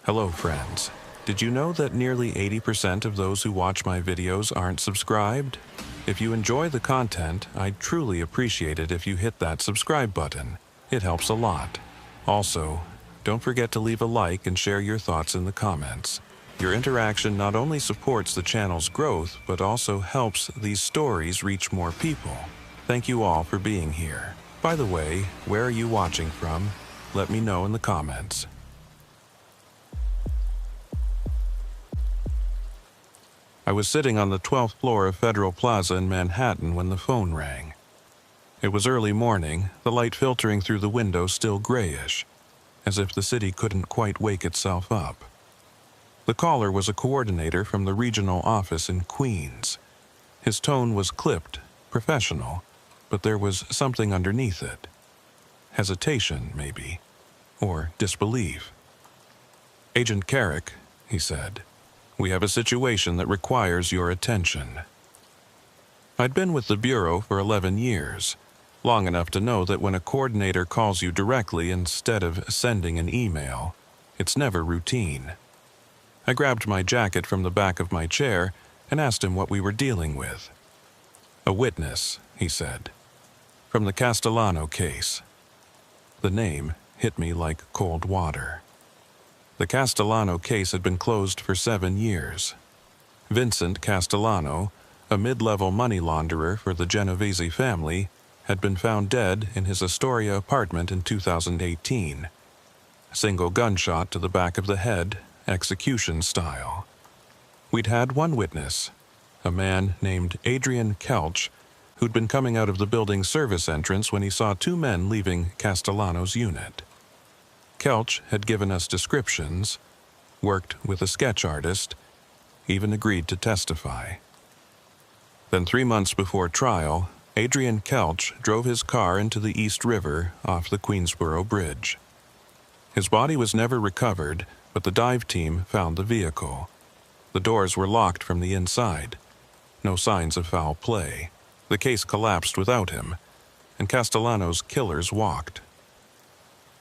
Hello, friends. Did you know that nearly 80% of those who watch my videos aren't subscribed? If you enjoy the content, I'd truly appreciate it if you hit that subscribe button. It helps a lot. Also, don't forget to leave a like and share your thoughts in the comments. Your interaction not only supports the channel's growth, but also helps these stories reach more people. Thank you all for being here. By the way, where are you watching from? Let me know in the comments. I was sitting on the 12th floor of Federal Plaza in Manhattan when the phone rang. It was early morning, the light filtering through the window still grayish, as if the city couldn't quite wake itself up. The caller was a coordinator from the regional office in Queens. His tone was clipped, professional, but there was something underneath it. Hesitation, maybe, or disbelief. "Agent Carrick," he said. "We have a situation that requires your attention." I'd been with the Bureau for 11 years, long enough to know that when a coordinator calls you directly instead of sending an email, it's never routine. I grabbed my jacket from the back of my chair and asked him what we were dealing with. "A witness," he said, "from the Castellano case." The name hit me like cold water. The Castellano case had been closed for 7 years. Vincent Castellano, a mid-level money launderer for the Genovese family, had been found dead in his Astoria apartment in 2018. A single gunshot to the back of the head, execution style. We'd had one witness, a man named Adrian Kelch, who'd been coming out of the building's service entrance when he saw 2 men leaving Castellano's unit. Kelch had given us descriptions, worked with a sketch artist, even agreed to testify. Then 3 months before trial, Adrian Kelch drove his car into the East River off the Queensboro Bridge. His body was never recovered, but the dive team found the vehicle. The doors were locked from the inside. No signs of foul play. The case collapsed without him, and Castellano's killers walked.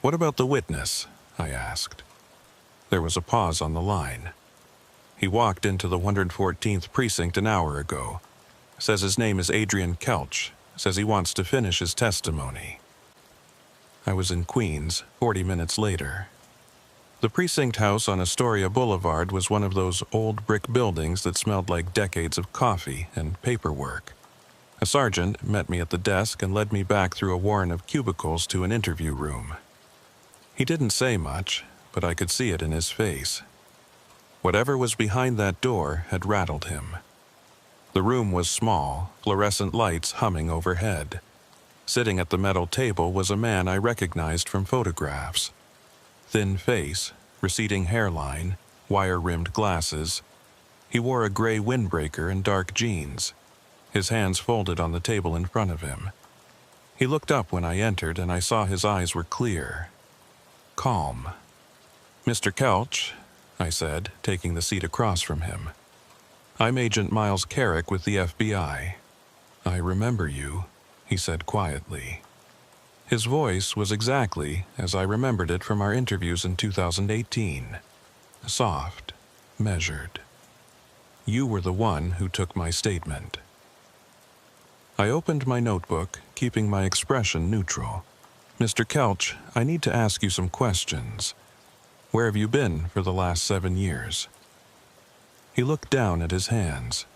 "What about the witness?" I asked. There was a pause on the line. "He walked into the 114th precinct an hour ago. Says his name is Adrian Kelch. Says he wants to finish his testimony." I was in Queens 40 minutes later. The precinct house on Astoria Boulevard was one of those old brick buildings that smelled like decades of coffee and paperwork. A sergeant met me at the desk and led me back through a warren of cubicles to an interview room. He didn't say much, but I could see it in his face. Whatever was behind that door had rattled him. The room was small, fluorescent lights humming overhead. Sitting at the metal table was a man I recognized from photographs. Thin face, receding hairline, wire-rimmed glasses. He wore a gray windbreaker and dark jeans, his hands folded on the table in front of him. He looked up when I entered, and I saw his eyes were clear. Calm. "Mr. Kelch," I said, taking the seat across from him. "I'm Agent Miles Carrick with the FBI. "I remember you," he said quietly. His voice was exactly as I remembered it from our interviews in 2018. Soft, measured. "You were the one who took my statement." I opened my notebook, keeping my expression neutral. "Mr. Kelch, I need to ask you some questions. Where have you been for the last 7 years?" He looked down at his hands.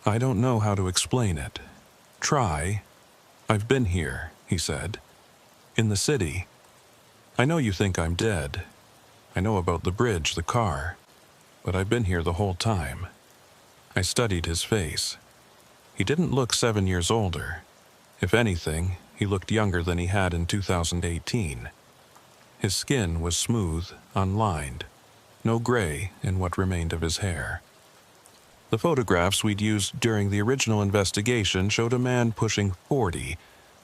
"I don't know how to explain it. Try." "I've been here," he said. "In the city. I know you think I'm dead. I know about the bridge, the car. But I've been here the whole time." I studied his face. He didn't look 7 years older. If anything, he looked younger than he had in 2018. His skin was smooth, unlined. No gray in what remained of his hair. The photographs we'd used during the original investigation showed a man pushing 40,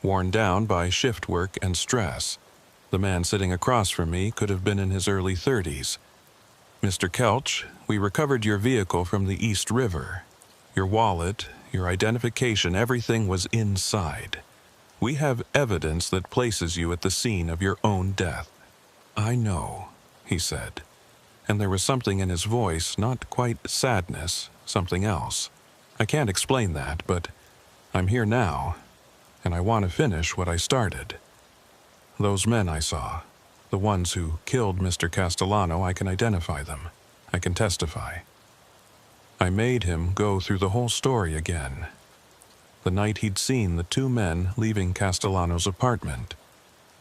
worn down by shift work and stress. The man sitting across from me could have been in his early 30s. "Mr. Kelch, we recovered your vehicle from the East River. Your wallet, your identification, everything was inside. We have evidence that places you at the scene of your own death." "I know," he said. and there was something in his voice, not quite sadness, something else. I can't explain that, but I'm here now, and I want to finish what I started. Those men I saw, the ones who killed Mr. Castellano, I can identify them. I can testify. I made him go through the whole story again. The night he'd seen the two men leaving Castellano's apartment,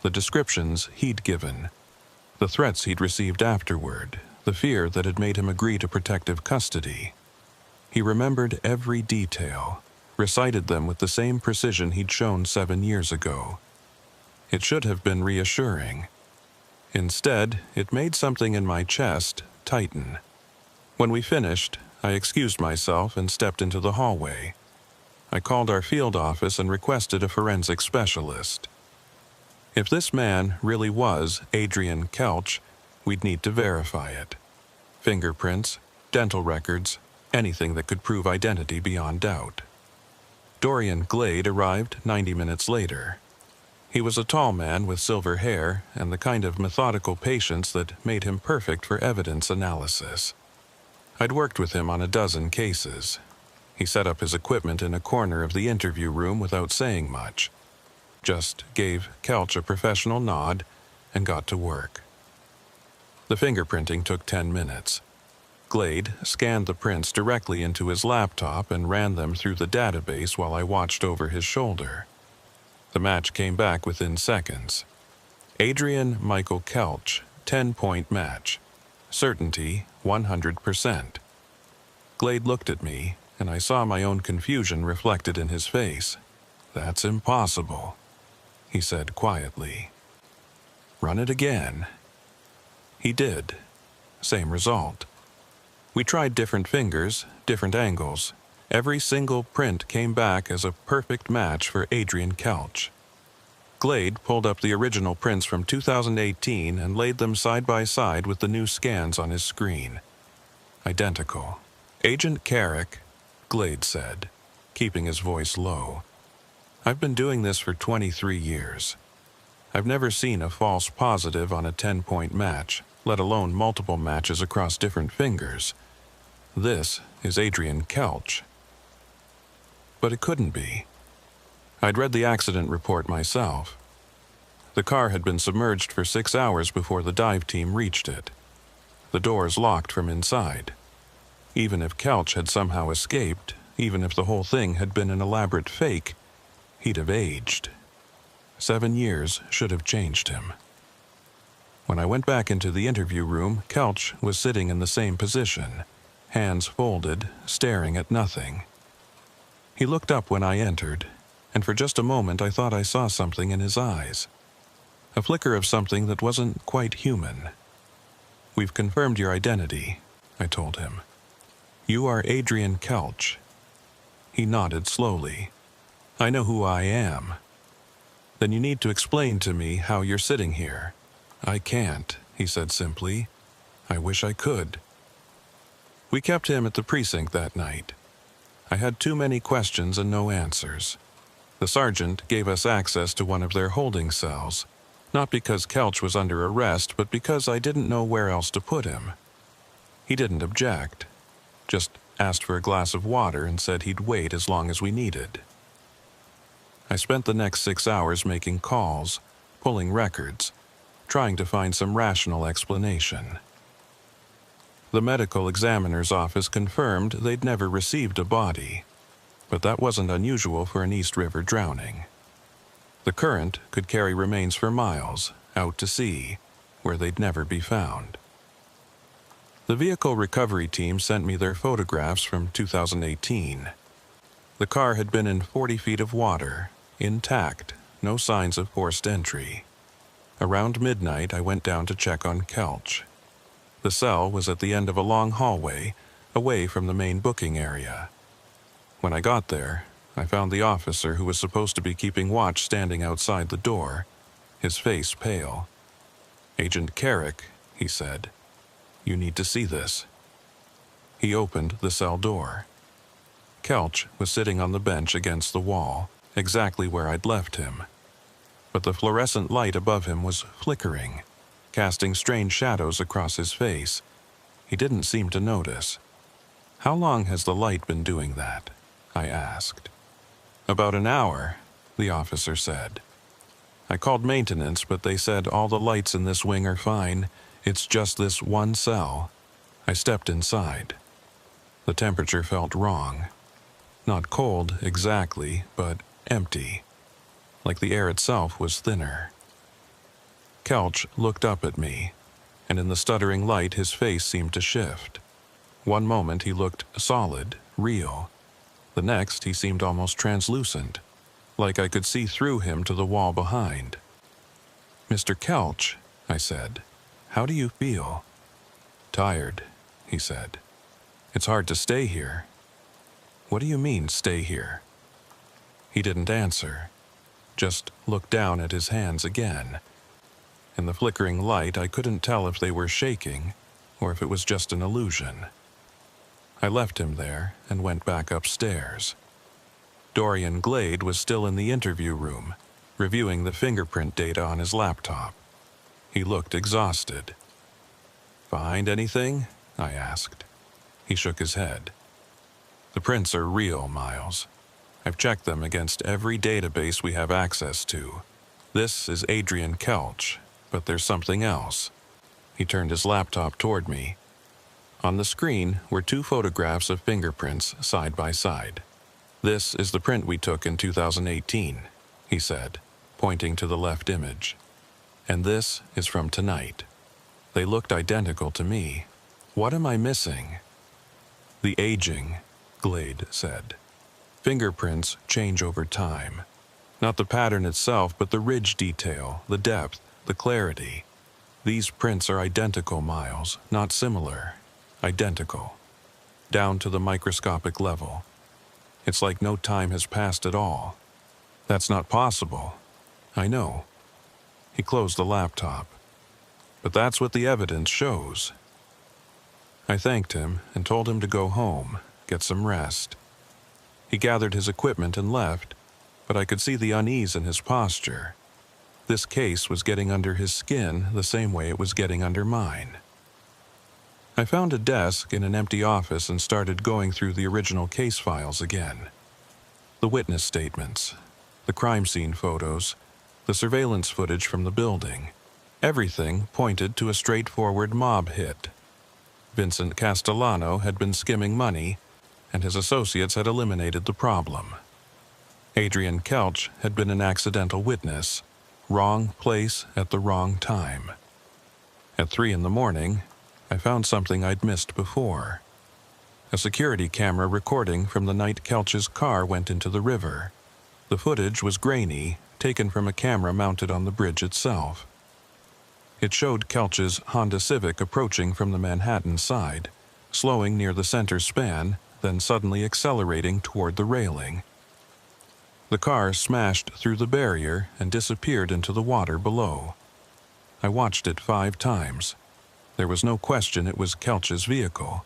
the descriptions he'd given, the threats he'd received afterward, the fear that had made him agree to protective custody. He remembered every detail, recited them with the same precision he'd shown 7 years ago. It should have been reassuring. Instead, it made something in my chest tighten. When we finished, I excused myself and stepped into the hallway. I called our field office and requested a forensic specialist. If this man really was Adrian Kelch, we'd need to verify it. Fingerprints, dental records, anything that could prove identity beyond doubt. Dorian Glade arrived 90 minutes later. He was a tall man with silver hair and the kind of methodical patience that made him perfect for evidence analysis. I'd worked with him on a dozen cases. He set up his equipment in a corner of the interview room without saying much. Just gave Kelch a professional nod and got to work. The fingerprinting took 10 minutes. Glade scanned the prints directly into his laptop and ran them through the database while I watched over his shoulder. The match came back within seconds. Adrian Michael Kelch, 10-point match. Certainty, 100%. Glade looked at me, and I saw my own confusion reflected in his face. "That's impossible," he said quietly. "Run it again." He did. Same result. We tried different fingers, different angles. Every single print came back as a perfect match for Adrian Kelch. Glade pulled up the original prints from 2018 and laid them side by side with the new scans on his screen. Identical. "Agent Carrick," Glade said, keeping his voice low. "I've been doing this for 23 years. I've never seen a false positive on a 10-point match, let alone multiple matches across different fingers. This is Adrian Kelch." But it couldn't be. I'd read the accident report myself. The car had been submerged for 6 hours before the dive team reached it. The doors locked from inside. Even if Kelch had somehow escaped, even if the whole thing had been an elaborate fake, he'd have aged. 7 years should have changed him. When I went back into the interview room, Kelch was sitting in the same position, hands folded, staring at nothing. He looked up when I entered, and for just a moment I thought I saw something in his eyes. A flicker of something that wasn't quite human. "We've confirmed your identity," I told him. "You are Adrian Kelch." He nodded slowly. "I know who I am." "Then you need to explain to me how you're sitting here." "I can't," he said simply. "I wish I could." We kept him at the precinct that night. I had too many questions and no answers. The sergeant gave us access to one of their holding cells, not because Kelch was under arrest, but because I didn't know where else to put him. He didn't object, just asked for a glass of water and said he'd wait as long as we needed. I spent the next 6 hours making calls, pulling records, trying to find some rational explanation. The medical examiner's office confirmed they'd never received a body, but that wasn't unusual for an East River drowning. The current could carry remains for miles, out to sea, where they'd never be found. The vehicle recovery team sent me their photographs from 2018. The car had been in 40 feet of water, intact, no signs of forced entry. Around midnight, I went down to check on Kelch. The cell was at the end of a long hallway, away from the main booking area. When I got there, I found the officer who was supposed to be keeping watch standing outside the door, his face pale. "Agent Carrick," he said, "you need to see this." He opened the cell door. Kelch was sitting on the bench against the wall, exactly where I'd left him. But the fluorescent light above him was flickering, casting strange shadows across his face, He didn't seem to notice. "How long has the light been doing that?" I asked. "About an hour," the officer said. "I called maintenance, but they said all the lights in this wing are fine. It's just this one cell." I stepped inside. The temperature felt wrong. Not cold exactly, but empty. Like the air itself was thinner. Kelch looked up at me, and in the stuttering light his face seemed to shift. One moment he looked solid, real. The next he seemed almost translucent, like I could see through him to the wall behind. "Mr. Kelch," I said, "how do you feel?" "Tired," he said. "It's hard to stay here." "What do you mean, stay here?" He didn't answer, just looked down at his hands again. In the flickering light, I couldn't tell if they were shaking or if it was just an illusion. I left him there and went back upstairs. Dorian Glade was still in the interview room, reviewing the fingerprint data on his laptop. He looked exhausted. "Find anything?" I asked. He shook his head. "The prints are real, Miles. I've checked them against every database we have access to. This is Adrian Kelch, but there's something else." He turned his laptop toward me. On the screen were 2 photographs of fingerprints side by side. "This is the print we took in 2018, he said, pointing to the left image. "And this is from tonight." They looked identical to me. "What am I missing?" "The aging," Glade said. "Fingerprints change over time. Not the pattern itself, but the ridge detail, the depth, the clarity. These prints are identical, Miles, not similar. Identical. Down to the microscopic level. It's like no time has passed at all." "That's not possible." "I know." He closed the laptop. "But that's what the evidence shows." I thanked him and told him to go home, get some rest. He gathered his equipment and left, but I could see the unease in his posture. This case was getting under his skin the same way it was getting under mine. I found a desk in an empty office and started going through the original case files again. The witness statements, the crime scene photos, the surveillance footage from the building. Everything pointed to a straightforward mob hit. Vincent Castellano had been skimming money, and his associates had eliminated the problem. Adrian Kelch had been an accidental witness, wrong place at the wrong time. At 3 in the morning, I found something I'd missed before. A security camera recording from the night Kelch's car went into the river. The footage was grainy, taken from a camera mounted on the bridge itself. It showed Kelch's Honda Civic approaching from the Manhattan side, slowing near the center span, then suddenly accelerating toward the railing. The car smashed through the barrier and disappeared into the water below. I watched it 5 times. There was no question it was Kelch's vehicle.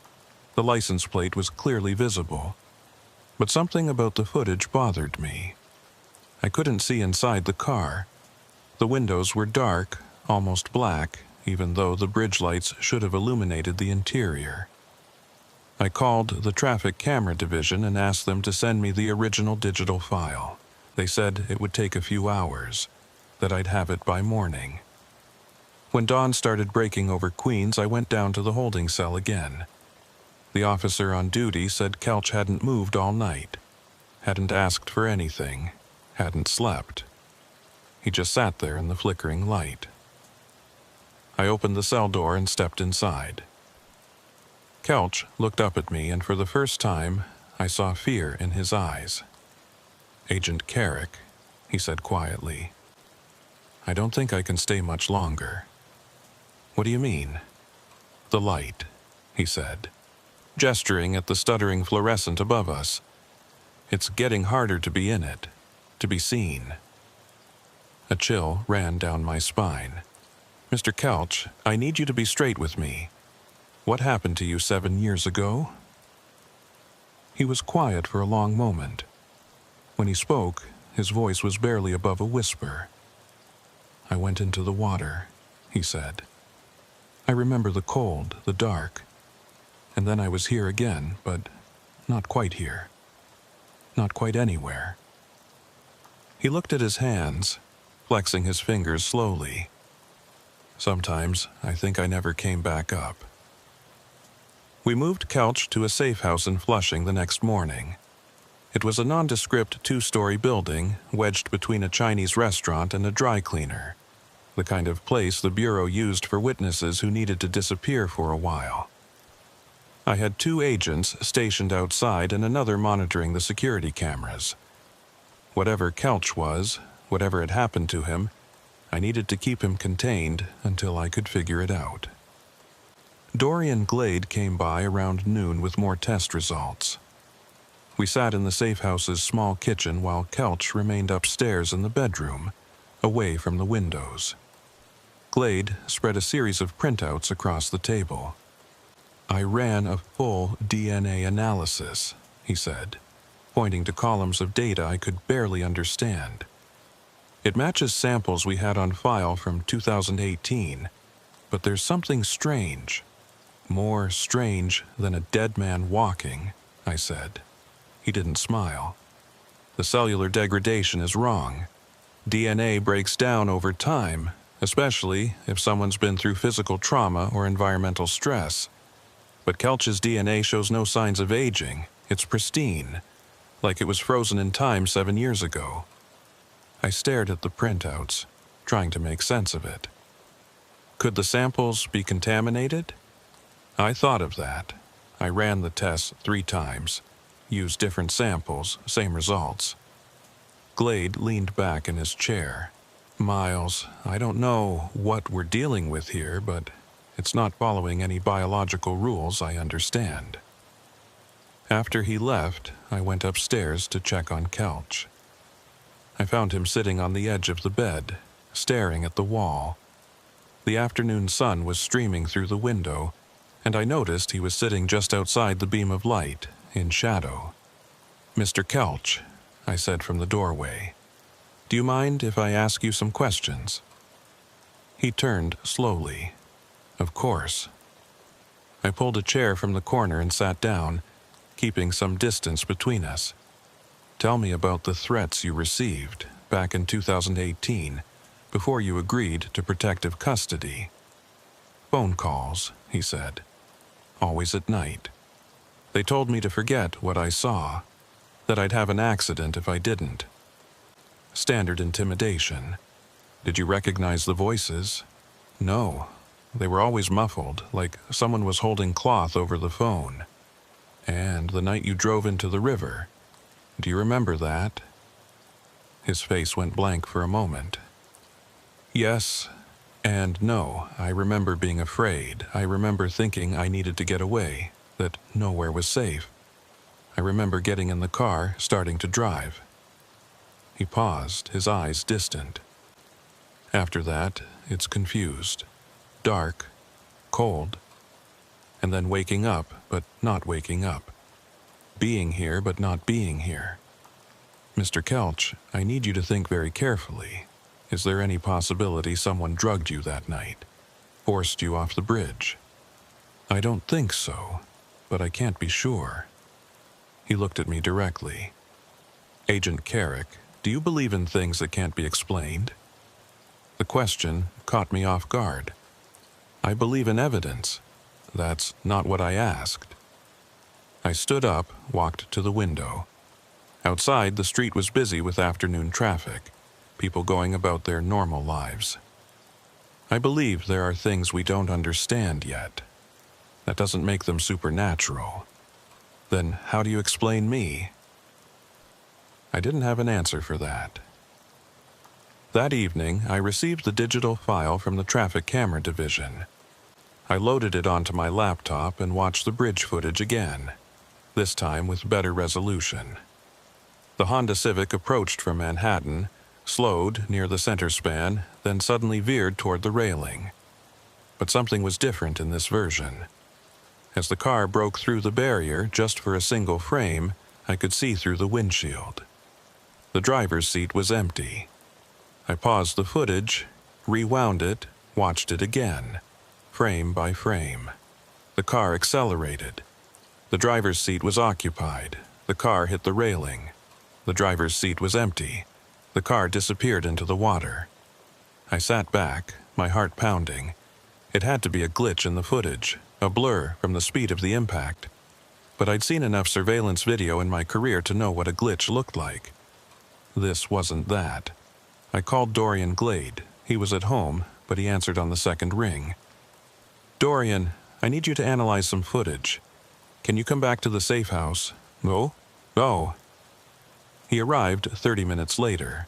The license plate was clearly visible. But something about the footage bothered me. I couldn't see inside the car. The windows were dark, almost black, even though the bridge lights should have illuminated the interior. I called the traffic camera division and asked them to send me the original digital file. They said it would take a few hours, that I'd have it by morning. When dawn started breaking over Queens, I went down to the holding cell again. The officer on duty said Kelch hadn't moved all night, hadn't asked for anything, hadn't slept. He just sat there in the flickering light. I opened the cell door and stepped inside. Kelch looked up at me, and for the first time, I saw fear in his eyes. "Agent Carrick," he said quietly, "I don't think I can stay much longer." "What do you mean?" "The light," he said, gesturing at the stuttering fluorescent above us. "It's getting harder to be in it, to be seen." A chill ran down my spine. "Mr. Kelch, I need you to be straight with me. What happened to you 7 years ago?" He was quiet for a long moment. When he spoke, his voice was barely above a whisper. "I went into the water," he said. "I remember the cold, the dark. And then I was here again, but not quite here. Not quite anywhere. He looked at his hands, flexing his fingers slowly. Sometimes I think I never came back up. We moved Couch to a safe house in Flushing the next morning. It was a nondescript 2-story building wedged between a Chinese restaurant and a dry cleaner, the kind of place the Bureau used for witnesses who needed to disappear for a while. I had 2 agents stationed outside and another monitoring the security cameras. Whatever Couch was, whatever had happened to him, I needed to keep him contained until I could figure it out. Dorian Glade came by around noon with more test results. We sat in the safe house's small kitchen while Couch remained upstairs in the bedroom, away from the windows. Glade spread a series of printouts across the table. I ran a full DNA analysis, he said, pointing to columns of data I could barely understand. It matches samples we had on file from 2018, but there's something strange. More strange than a dead man walking, I said. He didn't smile. The cellular degradation is wrong. DNA breaks down over time, especially if someone's been through physical trauma or environmental stress. But Couch's DNA shows no signs of aging. It's pristine, like it was frozen in time 7 years ago. I stared at the printouts, trying to make sense of it. Could the samples be contaminated? I thought of that. I ran the tests 3 times, used different samples, same results. Glade leaned back in his chair. Miles, I don't know what we're dealing with here, but it's not following any biological rules I understand. After he left, I went upstairs to check on Couch. I found him sitting on the edge of the bed, staring at the wall. The afternoon sun was streaming through the window, and I noticed he was sitting just outside the beam of light, in shadow. "Mr. Couch," I said from the doorway, "do you mind if I ask you some questions?" He turned slowly. Of course. I pulled a chair from the corner and sat down, keeping some distance between us. "Tell me about the threats you received back in 2018, before you agreed to protective custody." "Phone calls," he said. "Always at night. They told me to forget what I saw, that I'd have an accident if I didn't. Standard intimidation. Did you recognize the voices?" "No. They were always muffled, like someone was holding cloth over the phone." "And the night you drove into the river, do you remember that?" His face went blank for a moment. "Yes and no. I remember being afraid. I remember thinking I needed to get away, that nowhere was safe. I remember getting in the car, starting to drive." He paused, his eyes distant. "After that, it's confused. Dark, cold, and then waking up, but not waking up. Being here, but not being here. Mr. Couch, I need you to think very carefully. Is there any possibility someone drugged you that night? Forced you off the bridge?" "I don't think so, but I can't be sure." He looked at me directly. "Agent Carrick, do you believe in things that can't be explained?" The question caught me off guard. "I believe in evidence. That's not what I asked." I stood up, walked to the window. Outside, the street was busy with afternoon traffic, people going about their normal lives. "I believe there are things we don't understand yet. That doesn't make them supernatural. Then how do you explain me?" I didn't have an answer for that. That evening, I received the digital file from the traffic camera division. I loaded it onto my laptop and watched the bridge footage again, this time with better resolution. The Honda Civic approached from Manhattan, slowed near the center span, then suddenly veered toward the railing. But something was different in this version. As the car broke through the barrier just for a single frame, I could see through the windshield. The driver's seat was empty. I paused the footage, rewound it, watched it again, frame by frame. The car accelerated, The driver's seat was occupied. The car hit the railing. The driver's seat was empty. The car disappeared into the water. I sat back, my heart pounding. It had to be a glitch in the footage, a blur from the speed of the impact. But I'd seen enough surveillance video in my career to know what a glitch looked like. This wasn't that. I called Dorian Glade. He was at home, but he answered on the second ring. "Dorian, I need you to analyze some footage. Can you come back to the safe house?" "Oh? Oh." He arrived 30 minutes later.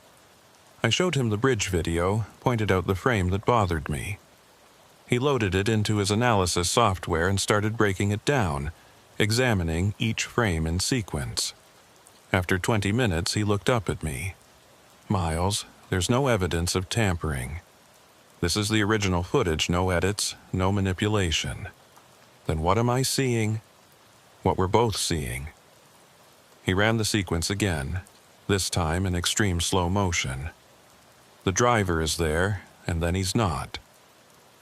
I showed him the bridge video, pointed out the frame that bothered me. He loaded it into his analysis software and started breaking it down, examining each frame in sequence. After 20 minutes, he looked up at me. "Miles, there's no evidence of tampering. This is the original footage, no edits, no manipulation. Then what am I seeing? What we're both seeing." He ran the sequence again, this time in extreme slow motion. The driver is there, and then he's not.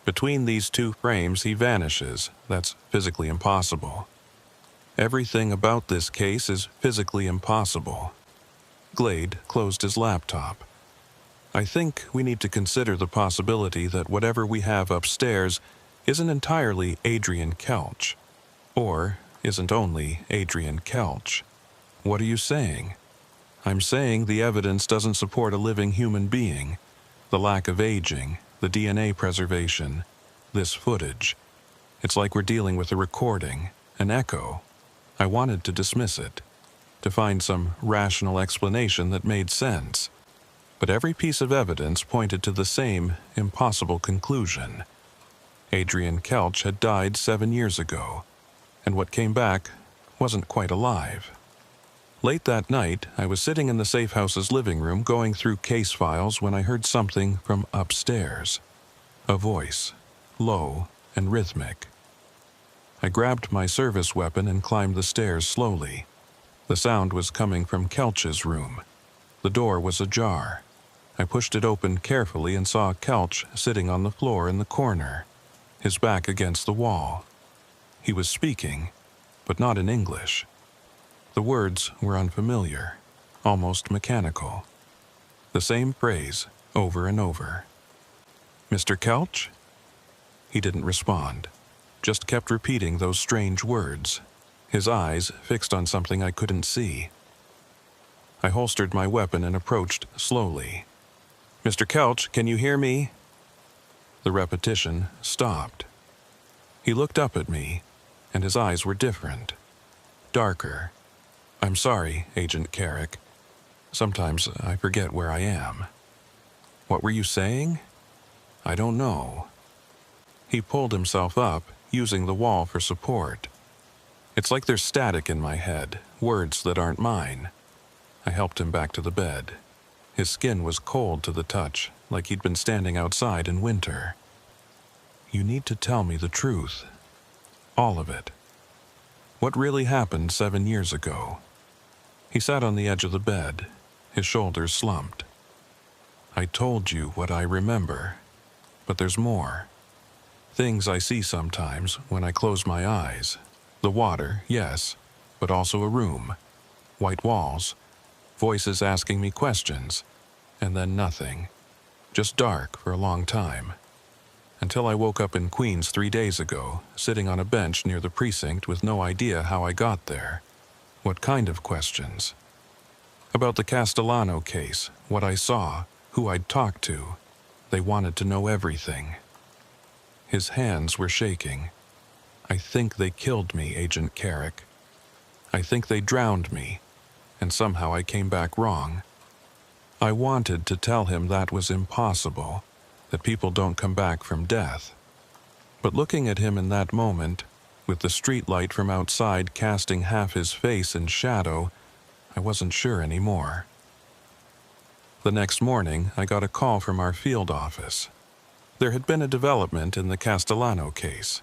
Between these two frames, he vanishes. That's physically impossible. Everything about this case is physically impossible. Glade closed his laptop. "I think we need to consider the possibility that whatever we have upstairs isn't entirely Adrian Kelch, or isn't only Adrian Kelch." "What are you saying?" "I'm saying the evidence doesn't support a living human being. The lack of aging, the DNA preservation, this footage. It's like we're dealing with a recording, an echo. I wanted to dismiss it, to find some rational explanation that made sense. But every piece of evidence pointed to the same impossible conclusion. Adrian Kelch had died 7 years ago, and what came back wasn't quite alive." Late that night, I was sitting in the safe house's living room going through case files when I heard something from upstairs. A voice, low and rhythmic. I grabbed my service weapon and climbed the stairs slowly. The sound was coming from Kelch's room. The door was ajar. I pushed it open carefully and saw Kelch sitting on the floor in the corner, his back against the wall. He was speaking, but not in English. The words were unfamiliar, almost mechanical. The same phrase over and over. "Mr. Kelch?" He didn't respond, just kept repeating those strange words, his eyes fixed on something I couldn't see. I holstered my weapon and approached slowly. "Mr. Kelch, can you hear me?" The repetition stopped. He looked up at me, and his eyes were different, darker. "I'm sorry, Agent Carrick. Sometimes I forget where I am." "What were you saying?" "I don't know." He pulled himself up, using the wall for support. "It's like there's static in my head, words that aren't mine." I helped him back to the bed. His skin was cold to the touch, like he'd been standing outside in winter. "You need to tell me the truth. All of it. What really happened 7 years ago?" He sat on the edge of the bed, his shoulders slumped. "I told you what I remember, but there's more. Things I see sometimes when I close my eyes. The water, yes, but also a room. White walls. Voices asking me questions. And then nothing. Just dark for a long time. Until I woke up in Queens 3 days ago, sitting on a bench near the precinct with no idea how I got there. What kind of questions? About the Castellano case, what I saw, who I'd talked to. They wanted to know everything." His hands were shaking. "I think they killed me, Agent Carrick. I think they drowned me, and somehow I came back wrong." I wanted to tell him that was impossible, that people don't come back from death. But looking at him in that moment, with the streetlight from outside casting half his face in shadow, I wasn't sure anymore. The next morning, I got a call from our field office. There had been a development in the Castellano case.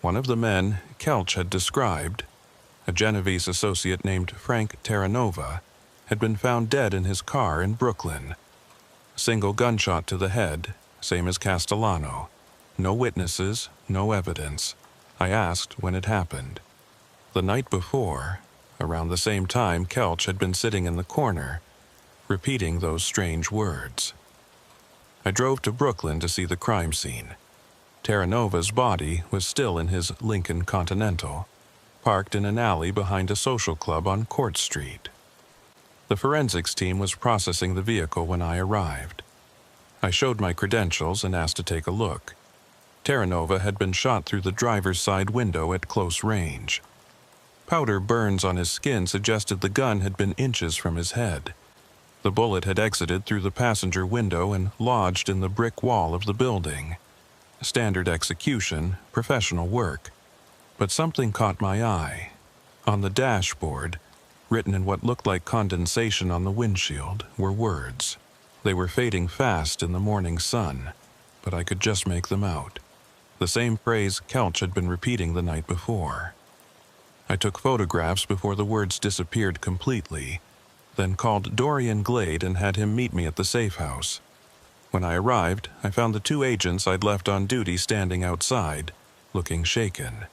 One of the men Kelch had described, a Genovese associate named Frank Terranova, had been found dead in his car in Brooklyn. Single gunshot to the head, same as Castellano. No witnesses, no evidence. I asked when it happened. The night before, around the same time, Kelch had been sitting in the corner, repeating those strange words. I drove to Brooklyn to see the crime scene. Terranova's body was still in his Lincoln Continental, parked in an alley behind a social club on Court Street. The forensics team was processing the vehicle when I arrived. I showed my credentials and asked to take a look. Terranova had been shot through the driver's side window at close range. Powder burns on his skin suggested the gun had been inches from his head. The bullet had exited through the passenger window and lodged in the brick wall of the building. Standard execution, professional work. But something caught my eye. On the dashboard, written in what looked like condensation on the windshield, were words. They were fading fast in the morning sun, but I could just make them out. The same phrase Kelch had been repeating the night before. I took photographs before the words disappeared completely, then called Dorian Glade and had him meet me at the safe house. When I arrived, I found the 2 agents I'd left on duty standing outside, looking shaken.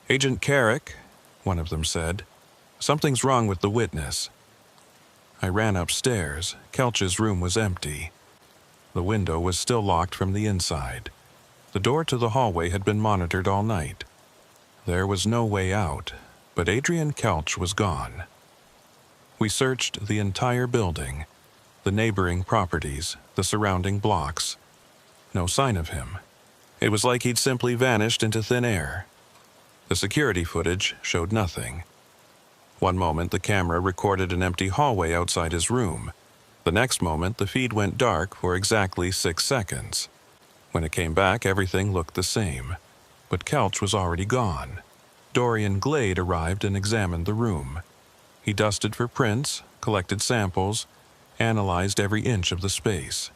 "Agent Carrick," one of them said, "something's wrong with the witness." I ran upstairs. Kelch's room was empty. The window was still locked from the inside. The door to the hallway had been monitored all night. There was no way out, but Adrian Kelch was gone. We searched the entire building, the neighboring properties, the surrounding blocks. No sign of him. It was like he'd simply vanished into thin air. The security footage showed nothing. One moment the camera recorded an empty hallway outside his room. The next moment the feed went dark for exactly 6 seconds. When it came back, everything looked the same. But Kelch was already gone. Dorian Glade arrived and examined the room. He dusted for prints, collected samples, analyzed every inch of the space.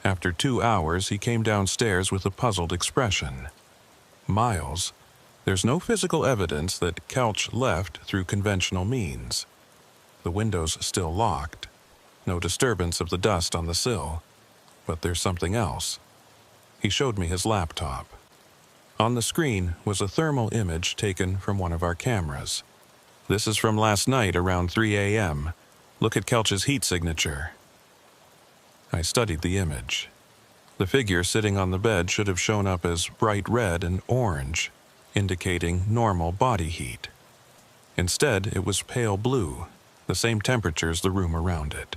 After 2 hours, he came downstairs with a puzzled expression. "Miles, there's no physical evidence that Kelch left through conventional means. The window's still locked. No disturbance of the dust on the sill. But there's something else." He showed me his laptop. On the screen was a thermal image taken from one of our cameras. "This is from last night around 3 a.m. Look at Kelch's heat signature." I studied the image. The figure sitting on the bed should have shown up as bright red and orange, indicating normal body heat. Instead, it was pale blue, the same temperature as the room around it.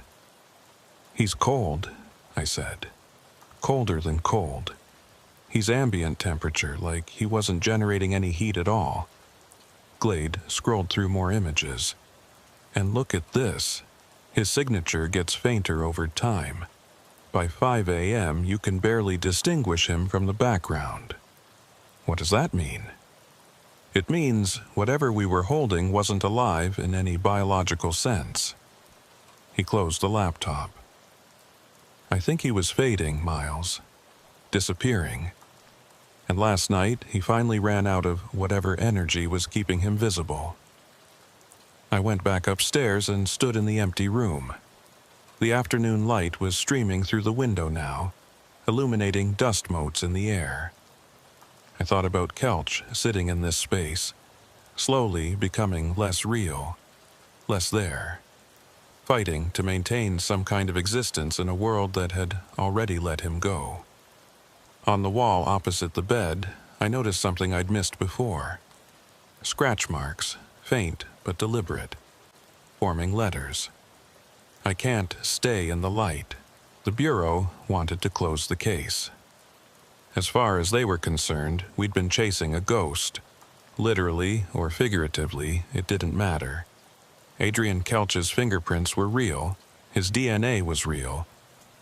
"He's cold," I said. "Colder than cold. He's ambient temperature, like he wasn't generating any heat at all." Glade scrolled through more images. "And look at this. His signature gets fainter over time. By 5 a.m., you can barely distinguish him from the background." "What does that mean?" "It means whatever we were holding wasn't alive in any biological sense." He closed the laptop. "I think he was fading, Miles. Disappearing. And last night, he finally ran out of whatever energy was keeping him visible." I went back upstairs and stood in the empty room. The afternoon light was streaming through the window now, illuminating dust motes in the air. I thought about Kelch sitting in this space, slowly becoming less real, less there, fighting to maintain some kind of existence in a world that had already let him go. On the wall opposite the bed, I noticed something I'd missed before. Scratch marks, faint but deliberate, forming letters. I can't stay in the light. The Bureau wanted to close the case. As far as they were concerned, we'd been chasing a ghost. Literally or figuratively, it didn't matter. Adrian Kelch's fingerprints were real, his DNA was real,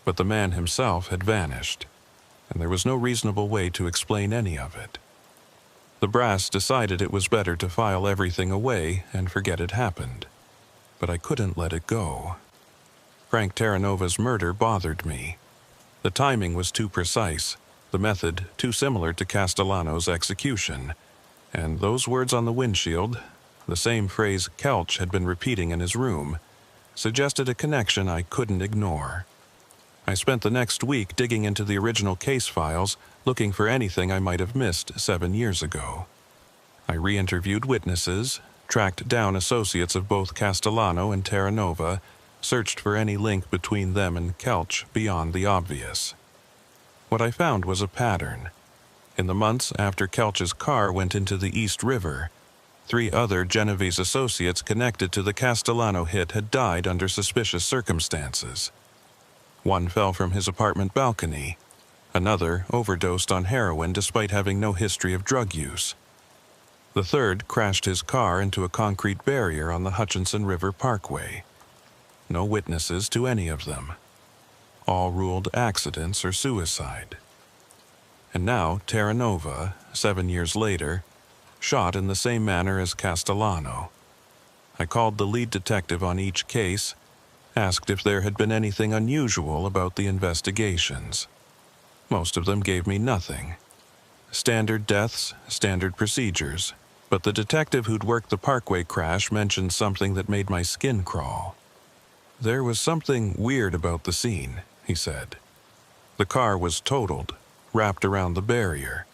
but the man himself had vanished, and there was no reasonable way to explain any of it. The brass decided it was better to file everything away and forget it happened, but I couldn't let it go. Frank Terranova's murder bothered me. The timing was too precise, the method too similar to Castellano's execution, and those words on the windshield, the same phrase Kelch had been repeating in his room, suggested a connection I couldn't ignore. I spent the next week digging into the original case files, looking for anything I might have missed 7 years ago. I re-interviewed witnesses, tracked down associates of both Castellano and Terranova, searched for any link between them and Kelch beyond the obvious. What I found was a pattern. In the months after Kelch's car went into the East River, 3 other Genovese associates connected to the Castellano hit had died under suspicious circumstances. One fell from his apartment balcony. Another overdosed on heroin despite having no history of drug use. The third crashed his car into a concrete barrier on the Hutchinson River Parkway. No witnesses to any of them. All ruled accidents or suicide. And now Terranova, 7 years later, shot in the same manner as Castellano. I called the lead detective on each case, asked if there had been anything unusual about the investigations. Most of them gave me nothing. Standard deaths, standard procedures. But the detective who'd worked the Parkway crash mentioned something that made my skin crawl. There was something weird about the scene, he said. The car was totaled, wrapped around the barrier.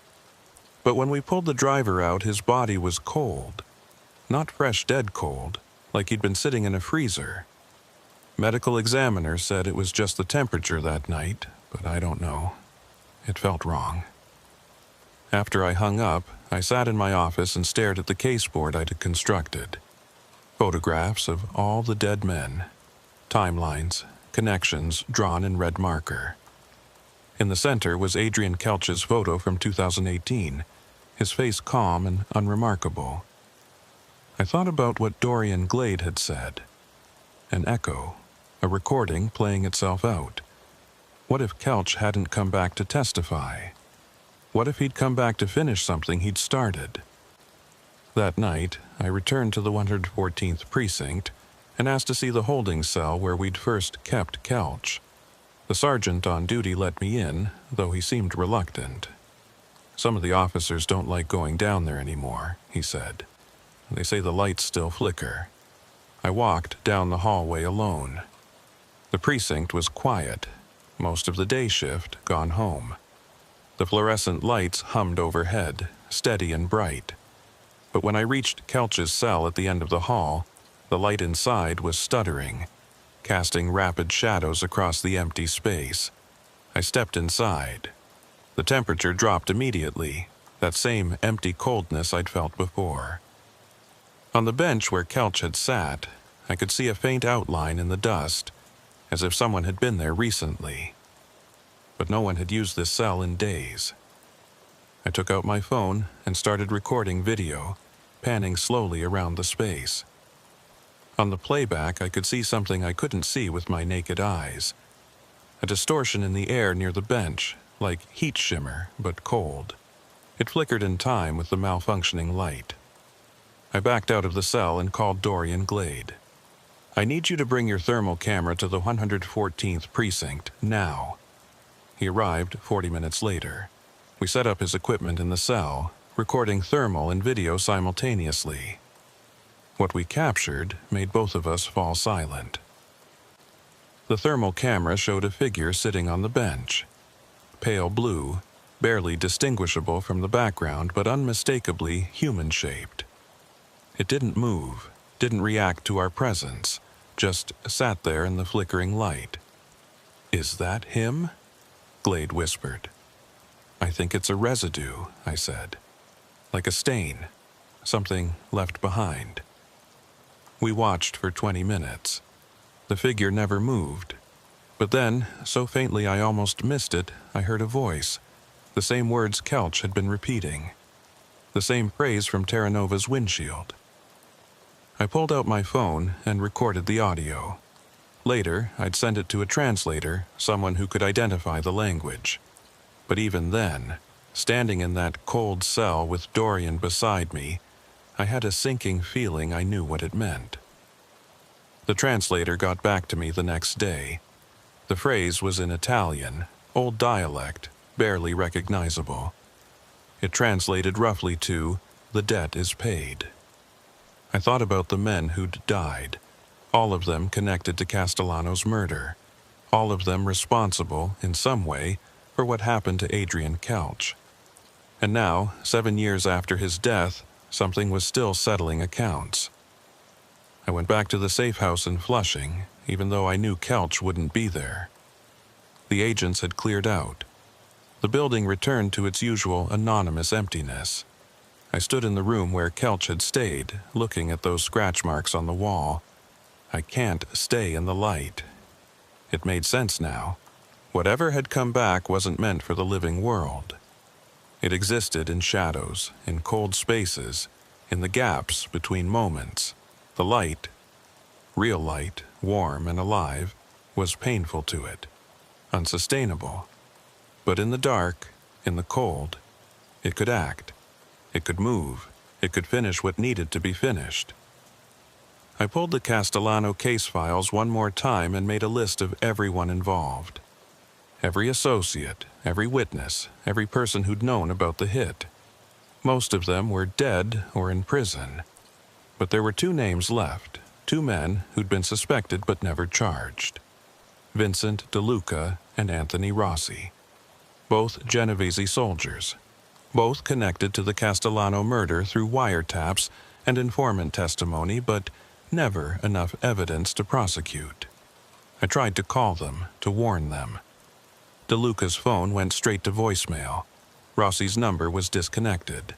But when we pulled the driver out, his body was cold. Not fresh dead cold, like he'd been sitting in a freezer. Medical examiner said it was just the temperature that night, but I don't know. It felt wrong. After I hung up, I sat in my office and stared at the caseboard I'd constructed. Photographs of all the dead men. Timelines, connections drawn in red marker. In the center was Adrian Kelch's photo from 2018, his face calm and unremarkable. I thought about what Dorian Glade had said. An echo, a recording playing itself out. What if Kelch hadn't come back to testify? What if he'd come back to finish something he'd started? That night, I returned to the 114th precinct and asked to see the holding cell where we'd first kept Kelch. The sergeant on duty let me in, though he seemed reluctant. Some of the officers don't like going down there anymore, he said. They say the lights still flicker. I walked down the hallway alone. The precinct was quiet, most of the day shift gone home. The fluorescent lights hummed overhead, steady and bright. But when I reached Kelch's cell at the end of the hall, the light inside was stuttering, casting rapid shadows across the empty space. I stepped inside. The temperature dropped immediately, that same empty coldness I'd felt before. On the bench where Kelch had sat, I could see a faint outline in the dust, as if someone had been there recently. But no one had used this cell in days. I took out my phone and started recording video, panning slowly around the space. On the playback, I could see something I couldn't see with my naked eyes. A distortion in the air near the bench, like heat shimmer, but cold. It flickered in time with the malfunctioning light. I backed out of the cell and called Dorian Glade. I need you to bring your thermal camera to the 114th precinct, now. He arrived 40 minutes later. We set up his equipment in the cell, recording thermal and video simultaneously. What we captured made both of us fall silent. The thermal camera showed a figure sitting on the bench. Pale blue, barely distinguishable from the background, but unmistakably human-shaped. It didn't move, didn't react to our presence, just sat there in the flickering light. "Is that him?" Glade whispered. "I think it's a residue," I said. "Like a stain, something left behind." We watched for 20 minutes. The figure never moved. But then, so faintly I almost missed it, I heard a voice. The same words Kelch had been repeating. The same phrase from Terranova's windshield. I pulled out my phone and recorded the audio. Later, I'd send it to a translator, someone who could identify the language. But even then, standing in that cold cell with Dorian beside me, I had a sinking feeling I knew what it meant. The translator got back to me the next day. The phrase was in Italian, old dialect, barely recognizable. It translated roughly to, "The debt is paid." I thought about the men who'd died, all of them connected to Castellano's murder, all of them responsible, in some way, for what happened to Adrian Kelch. And now, 7 years after his death, something was still settling accounts. I went back to the safe house in Flushing, even though I knew Kelch wouldn't be there. The agents had cleared out. The building returned to its usual anonymous emptiness. I stood in the room where Kelch had stayed, looking at those scratch marks on the wall. I can't stay in the light. It made sense now. Whatever had come back wasn't meant for the living world. It existed in shadows, in cold spaces, in the gaps between moments. The light, real light, warm and alive, was painful to it, unsustainable. But in the dark, in the cold, it could act. It could move. It could finish what needed to be finished. I pulled the Castellano case files one more time and made a list of everyone involved. Every associate, every witness, every person who'd known about the hit. Most of them were dead or in prison. But there were 2 names left, 2 men who'd been suspected but never charged. Vincent DeLuca and Anthony Rossi. Both Genovese soldiers. Both connected to the Castellano murder through wiretaps and informant testimony, but never enough evidence to prosecute. I tried to call them, to warn them. DeLuca's phone went straight to voicemail. Rossi's number was disconnected.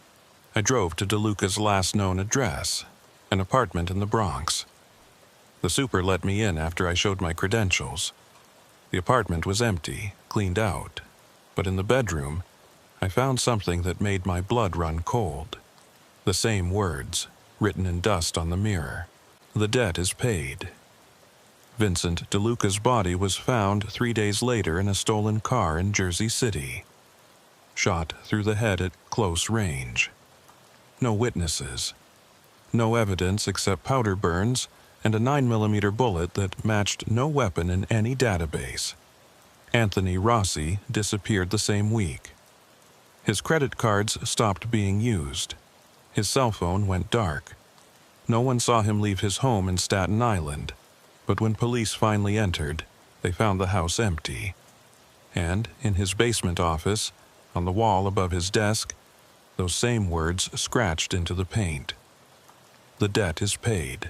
I drove to DeLuca's last known address, an apartment in the Bronx. The super let me in after I showed my credentials. The apartment was empty, cleaned out, but in the bedroom, I found something that made my blood run cold. The same words, written in dust on the mirror. The debt is paid. Vincent DeLuca's body was found 3 days later in a stolen car in Jersey City. Shot through the head at close range. No witnesses. No evidence except powder burns and a 9mm bullet that matched no weapon in any database. Anthony Rossi disappeared the same week. His credit cards stopped being used. His cell phone went dark. No one saw him leave his home in Staten Island, but when police finally entered, they found the house empty. And in his basement office, on the wall above his desk, those same words scratched into the paint. The debt is paid.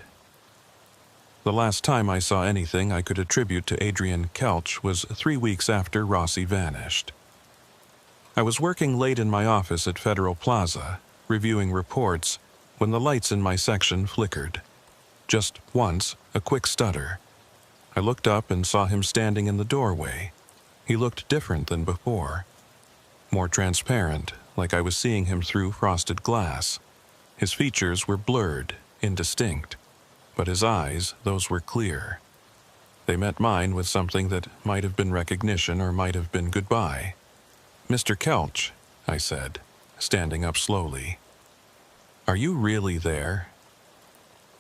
The last time I saw anything I could attribute to Adrian Kelch was 3 weeks after Rossi vanished. I was working late in my office at Federal Plaza, reviewing reports, when the lights in my section flickered. Just once, a quick stutter. I looked up and saw him standing in the doorway. He looked different than before. More transparent, like I was seeing him through frosted glass. His features were blurred, indistinct, but his eyes, those were clear. They met mine with something that might have been recognition or might have been goodbye. "Mr. Kelch," I said, standing up slowly. "Are you really there?"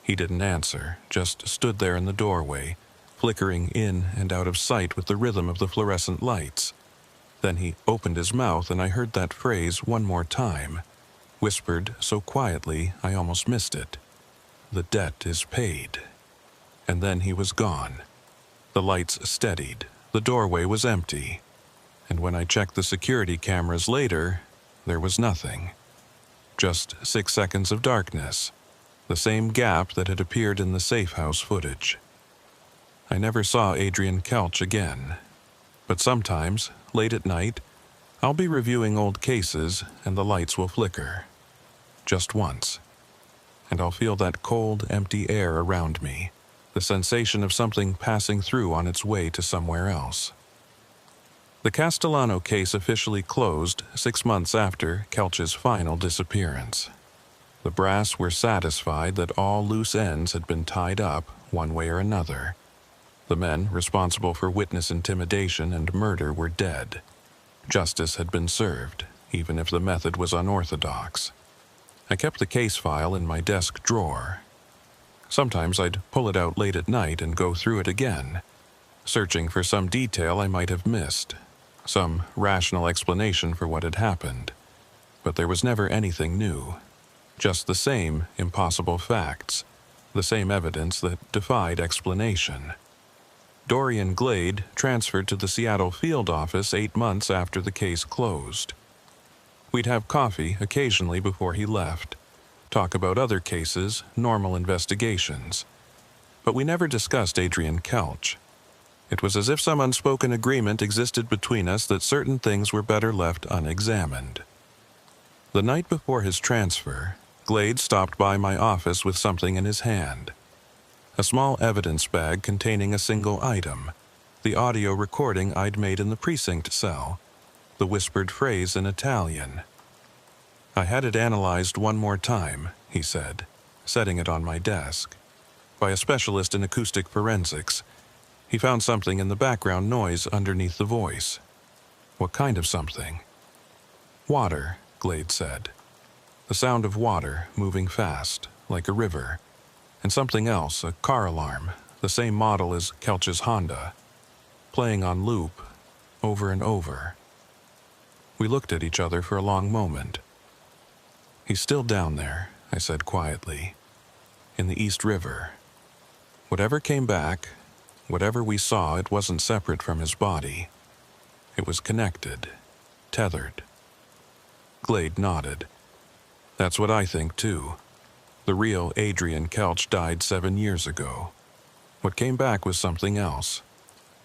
He didn't answer, just stood there in the doorway, flickering in and out of sight with the rhythm of the fluorescent lights. Then he opened his mouth and I heard that phrase one more time, whispered so quietly I almost missed it. "The debt is paid." And then he was gone. The lights steadied. The doorway was empty. And when I checked the security cameras later, there was nothing. Just 6 seconds of darkness, the same gap that had appeared in the safe house footage. I never saw Adrian Kelch again, but sometimes, late at night, I'll be reviewing old cases and the lights will flicker. Just once. And I'll feel that cold, empty air around me, the sensation of something passing through on its way to somewhere else. The Castellano case officially closed 6 months after Kelch's final disappearance. The brass were satisfied that all loose ends had been tied up one way or another. The men responsible for witness intimidation and murder were dead. Justice had been served, even if the method was unorthodox. I kept the case file in my desk drawer. Sometimes I'd pull it out late at night and go through it again, searching for some detail I might have missed, some rational explanation for what had happened. But there was never anything new, just the same impossible facts, the same evidence that defied explanation. Dorian Glade transferred to the Seattle field office 8 months after the case closed. We'd have coffee occasionally before he left, talk about other cases, normal investigations. But we never discussed Adrian Kelch. It was as if some unspoken agreement existed between us that certain things were better left unexamined. The night before his transfer, Glade stopped by my office with something in his hand. A small evidence bag containing a single item, the audio recording I'd made in the precinct cell, the whispered phrase in Italian. I had it analyzed one more time, he said, setting it on my desk. By a specialist in acoustic forensics. He found something in the background noise underneath the voice. What kind of something? Water, Glade said. The sound of water moving fast, like a river. And something else, a car alarm, the same model as Kelch's Honda, playing on loop, over and over. We looked at each other for a long moment. He's still down there, I said quietly, in the East River. Whatever came back, whatever we saw, it wasn't separate from his body. It was connected, tethered. Glade nodded. That's what I think, too. The real Adrian Kelch died 7 years ago. What came back was something else.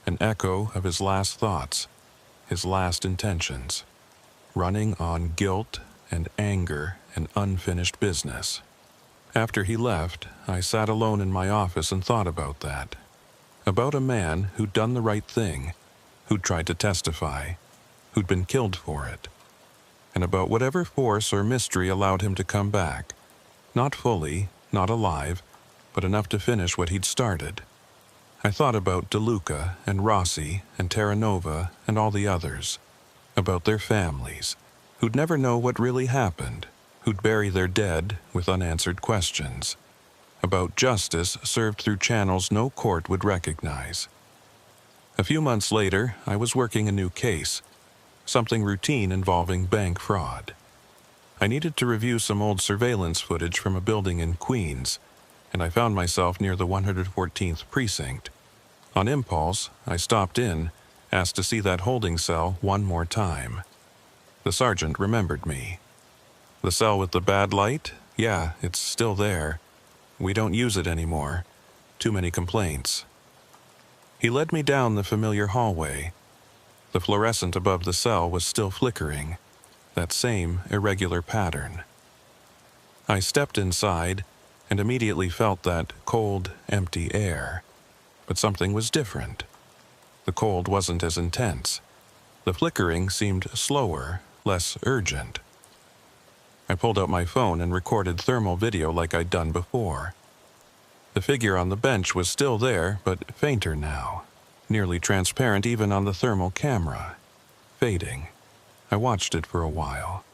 An echo of his last thoughts, his last intentions. Running on guilt and anger and unfinished business. After he left, I sat alone in my office and thought about that. About a man who'd done the right thing, who'd tried to testify, who'd been killed for it. And about whatever force or mystery allowed him to come back. Not fully, not alive, but enough to finish what he'd started. I thought about DeLuca and Rossi and Terranova and all the others. About their families, who'd never know what really happened, who'd bury their dead with unanswered questions. About justice served through channels no court would recognize. A few months later, I was working a new case, something routine involving bank fraud. I needed to review some old surveillance footage from a building in Queens, and I found myself near the 114th precinct. On impulse, I stopped in, asked to see that holding cell one more time. The sergeant remembered me. The cell with the bad light? Yeah, it's still there. We don't use it anymore. Too many complaints. He led me down the familiar hallway. The fluorescent above the cell was still flickering, that same irregular pattern. I stepped inside and immediately felt that cold, empty air. But something was different. The cold wasn't as intense. The flickering seemed slower, less urgent. I pulled out my phone and recorded thermal video like I'd done before. The figure on the bench was still there, but fainter now, nearly transparent even on the thermal camera, fading. I watched it for a while,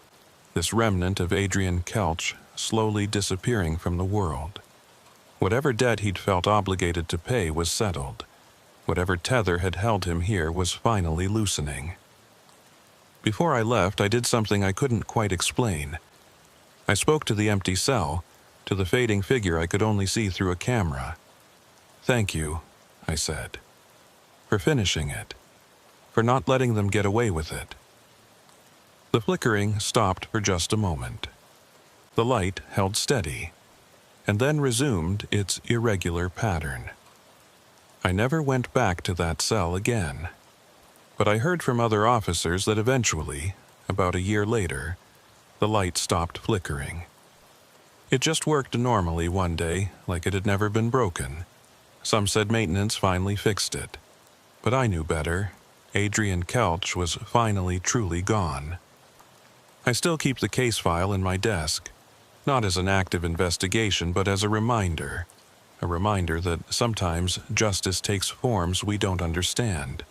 this remnant of Adrian Kelch slowly disappearing from the world. Whatever debt he'd felt obligated to pay was settled. Whatever tether had held him here was finally loosening. Before I left, I did something I couldn't quite explain. I spoke to the empty cell, to the fading figure I could only see through a camera. "Thank you," I said, "for finishing it, for not letting them get away with it." The flickering stopped for just a moment. The light held steady, and then resumed its irregular pattern. I never went back to that cell again, but I heard from other officers that eventually, about a year later, the light stopped flickering. It just worked normally one day, like it had never been broken. Some said maintenance finally fixed it. But I knew better. Adrian Kelch was finally truly gone. I still keep the case file in my desk, not as an active investigation, but as a reminder that sometimes justice takes forms we don't understand,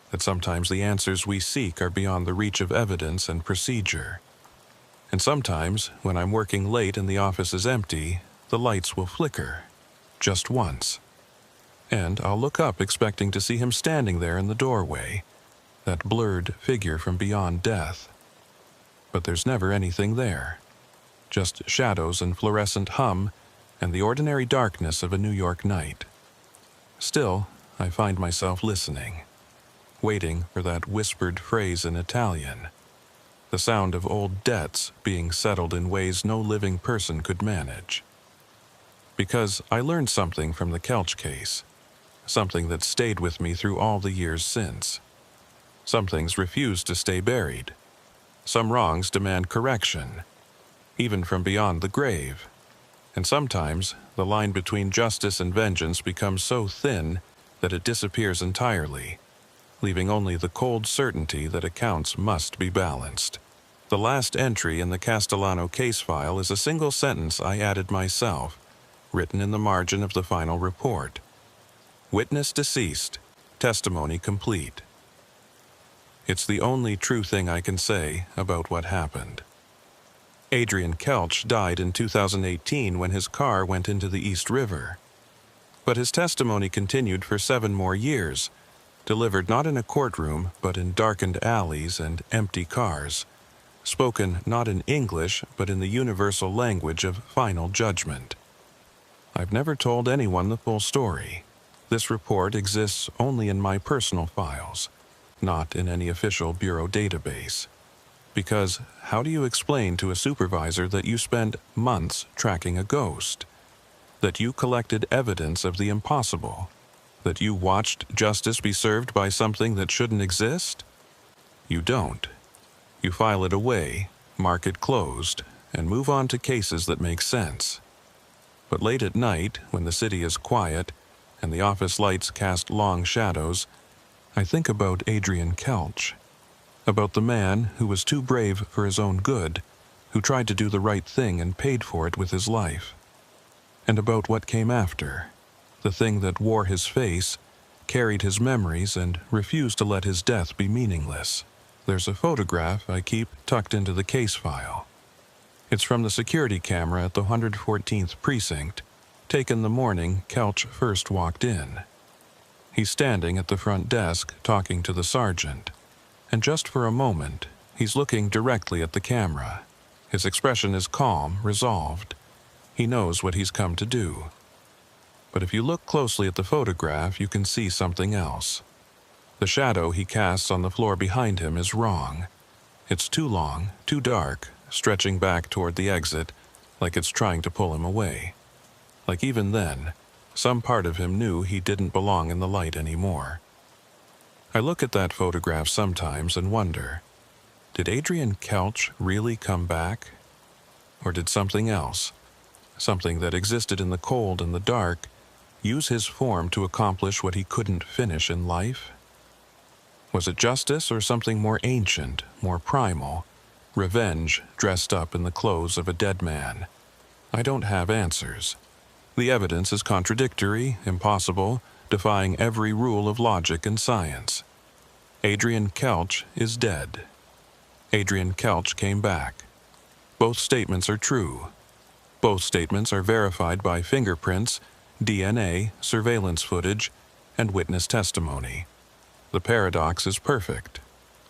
that sometimes the answers we seek are beyond the reach of evidence and procedure. And sometimes, when I'm working late and the office is empty, the lights will flicker, just once. And I'll look up expecting to see him standing there in the doorway, that blurred figure from beyond death. But there's never anything there, just shadows and fluorescent hum and the ordinary darkness of a New York night. Still, I find myself listening, waiting for that whispered phrase in Italian. the sound of old debts being settled in ways no living person could manage. Because I learned something from the Kelch case, something that stayed with me through all the years since. Some things refuse to stay buried. Some wrongs demand correction, even from beyond the grave. And sometimes the line between justice and vengeance becomes so thin that it disappears entirely, leaving only the cold certainty that accounts must be balanced. The last entry in the Castellano case file is a single sentence I added myself, written in the margin of the final report. Witness deceased, testimony complete. It's the only true thing I can say about what happened. Adrian Kelch died in 2018 when his car went into the East River. But his testimony continued for 7 more years, delivered not in a courtroom but in darkened alleys and empty cars, spoken not in English but in the universal language of final judgment. I've never told anyone the full story. This report exists only in my personal files, not in any official bureau database. Because how do you explain to a supervisor that you spent months tracking a ghost? That you collected evidence of the impossible? That you watched justice be served by something that shouldn't exist? You don't. You file it away, mark it closed, and move on to cases that make sense. But late at night, when the city is quiet and the office lights cast long shadows, I think about Adrian Kelch, about the man who was too brave for his own good, who tried to do the right thing and paid for it with his life, and about what came after, the thing that wore his face, carried his memories, and refused to let his death be meaningless. There's a photograph I keep tucked into the case file. It's from the security camera at the 114th precinct, taken the morning Kelch first walked in. He's standing at the front desk talking to the sergeant, and just for a moment, he's looking directly at the camera. His expression is calm, resolved. He knows what he's come to do. But if you look closely at the photograph, you can see something else. The shadow he casts on the floor behind him is wrong. It's too long, too dark, stretching back toward the exit, like it's trying to pull him away. Like even then, some part of him knew he didn't belong in the light anymore. I look at that photograph sometimes and wonder, did Adrian Kelch really come back? Or did something else, something that existed in the cold and the dark, use his form to accomplish what he couldn't finish in life? Was it justice or something more ancient, more primal? Revenge dressed up in the clothes of a dead man? I don't have answers. The evidence is contradictory, impossible, defying every rule of logic and science. Adrian Kelch is dead. Adrian Kelch came back. Both statements are true. Both statements are verified by fingerprints, DNA, surveillance footage, and witness testimony. The paradox is perfect,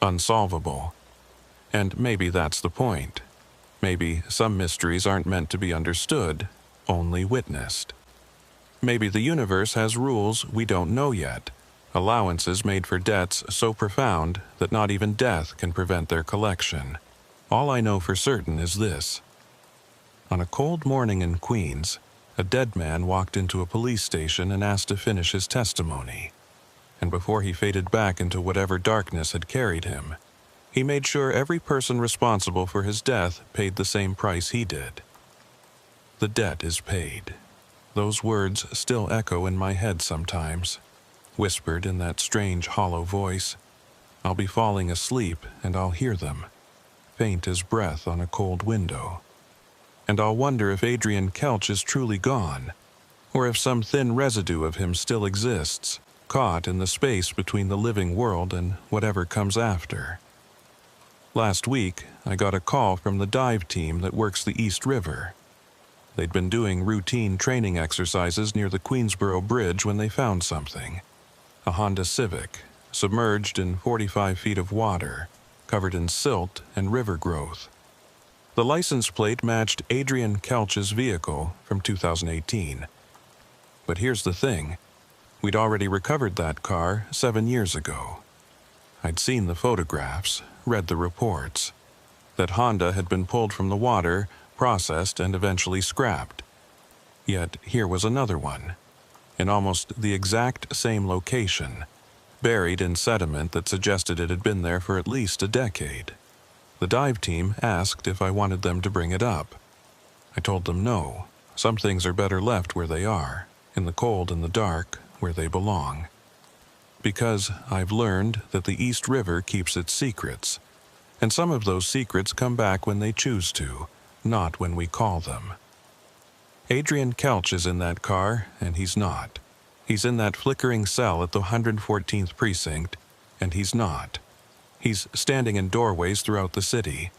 unsolvable. And maybe that's the point. Maybe some mysteries aren't meant to be understood, only witnessed. Maybe the universe has rules we don't know yet, allowances made for debts so profound that not even death can prevent their collection. All I know for certain is this. On a cold morning in Queens, a dead man walked into a police station and asked to finish his testimony. And before he faded back into whatever darkness had carried him, he made sure every person responsible for his death paid the same price he did. The debt is paid. Those words still echo in my head sometimes, whispered in that strange hollow voice. I'll be falling asleep and I'll hear them, faint as breath on a cold window. And I'll wonder if Adrian Kelch is truly gone, or if some thin residue of him still exists, caught in the space between the living world and whatever comes after. Last week, I got a call from the dive team that works the East River. They'd been doing routine training exercises near the Queensboro Bridge when they found something. A Honda Civic, submerged in 45 feet of water, covered in silt and river growth. The license plate matched Adrian Kelch's vehicle from 2018. But here's the thing. We'd already recovered that car 7 years ago. I'd seen the photographs, read the reports. that Honda had been pulled from the water, processed, and eventually scrapped. Yet here was another one, in almost the exact same location, buried in sediment that suggested it had been there for at least a decade. The dive team asked if I wanted them to bring it up. I told them no. Some things are better left where they are, in the cold and the dark, where they belong. Because I've learned that the East River keeps its secrets, and some of those secrets come back when they choose to, not when we call them. Adrian Kelch is in that car, and he's not. He's in that flickering cell at the 114th precinct, and he's not. He's standing in doorways throughout the city,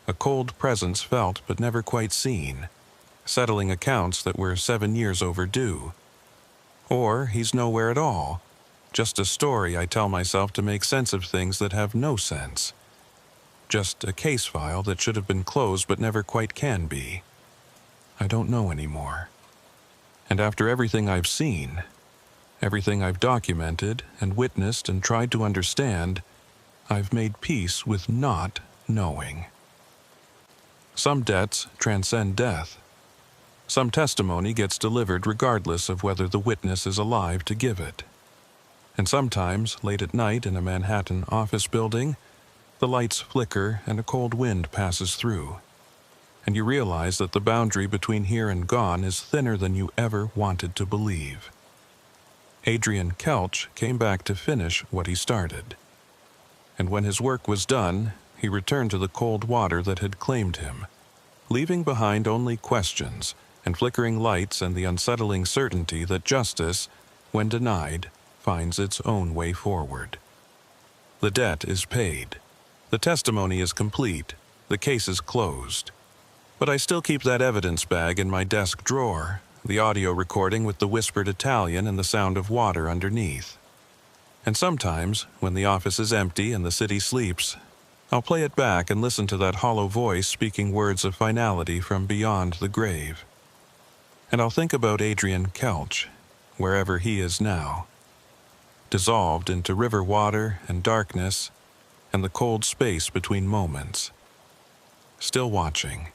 a cold presence felt but never quite seen, settling accounts that were 7 years overdue. Or he's nowhere at all, just a story I tell myself to make sense of things that have no sense. Just a case file that should have been closed but never quite can be. I don't know anymore. And after everything I've seen, everything I've documented and witnessed and tried to understand, I've made peace with not knowing. Some debts transcend death. Some testimony gets delivered regardless of whether the witness is alive to give it. And sometimes, late at night in a Manhattan office building, the lights flicker and a cold wind passes through, and you realize that the boundary between here and gone is thinner than you ever wanted to believe. Adrian Kelch came back to finish what he started. And when his work was done, he returned to the cold water that had claimed him, leaving behind only questions and flickering lights and the unsettling certainty that justice, when denied, finds its own way forward. The debt is paid. The testimony is complete. The case is closed. But I still keep that evidence bag in my desk drawer, the audio recording with the whispered Italian and the sound of water underneath. And sometimes, when the office is empty and the city sleeps, I'll play it back and listen to that hollow voice speaking words of finality from beyond the grave. And I'll think about Adrian Kelch, wherever he is now, dissolved into river water and darkness and the cold space between moments. Still watching,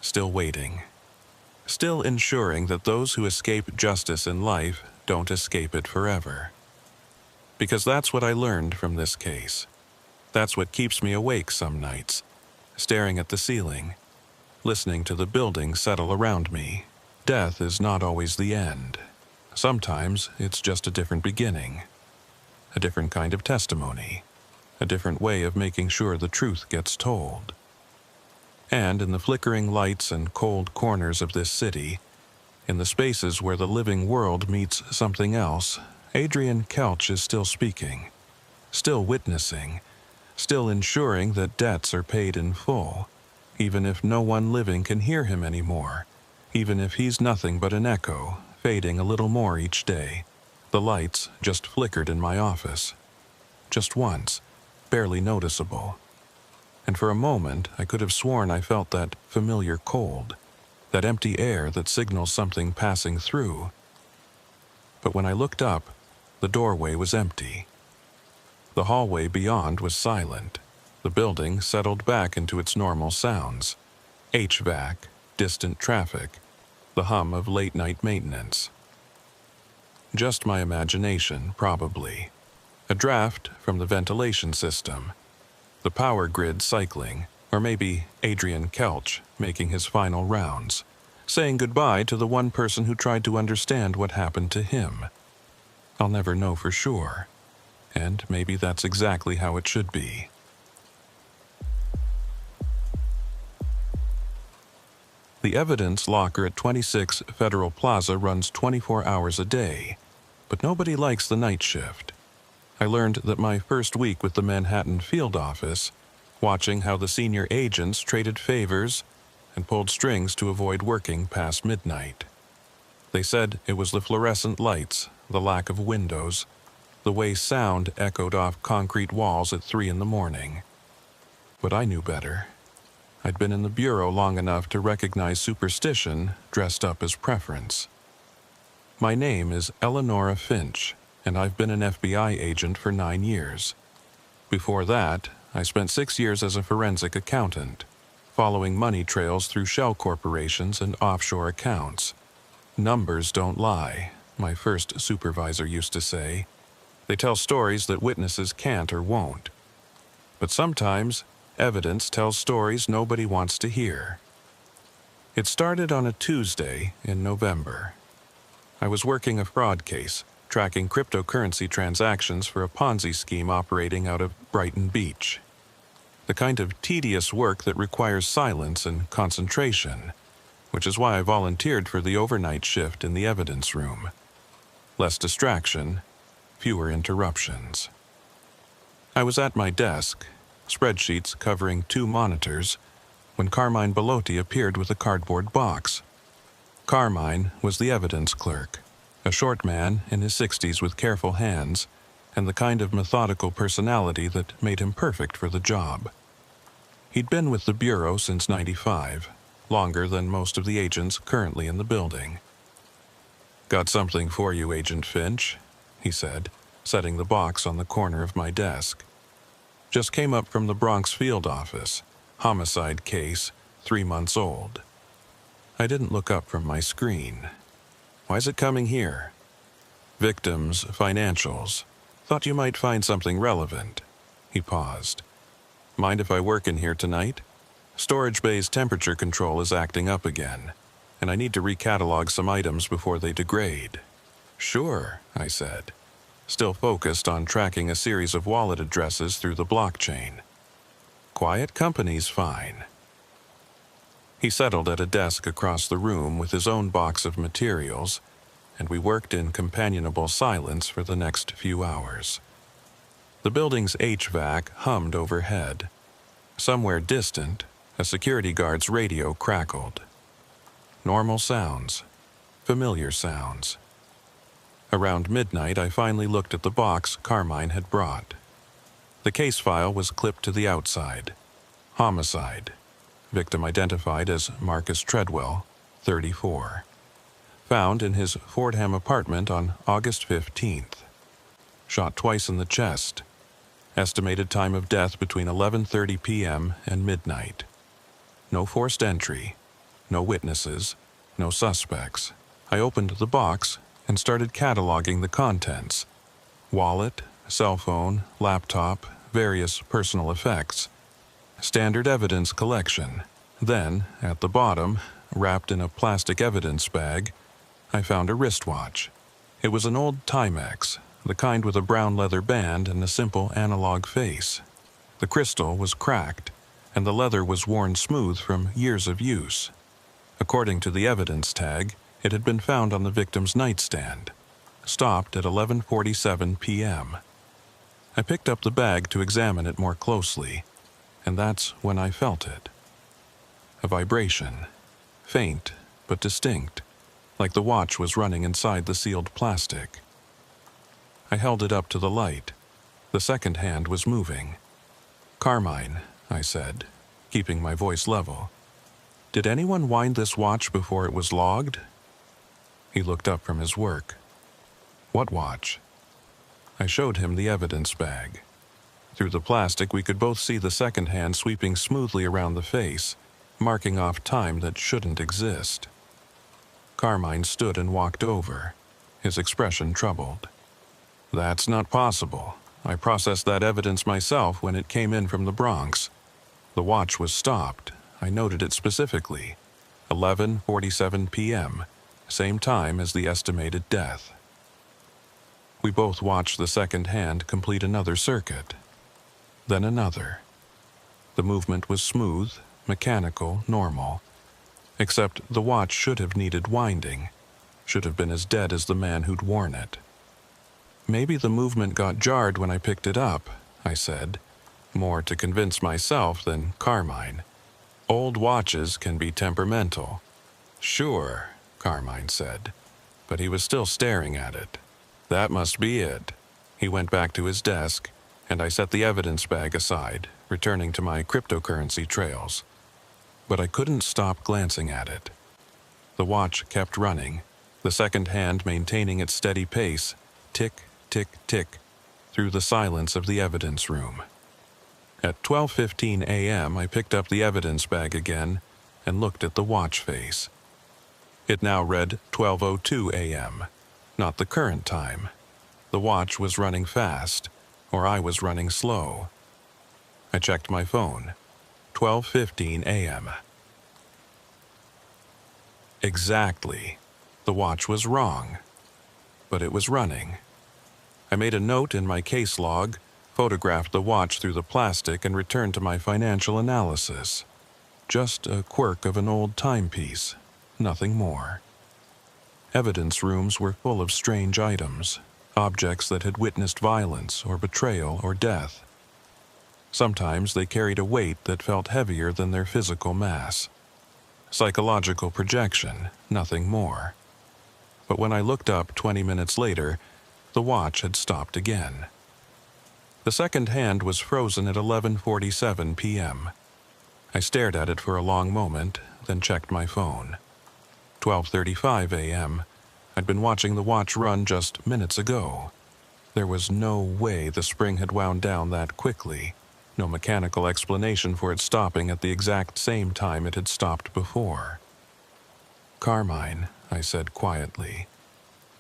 still waiting, still ensuring that those who escape justice in life don't escape it forever. Because that's what I learned from this case. That's what keeps me awake some nights, staring at the ceiling, listening to the building settle around me. Death is not always the end. Sometimes it's just a different beginning, a different kind of testimony, a different way of making sure the truth gets told. And in the flickering lights and cold corners of this city, in the spaces where the living world meets something else, Adrian Kelch is still speaking, still witnessing, still ensuring that debts are paid in full, even if no one living can hear him anymore, even if he's nothing but an echo, fading a little more each day. The lights just flickered in my office. Just once, barely noticeable. And for a moment, I could have sworn I felt that familiar cold, that empty air that signals something passing through. But when I looked up, the doorway was empty. The hallway beyond was silent. The building settled back into its normal sounds. HVAC, distant traffic, the hum of late-night maintenance. Just my imagination, probably. A draft from the ventilation system. The power grid cycling, or maybe Adrian Kelch making his final rounds, saying goodbye to the one person who tried to understand what happened to him. I'll never know for sure, and maybe that's exactly how it should be. The evidence locker at 26 Federal Plaza runs 24 hours a day, but nobody likes the night shift. I learned that my first week with the Manhattan field office, watching how the senior agents traded favors and pulled strings to avoid working past midnight. They said it was the fluorescent lights, the lack of windows, the way sound echoed off concrete walls at 3 in the morning. But I knew better. I'd been in the bureau long enough to recognize superstition dressed up as preference. My name is Eleonora Finch, and I've been an FBI agent for 9 years. Before that, I spent 6 years as a forensic accountant, following money trails through shell corporations and offshore accounts. Numbers don't lie, my first supervisor used to say. They tell stories that witnesses can't or won't. But sometimes, evidence tells stories nobody wants to hear. It started on a Tuesday in November. I was working a fraud case, tracking cryptocurrency transactions for a Ponzi scheme operating out of Brighton Beach. The kind of tedious work that requires silence and concentration, which is why I volunteered for the overnight shift in the evidence room. Less distraction, fewer interruptions. I was at my desk, spreadsheets covering 2 monitors, when Carmine Bellotti appeared with a cardboard box. Carmine was the evidence clerk, a short man in his 60s with careful hands and the kind of methodical personality that made him perfect for the job. He'd been with the Bureau since '95, longer than most of the agents currently in the building. "Got something for you, Agent Finch," he said, setting the box on the corner of my desk. "Just came up from the Bronx field office. Homicide case, 3 months old." I didn't look up from my screen. "Why's it coming here?" "Victims' financials. Thought you might find something relevant." He paused. "Mind if I work in here tonight? Storage bay's temperature control is acting up again, and I need to recatalog some items before they degrade." "Sure," I said, still focused on tracking a series of wallet addresses through the blockchain. "Quiet company's fine." He settled at a desk across the room with his own box of materials, and we worked in companionable silence for the next few hours. The building's HVAC hummed overhead. Somewhere distant, a security guard's radio crackled. Normal sounds, familiar sounds. Around midnight, I finally looked at the box Carmine had brought. The case file was clipped to the outside. Homicide. Victim identified as Marcus Treadwell, 34. Found in his Fordham apartment on August 15th. Shot twice in the chest. Estimated time of death between 11:30 p.m. and midnight. No forced entry. No witnesses. No suspects. I opened the box and started cataloging the contents. Wallet, cell phone, laptop, various personal effects. Standard evidence collection. Then, at the bottom, wrapped in a plastic evidence bag, I found a wristwatch. It was an old Timex, the kind with a brown leather band and a simple analog face. The crystal was cracked, and the leather was worn smooth from years of use. According to the evidence tag, it had been found on the victim's nightstand. Stopped at 11:47 p.m. I picked up the bag to examine it more closely, and that's when I felt it. A vibration, faint but distinct, like the watch was running inside the sealed plastic. I held it up to the light. The second hand was moving. "Carmine," I said, keeping my voice level, "did anyone wind this watch before it was logged?" He looked up from his work. "What watch?" I showed him the evidence bag. Through the plastic, we could both see the second hand sweeping smoothly around the face, marking off time that shouldn't exist. Carmine stood and walked over, his expression troubled. "That's not possible. I processed that evidence myself when it came in from the Bronx. The watch was stopped. I noted it specifically. 11:47 p.m., same time as the estimated death." We both watched the second hand complete another circuit. Then another. The movement was smooth, mechanical, normal. Except the watch should have needed winding, should have been as dead as the man who'd worn it. "Maybe the movement got jarred when I picked it up," I said, more to convince myself than Carmine. "Old watches can be temperamental." "Sure," Carmine said, but he was still staring at it. "That must be it." He went back to his desk, and I set the evidence bag aside, returning to my cryptocurrency trails. But I couldn't stop glancing at it. The watch kept running, the second hand maintaining its steady pace, tick, tick, tick, through the silence of the evidence room. At 12:15 a.m., I picked up the evidence bag again and looked at the watch face. It now read 12:02 a.m., not the current time. The watch was running fast, or I was running slow. I checked my phone. 12:15 a.m. Exactly. The watch was wrong, but it was running. I made a note in my case log, photographed the watch through the plastic, and returned to my financial analysis. Just a quirk of an old timepiece, nothing more. Evidence rooms were full of strange items, objects that had witnessed violence or betrayal or death. Sometimes they carried a weight that felt heavier than their physical mass. Psychological projection, nothing more. But when I looked up 20 minutes later, the watch had stopped again. The second hand was frozen at 11:47 p.m. I stared at it for a long moment, then checked my phone. 12:35 a.m. I'd been watching the watch run just minutes ago. There was no way the spring had wound down that quickly. No mechanical explanation for it stopping at the exact same time it had stopped before. "Carmine," I said quietly,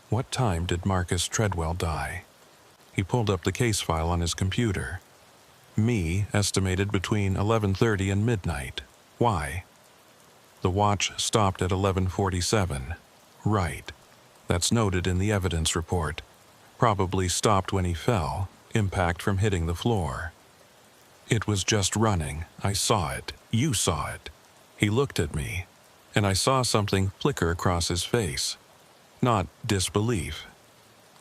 "what time did Marcus Treadwell die?" He pulled up the case file on his computer. Me estimated between 11:30 and midnight. Why? The watch stopped at 11:47. Right. That's noted in the evidence report. Probably stopped when he fell, impact from hitting the floor. It was just running. I saw it. You saw it. He looked at me, and I saw something flicker across his face. Not disbelief.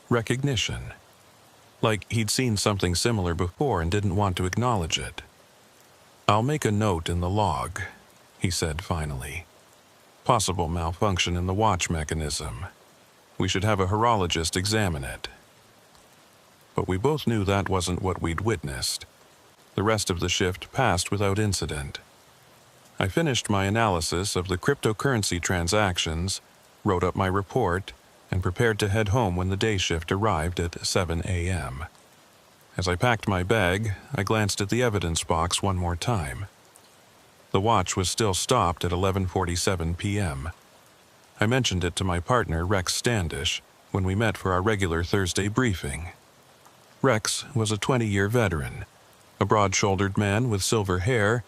Recognition. Like he'd seen something similar before and didn't want to acknowledge it. "I'll make a note in the log," he said finally. "Possible malfunction in the watch mechanism. We should have a horologist examine it." But we both knew that wasn't what we'd witnessed. The rest of the shift passed without incident. I finished my analysis of the cryptocurrency transactions, wrote up my report, and prepared to head home when the day shift arrived at 7 a.m. As I packed my bag, I glanced at the evidence box one more time. The watch was still stopped at 11:47 p.m. I mentioned it to my partner, Rex Standish, when we met for our regular Thursday briefing. Rex was a 20-year veteran, a broad-shouldered man with silver hair,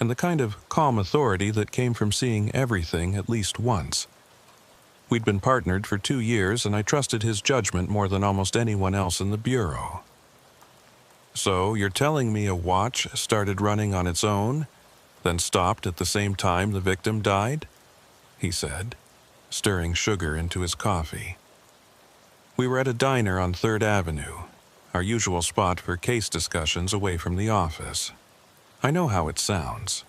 and the kind of calm authority that came from seeing everything at least once. We'd been partnered for 2 years, and I trusted his judgment more than almost anyone else in the bureau. "So you're telling me a watch started running on its own, then stopped at the same time the victim died?" he said, stirring sugar into his coffee. We were at a diner on 3rd Avenue, our usual spot for case discussions away from the office. I know how it sounds.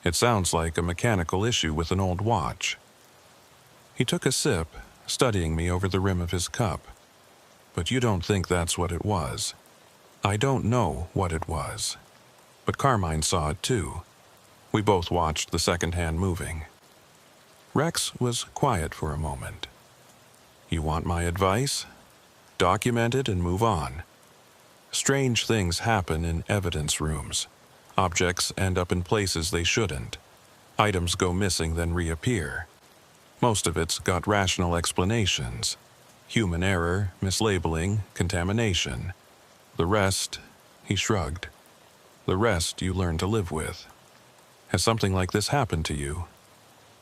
It sounds like a mechanical issue with an old watch. He took a sip, studying me over the rim of his cup. "But you don't think that's what it was?" "I don't know what it was. But Carmine saw it too. We both watched the second hand moving." Rex was quiet for a moment. "You want my advice? Document it and move on. Strange things happen in evidence rooms. Objects end up in places they shouldn't. Items go missing then reappear. Most of it's got rational explanations. Human error, mislabeling, contamination. The rest," he shrugged, "the rest you learn to live with. Has something like this happened to you?"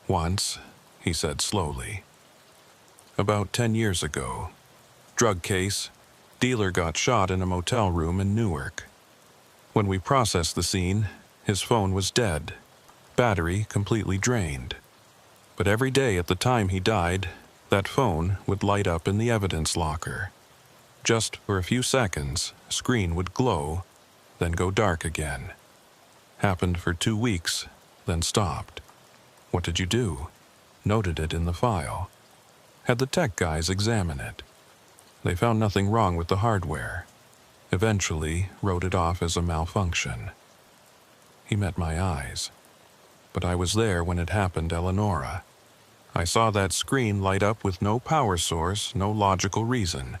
"Once," he said slowly. "About 10 years ago. Drug case. Dealer got shot in a motel room in Newark. When we processed the scene, his phone was dead. Battery completely drained. But every day at the time he died, that phone would light up in the evidence locker. Just for a few seconds, screen would glow, then go dark again. Happened for 2 weeks, then stopped. What did you do?" "Noted it in the file. Had the tech guys examine it. They found nothing wrong with the hardware. Eventually wrote it off as a malfunction." He met my eyes. "But I was there when it happened, Eleonora. I saw that screen light up with no power source, no logical reason.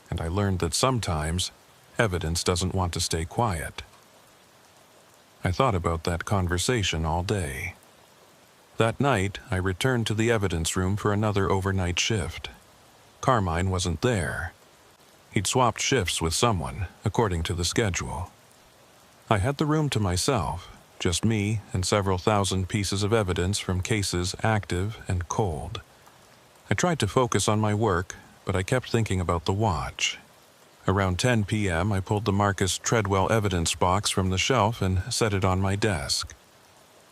And I learned that sometimes evidence doesn't want to stay quiet." I thought about that conversation all day. That night, I returned to the evidence room for another overnight shift. Carmine wasn't there. He'd swapped shifts with someone, according to the schedule. I had the room to myself, just me and several thousand pieces of evidence from cases active and cold. I tried to focus on my work, but I kept thinking about the watch. Around 10 p.m., I pulled the Marcus Treadwell evidence box from the shelf and set it on my desk.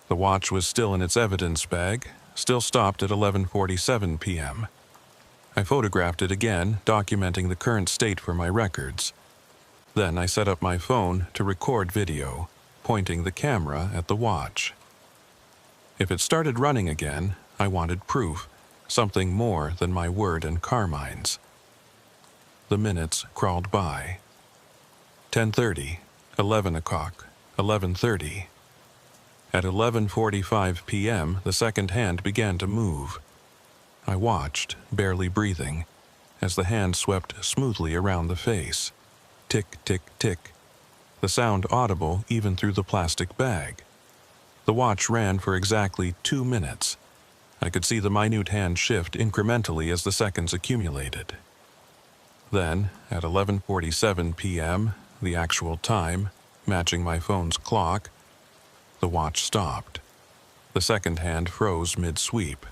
The watch was still in its evidence bag, still stopped at 11:47 p.m. I photographed it again, documenting the current state for my records. Then I set up my phone to record video, pointing the camera at the watch. If it started running again, I wanted proof, something more than my word and Carmine's. The minutes crawled by. 10:30, 11 o'clock, 11:30. At 11:45 p.m., the second hand began to move. I watched, barely breathing, as the hand swept smoothly around the face. Tick, tick, tick. The sound audible even through the plastic bag. The watch ran for exactly 2 minutes. I could see the minute hand shift incrementally as the seconds accumulated. Then, at 11:47 p.m., the actual time, matching my phone's clock, the watch stopped. The second hand froze mid-sweep.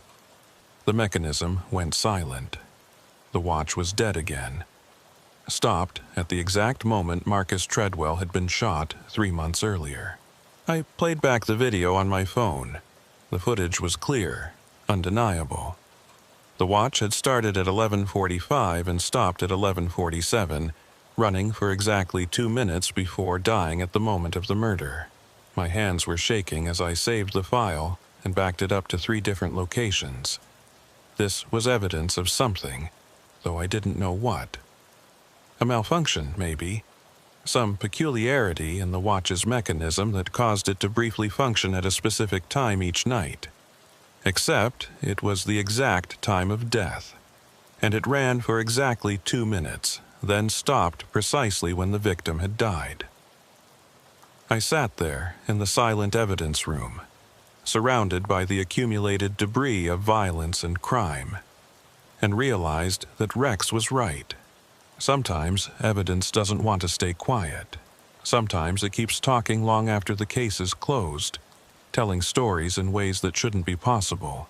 The mechanism went silent. The watch was dead again. Stopped at the exact moment Marcus Treadwell had been shot 3 months earlier. I played back the video on my phone. The footage was clear, undeniable. The watch had started at 11:45 and stopped at 11:47, running for exactly 2 minutes before dying at the moment of the murder. My hands were shaking as I saved the file and backed it up to 3 different locations. This was evidence of something, though I didn't know what. A malfunction, maybe. Some peculiarity in the watch's mechanism that caused it to briefly function at a specific time each night. Except it was the exact time of death, and it ran for exactly 2 minutes, then stopped precisely when the victim had died. I sat there in the silent evidence room, surrounded by the accumulated debris of violence and crime, and realized that Rex was right. Sometimes evidence doesn't want to stay quiet. Sometimes it keeps talking long after the case is closed, telling stories in ways that shouldn't be possible.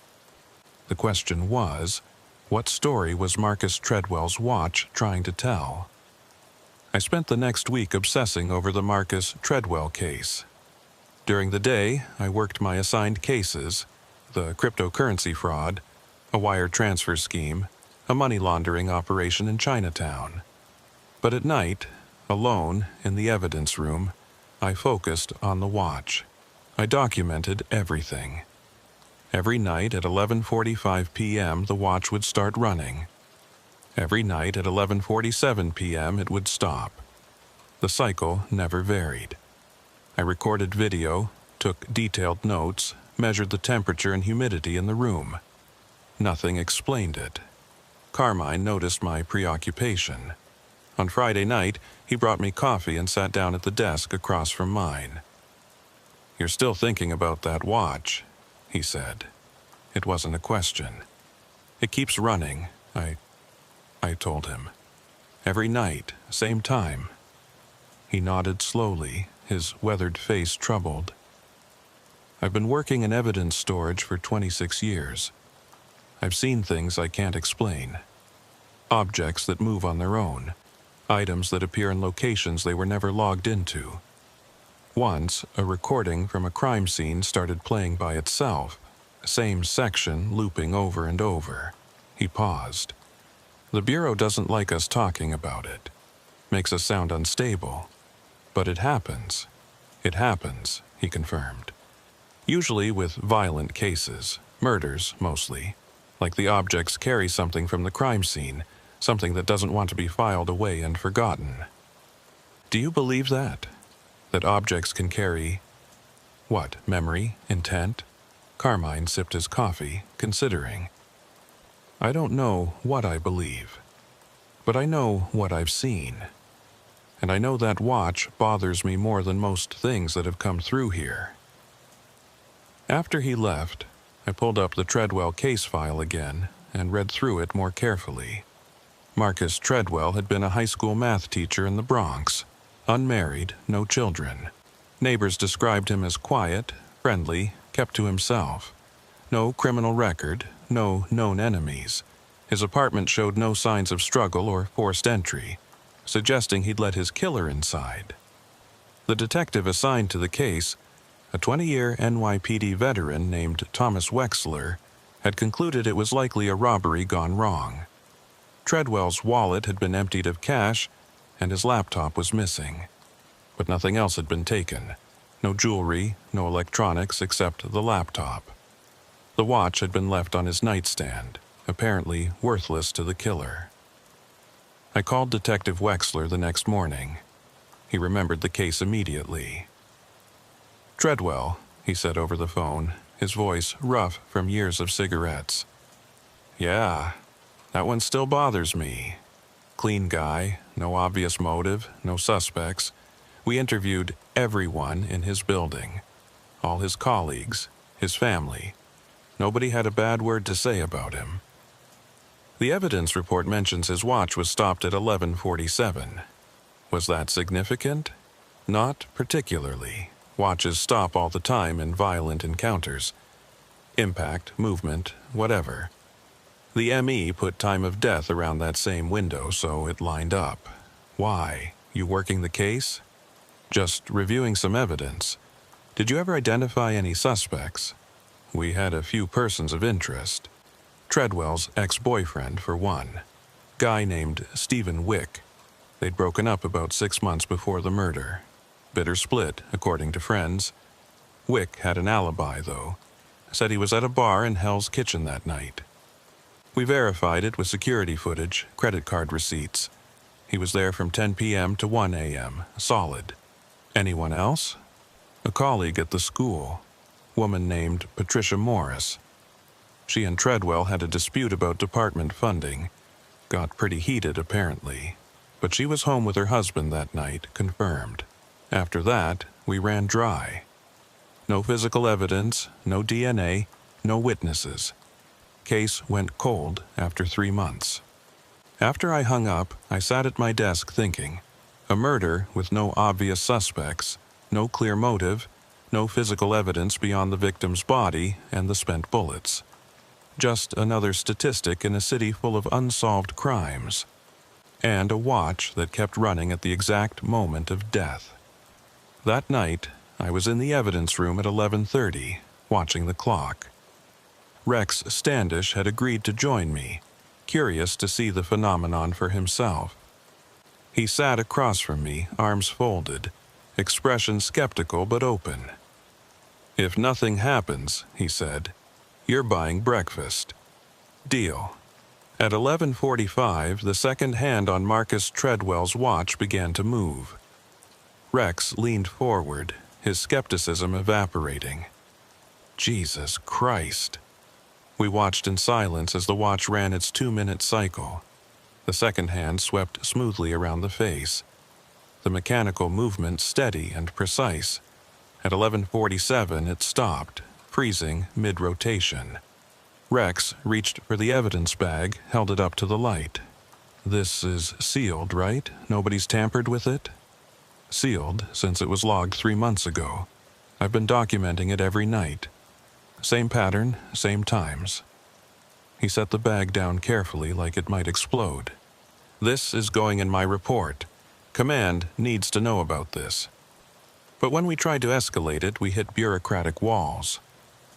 The question was, what story was Marcus Treadwell's watch trying to tell? I spent the next week obsessing over the Marcus Treadwell case. During the day, I worked my assigned cases, the cryptocurrency fraud, a wire transfer scheme, a money laundering operation in Chinatown. But at night, alone in the evidence room, I focused on the watch. I documented everything. Every night at 11:45 p.m. the watch would start running. Every night at 11:47 p.m. it would stop. The cycle never varied. I recorded video, took detailed notes, measured the temperature and humidity in the room. Nothing explained it. Carmine noticed my preoccupation. On Friday night, he brought me coffee and sat down at the desk across from mine. "You're still thinking about that watch," he said. It wasn't a question. "It keeps running," I told him. "Every night, same time." He nodded slowly, his weathered face troubled. "I've been working in evidence storage for 26 years. I've seen things I can't explain. Objects that move on their own. Items that appear in locations they were never logged into. Once, a recording from a crime scene started playing by itself, same section looping over and over." He paused. "The Bureau doesn't like us talking about it. Makes us sound unstable. But it happens. It happens," he confirmed. "Usually with violent cases, murders mostly. Like the objects carry something from the crime scene, something that doesn't want to be filed away and forgotten." "Do you believe that? That objects can carry, what, memory, intent?" Carmine sipped his coffee, considering. "I don't know what I believe, but I know what I've seen. and I know that watch bothers me more than most things that have come through here." After he left, I pulled up the Treadwell case file again and read through it more carefully. Marcus Treadwell had been a high school math teacher in the Bronx, unmarried, no children. Neighbors described him as quiet, friendly, kept to himself. No criminal record, no known enemies. His apartment showed no signs of struggle or forced entry, suggesting he'd let his killer inside. The detective assigned to the case, a 20-year NYPD veteran named Thomas Wexler, had concluded it was likely a robbery gone wrong. Treadwell's wallet had been emptied of cash, and his laptop was missing. But nothing else had been taken. No jewelry, no electronics except the laptop. The watch had been left on his nightstand, apparently worthless to the killer. I called Detective Wexler the next morning. He remembered the case immediately. "Treadwell," he said over the phone, his voice rough from years of cigarettes. "Yeah, that one still bothers me. Clean guy, no obvious motive, no suspects. We interviewed everyone in his building, all his colleagues, his family. Nobody had a bad word to say about him. The evidence report mentions his watch was stopped at 11:47. Was that significant? Not particularly. Watches stop all the time in violent encounters. Impact, movement, whatever. The ME put time of death around that same window, so it lined up. Why? You working the case? Just reviewing some evidence. Did you ever identify any suspects? We had a few persons of interest. Treadwell's ex-boyfriend, for one. Guy named Stephen Wick. They'd broken up about 6 months before the murder. Bitter split, according to friends. Wick had an alibi, though. Said he was at a bar in Hell's Kitchen that night. We verified it with security footage, credit card receipts. He was there from 10 p.m. to 1 a.m., solid. Anyone else? A colleague at the school. Woman named Patricia Morris. She and Treadwell had a dispute about department funding. Got pretty heated, apparently. But she was home with her husband that night, confirmed. After that, we ran dry. No physical evidence, no DNA, no witnesses. Case went cold after 3 months. After I hung up, I sat at my desk thinking. A murder with no obvious suspects, no clear motive, no physical evidence beyond the victim's body and the spent bullets. Just another statistic in a city full of unsolved crimes. And a watch that kept running at the exact moment of death. That night, I was in the evidence room at 11:30, watching the clock. Rex Standish had agreed to join me, curious to see the phenomenon for himself. He sat across from me, arms folded, expression skeptical but open. "If nothing happens," he said, "you're buying breakfast. Deal." At 11:45, the second hand on Marcus Treadwell's watch began to move. Rex leaned forward, his skepticism evaporating. Jesus Christ. We watched in silence as the watch ran its 2-minute cycle. The second hand swept smoothly around the face. The mechanical movement steady and precise. At 11:47, it stopped, freezing mid-rotation. Rex reached for the evidence bag, held it up to the light. "This is sealed, right? Nobody's tampered with it?" "Sealed, since it was logged 3 months ago. I've been documenting it every night. Same pattern, same times." He set the bag down carefully like it might explode. "This is going in my report. Command needs to know about this." But when we tried to escalate it, we hit bureaucratic walls.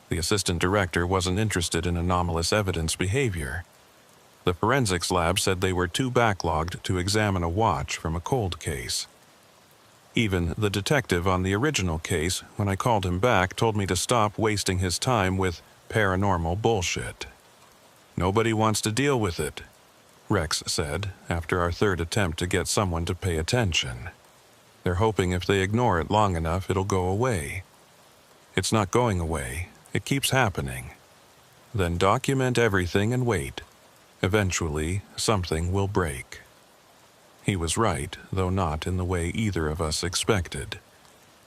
The assistant director wasn't interested in anomalous evidence behavior. The forensics lab said they were too backlogged to examine a watch from a cold case. Even the detective on the original case, when I called him back, told me to stop wasting his time with paranormal bullshit. "Nobody wants to deal with it," Rex said, after our third attempt to get someone to pay attention. "They're hoping if they ignore it long enough, it'll go away. It's not going away. It keeps happening. Then document everything and wait. Eventually, something will break." He was right, though not in the way either of us expected.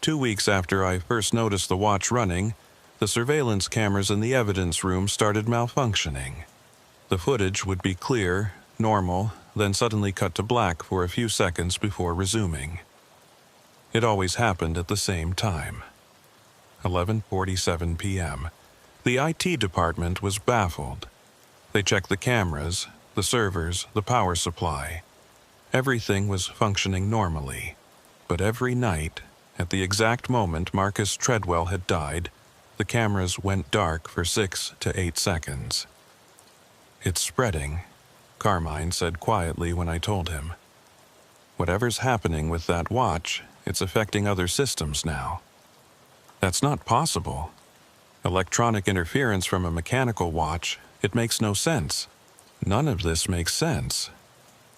2 weeks after I first noticed the watch running, the surveillance cameras in the evidence room started malfunctioning. The footage would be clear, normal, then suddenly cut to black for a few seconds before resuming. It always happened at the same time. 11:47 p.m. The IT department was baffled. They checked the cameras, the servers, the power supply. Everything was functioning normally. But every night, at the exact moment Marcus Treadwell had died, the cameras went dark for 6 to 8 seconds. "It's spreading," Carmine said quietly when I told him. "Whatever's happening with that watch, it's affecting other systems now." "That's not possible. Electronic interference from a mechanical watch, it makes no sense." "None of this makes sense,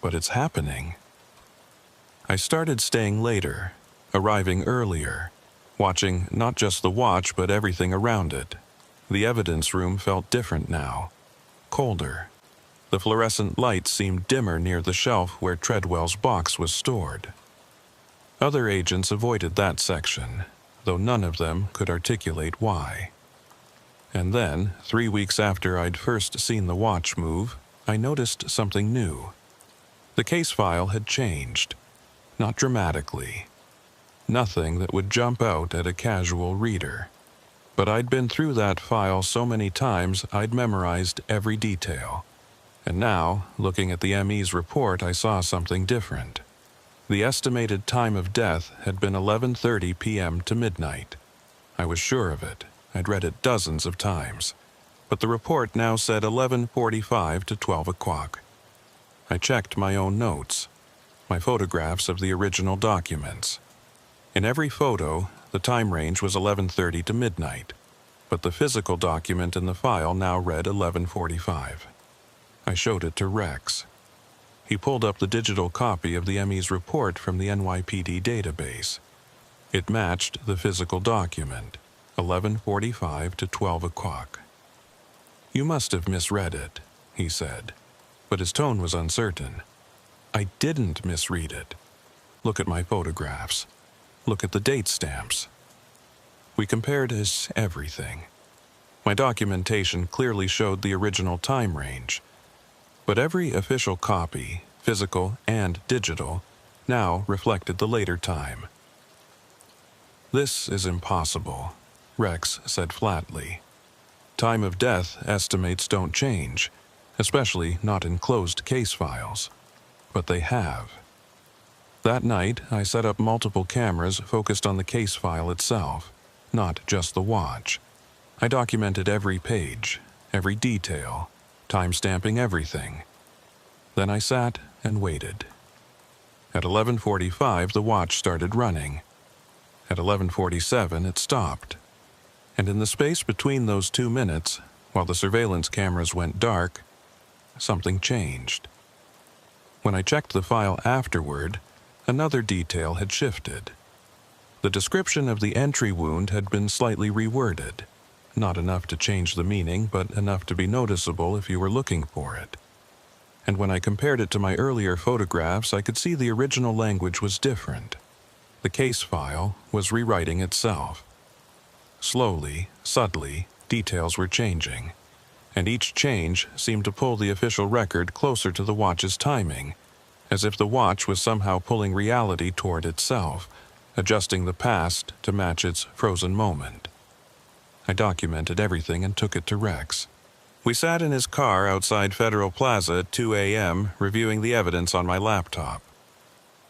but it's happening." I started staying later, arriving earlier, watching not just the watch but everything around it. The evidence room felt different now, colder. The fluorescent light seemed dimmer near the shelf where Treadwell's box was stored. Other agents avoided that section, though none of them could articulate why. And then, 3 weeks after I'd first seen the watch move, I noticed something new. The case file had changed, not dramatically. Nothing that would jump out at a casual reader. But I'd been through that file so many times I'd memorized every detail. And now, looking at the ME's report, I saw something different. The estimated time of death had been 11:30 p.m. to midnight. I was sure of it. I'd read it dozens of times. But the report now said 11:45 to 12 o'clock. I checked my own notes, my photographs of the original documents. In every photo, the time range was 11:30 to midnight, but the physical document in the file now read 11:45. I showed it to Rex. He pulled up the digital copy of the ME's report from the NYPD database. It matched the physical document, 11:45 to 12 o'clock. "You must have misread it," he said, but his tone was uncertain. "I didn't misread it. Look at my photographs. Look at the date stamps." We compared everything. My documentation clearly showed the original time range, but every official copy, physical and digital, now reflected the later time. "This is impossible," Rex said flatly. "Time of death estimates don't change, especially not in closed case files. But they have." That night, I set up multiple cameras focused on the case file itself, not just the watch. I documented every page, every detail, timestamping everything. Then I sat and waited. At 11:45, the watch started running. At 11:47, it stopped. And in the space between those 2 minutes, while the surveillance cameras went dark, something changed. When I checked the file afterward, another detail had shifted. The description of the entry wound had been slightly reworded, not enough to change the meaning, but enough to be noticeable if you were looking for it. And when I compared it to my earlier photographs, I could see the original language was different. The case file was rewriting itself. Slowly, subtly, details were changing, and each change seemed to pull the official record closer to the watch's timing, as if the watch was somehow pulling reality toward itself, adjusting the past to match its frozen moment. I documented everything and took it to Rex. We sat in his car outside Federal Plaza at 2 a.m., reviewing the evidence on my laptop.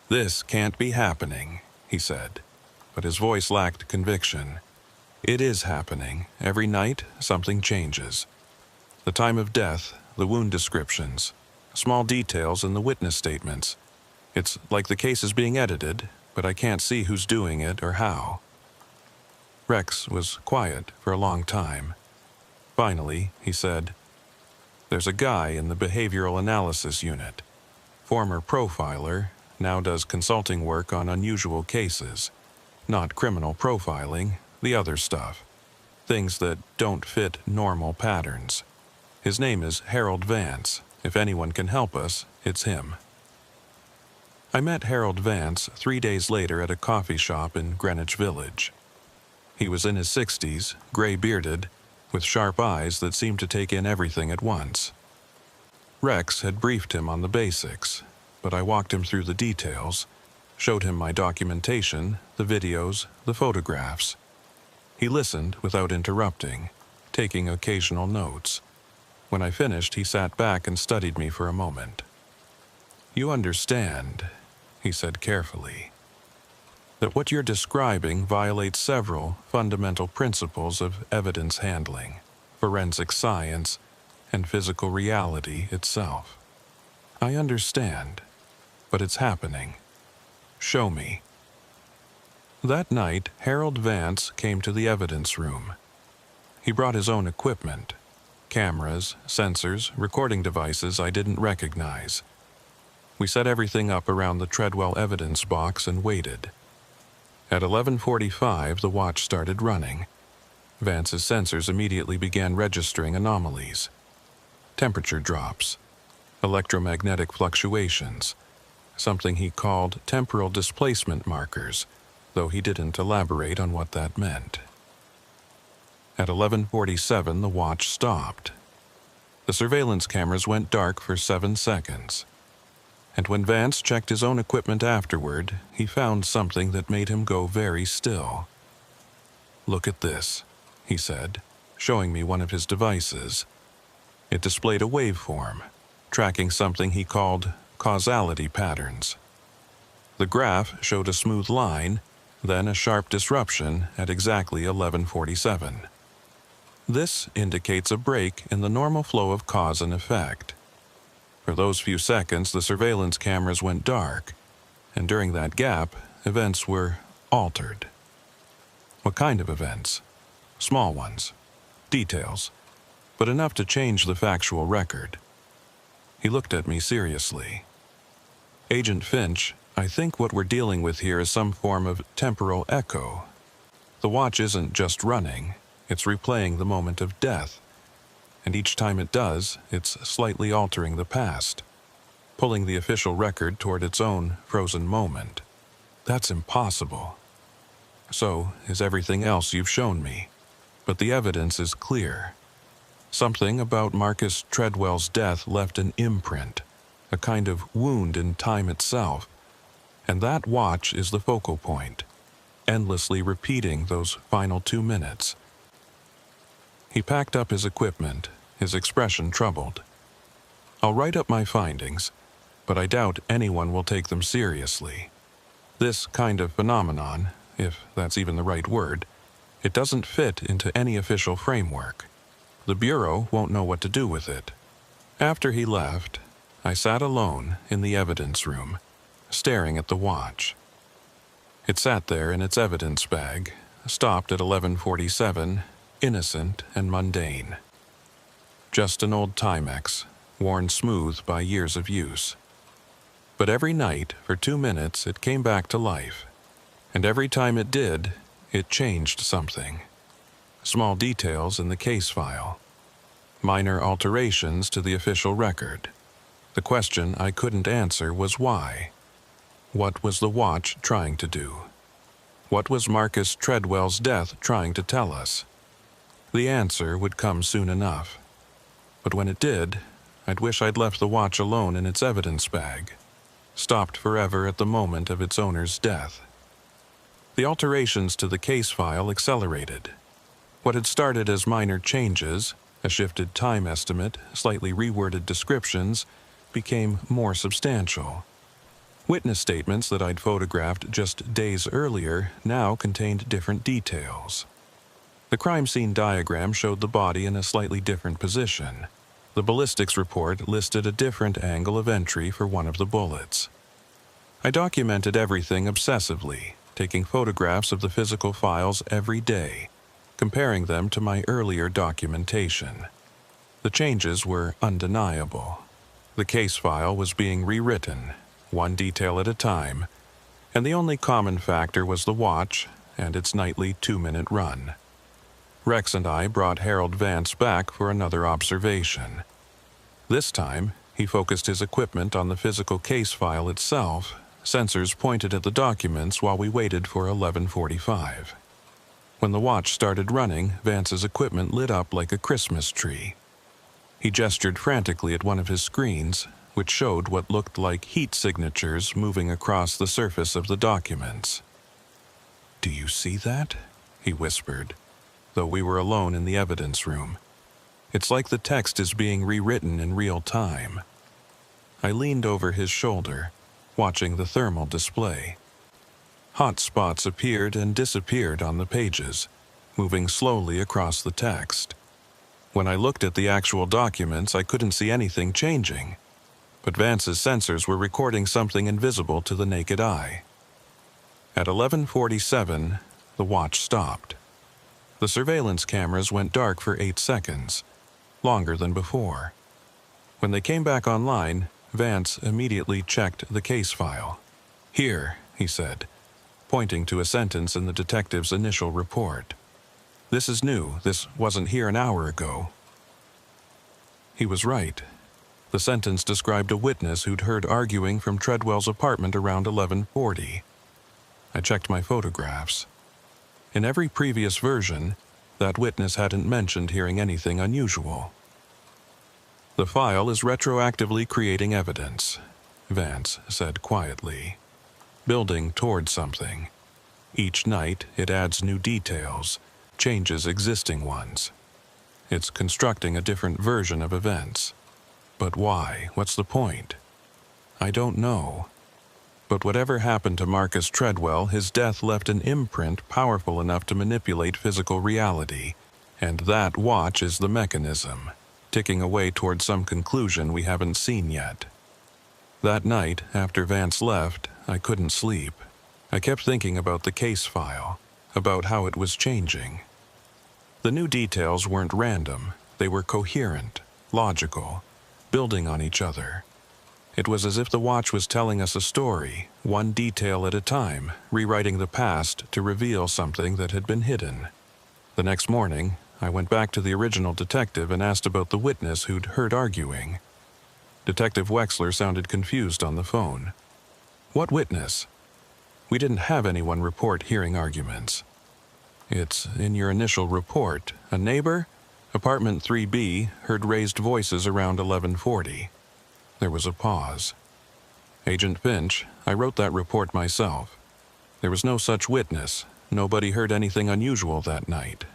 "This can't be happening," he said, but his voice lacked conviction. "It is happening. Every night, something changes. The time of death, the wound descriptions, small details in the witness statements. It's like the case is being edited, but I can't see who's doing it or how." Rex was quiet for a long time. Finally, he said, "There's a guy in the behavioral analysis unit. Former profiler, now does consulting work on unusual cases. Not criminal profiling, the other stuff. Things that don't fit normal patterns. His name is Harold Vance. If anyone can help us, it's him." I met Harold Vance 3 days later at a coffee shop in Greenwich Village. He was in his 60s, gray-bearded, with sharp eyes that seemed to take in everything at once. Rex had briefed him on the basics, but I walked him through the details, showed him my documentation, the videos, the photographs. He listened without interrupting, taking occasional notes. When I finished, he sat back and studied me for a moment. "You understand," he said carefully, "that what you're describing violates several fundamental principles of evidence handling, forensic science, and physical reality itself. I understand, but it's happening. Show me." That night, Harold Vance came to the evidence room. He brought his own equipment: cameras, sensors, recording devices I didn't recognize. We set everything up around the Treadwell evidence box and waited. At 11:45, the watch started running. Vance's sensors immediately began registering anomalies: temperature drops, electromagnetic fluctuations, something he called temporal displacement markers, though he didn't elaborate on what that meant. At 11:47, the watch stopped. The surveillance cameras went dark for 7 seconds. And when Vance checked his own equipment afterward, he found something that made him go very still. "Look at this," he said, showing me one of his devices. It displayed a waveform, tracking something he called causality patterns. The graph showed a smooth line, then a sharp disruption at exactly 11:47. This indicates a break in the normal flow of cause and effect. For those few seconds, the surveillance cameras went dark, and during that gap, events were altered. What kind of events? Small ones. Details. But enough to change the factual record. He looked at me seriously. "Agent Finch, I think what we're dealing with here is some form of temporal echo. The watch isn't just running, it's replaying the moment of death. And each time it does, it's slightly altering the past, pulling the official record toward its own frozen moment. That's impossible. So is everything else you've shown me. But the evidence is clear. Something about Marcus Treadwell's death left an imprint, a kind of wound in time itself. And that watch is the focal point, endlessly repeating those final 2 minutes." He packed up his equipment, his expression troubled. "I'll write up my findings, but I doubt anyone will take them seriously. This kind of phenomenon, if that's even the right word, it doesn't fit into any official framework. The Bureau won't know what to do with it." After he left, I sat alone in the evidence room, staring at the watch. It sat there in its evidence bag, stopped at 11:47, innocent and mundane. Just an old Timex, worn smooth by years of use. But every night, for 2 minutes, it came back to life. And every time it did, it changed something. Small details in the case file. Minor alterations to the official record. The question I couldn't answer was why. What was the watch trying to do? What was Marcus Treadwell's death trying to tell us? The answer would come soon enough. But when it did, I'd wish I'd left the watch alone in its evidence bag, stopped forever at the moment of its owner's death. The alterations to the case file accelerated. What had started as minor changes, a shifted time estimate, slightly reworded descriptions, became more substantial. Witness statements that I'd photographed just days earlier now contained different details. The crime scene diagram showed the body in a slightly different position. The ballistics report listed a different angle of entry for one of the bullets. I documented everything obsessively, taking photographs of the physical files every day, comparing them to my earlier documentation. The changes were undeniable. The case file was being rewritten, one detail at a time, and the only common factor was the watch and its nightly 2-minute run. Rex and I brought Harold Vance back for another observation. This time, he focused his equipment on the physical case file itself sensors pointed at the documents while we waited for 11:45. When the watch started running, Vance's equipment lit up like a Christmas tree. He gestured frantically at one of his screens, which showed what looked like heat signatures moving across the surface of the documents. "Do you see that?" he whispered, though we were alone in the evidence room. "It's like the text is being rewritten in real time." I leaned over his shoulder, watching the thermal display. Hot spots appeared and disappeared on the pages, moving slowly across the text. When I looked at the actual documents, I couldn't see anything changing, but Vance's sensors were recording something invisible to the naked eye. At 11:47, the watch stopped. The surveillance cameras went dark for 8 seconds, longer than before. When they came back online, Vance immediately checked the case file. "Here," he said, pointing to a sentence in the detective's initial report. "This is new. This wasn't here an hour ago." He was right. The sentence described a witness who'd heard arguing from Treadwell's apartment around 11:40. I checked my photographs. In every previous version, that witness hadn't mentioned hearing anything unusual. "The file is retroactively creating evidence," Vance said quietly, "building toward something. Each night, it adds new details, changes existing ones. It's constructing a different version of events. But why? What's the point? I don't know. But whatever happened to Marcus Treadwell, his death left an imprint powerful enough to manipulate physical reality, and that watch is the mechanism, ticking away toward some conclusion we haven't seen yet." That night, after Vance left, I couldn't sleep. I kept thinking about the case file, about how it was changing. The new details weren't random. They were coherent, logical, building on each other. It was as if the watch was telling us a story, one detail at a time, rewriting the past to reveal something that had been hidden. The next morning, I went back to the original detective and asked about the witness who'd heard arguing. Detective Wexler sounded confused on the phone. "What witness?" "We didn't have anyone report hearing arguments." "It's in your initial report. A neighbor? Apartment 3B heard raised voices around 11:40. There was a pause. "Agent Finch, I wrote that report myself. There was no such witness. Nobody heard anything unusual that night.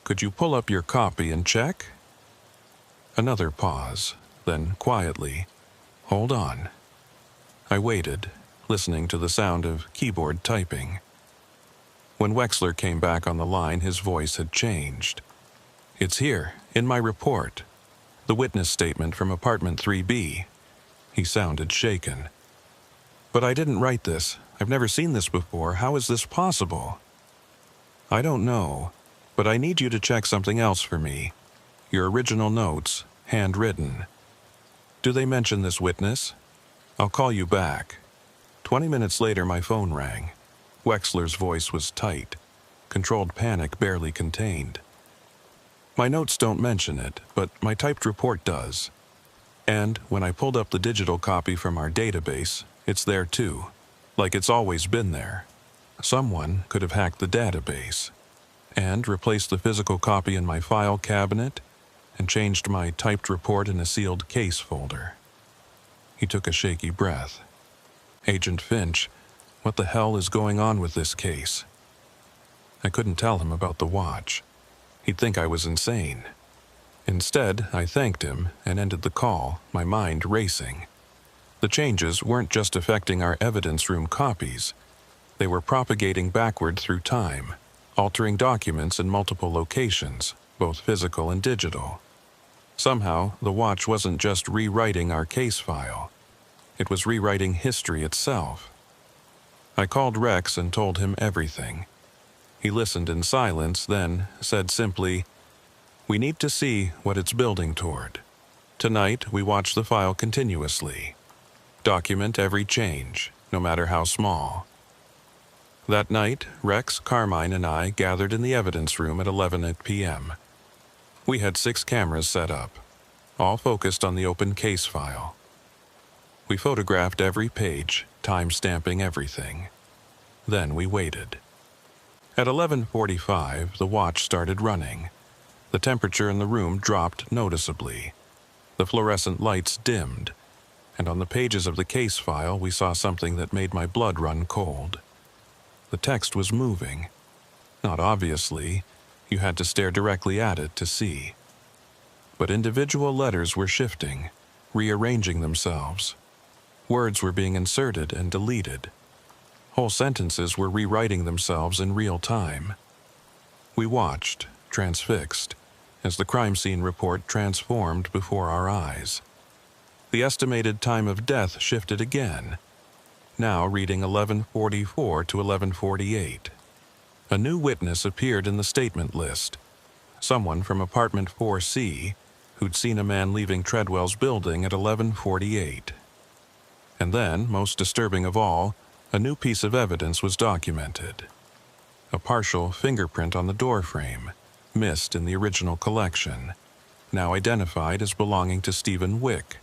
Could you pull up your copy and check?" Another pause, then quietly, "Hold on." I waited, listening to the sound of keyboard typing. When Wexler came back on the line, his voice had changed. "It's here, in my report. The witness statement from apartment 3B. He sounded shaken. "But I didn't write this. I've never seen this before. How is this possible?" "I don't know, but I need you to check something else for me. Your original notes, handwritten. Do they mention this witness? I'll call you back." 20 minutes later, my phone rang. Wexler's voice was tight, controlled panic barely contained. "My notes don't mention it, but my typed report does. And when I pulled up the digital copy from our database, it's there too, like it's always been there. Someone could have hacked the database and replaced the physical copy in my file cabinet and changed my typed report in a sealed case folder." He took a shaky breath. "Agent Finch, what the hell is going on with this case?" I couldn't tell him about the watch. He'd think I was insane. Instead, I thanked him and ended the call, my mind racing. The changes weren't just affecting our evidence room copies. They were propagating backward through time, altering documents in multiple locations, both physical and digital. Somehow, the watch wasn't just rewriting our case file. It was rewriting history itself. I called Rex and told him everything. He listened in silence, then said simply, "We need to see what it's building toward. Tonight, we watch the file continuously. Document every change, no matter how small." That night, Rex, Carmine, and I gathered in the evidence room at 11 p.m. We had 6 cameras set up, all focused on the open case file. We photographed every page, time-stamping everything. Then we waited. At 11:45, the watch started running. The temperature in the room dropped noticeably. The fluorescent lights dimmed, and on the pages of the case file we saw something that made my blood run cold. The text was moving. Not obviously, you had to stare directly at it to see. But individual letters were shifting, rearranging themselves. Words were being inserted and deleted. Whole sentences were rewriting themselves in real time. We watched, transfixed, as the crime scene report transformed before our eyes. The estimated time of death shifted again, now reading 11:44 to 11:48. A new witness appeared in the statement list, someone from apartment 4C who'd seen a man leaving Treadwell's building at 11:48. And then, most disturbing of all, a new piece of evidence was documented. A partial fingerprint on the doorframe, missed in the original collection, now identified as belonging to Stephen Wick,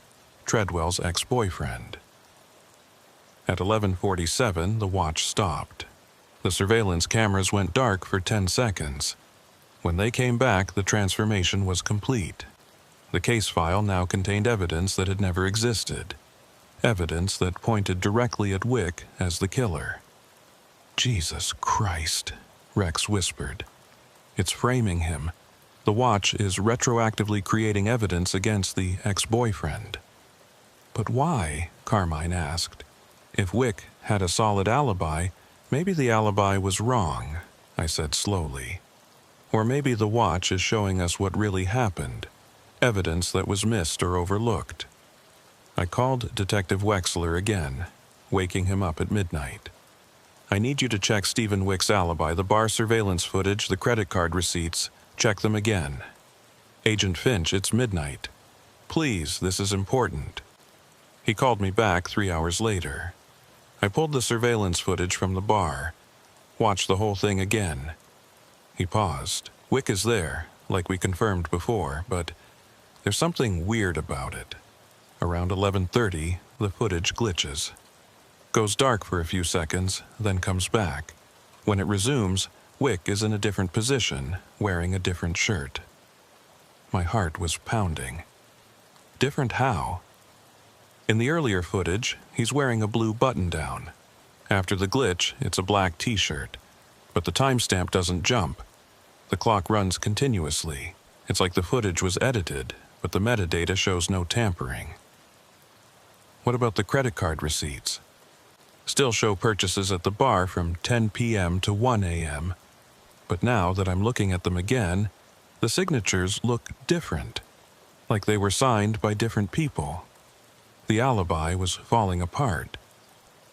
Treadwell's ex-boyfriend. At 11:47, the watch stopped. The surveillance cameras went dark for 10 seconds. When they came back, the transformation was complete. The case file now contained evidence that had never existed. Evidence that pointed directly at Wick as the killer. "Jesus Christ," Rex whispered. "It's framing him. The watch is retroactively creating evidence against the ex-boyfriend." "But why?" Carmine asked. "If Wick had a solid alibi, maybe the alibi was wrong," I said slowly. "Or maybe the watch is showing us what really happened, evidence that was missed or overlooked." I called Detective Wexler again, waking him up at midnight. "I need you to check Stephen Wick's alibi, the bar surveillance footage, the credit card receipts. Check them again. Agent Finch, it's midnight. Please, this is important." He called me back 3 hours later. I pulled the surveillance footage from the bar, watched the whole thing again. He paused. "Wick is there, like we confirmed before, but there's something weird about it. Around 11:30, the footage glitches. Goes dark for a few seconds, then comes back. When it resumes, Wick is in a different position, wearing a different shirt." My heart was pounding. Different how? In the earlier footage, he's wearing a blue button-down. After the glitch, it's a black t-shirt. But the timestamp doesn't jump. The clock runs continuously. It's like the footage was edited, but the metadata shows no tampering. What about the credit card receipts? Still show purchases at the bar from 10 p.m. to 1 a.m. But now that I'm looking at them again, the signatures look different, like they were signed by different people. The alibi was falling apart.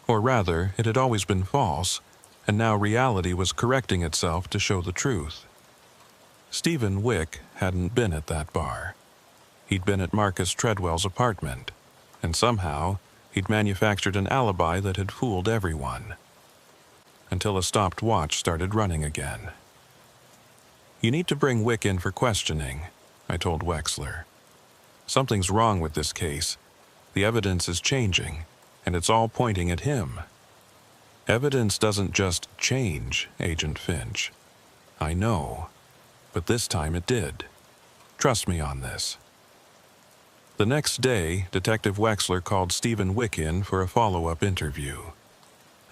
Or rather, it had always been false, and now reality was correcting itself to show the truth. Stephen Wick hadn't been at that bar. He'd been at Marcus Treadwell's apartment, and somehow he'd manufactured an alibi that had fooled everyone. Until a stopped watch started running again. "You need to bring Wick in for questioning," I told Wexler. "Something's wrong with this case. The evidence is changing, and it's all pointing at him." "Evidence doesn't just change, Agent Finch." "I know, but this time it did. Trust me on this." The next day, Detective Wexler called Stephen Wick in for a follow-up interview.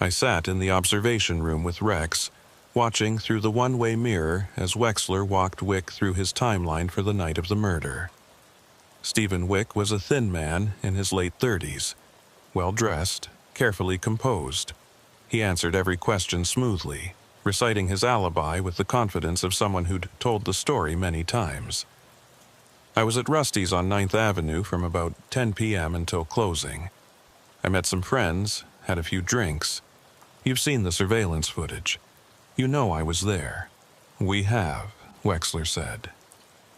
I sat in the observation room with Rex, watching through the one-way mirror as Wexler walked Wick through his timeline for the night of the murder. Stephen Wick was a thin man in his late 30s, well-dressed, carefully composed. He answered every question smoothly, reciting his alibi with the confidence of someone who'd told the story many times. I was at Rusty's on 9th Avenue from about 10 p.m. until closing. I met some friends, had a few drinks. You've seen the surveillance footage. You know I was there. "We have," Wexler said.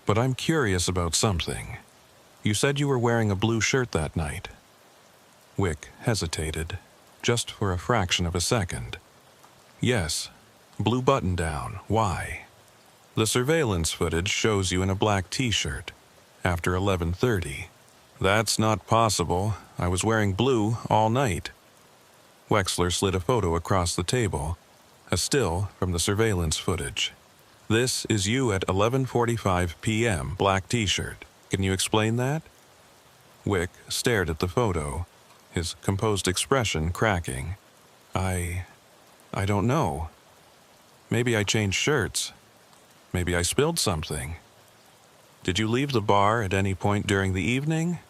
"But I'm curious about something. You said you were wearing a blue shirt that night." Wick hesitated, just for a fraction of a second. "Yes, blue button-down. Why?" "The surveillance footage shows you in a black t-shirt. After 11:30. "That's not possible. I was wearing blue all night." Wexler slid a photo across the table, a still from the surveillance footage. "This is you at 11:45 p.m., black t-shirt. Can you explain that?" Wick stared at the photo, his composed expression cracking. I don't know. Maybe I changed shirts. Maybe I spilled something. Did you leave the bar at any point during the evening?"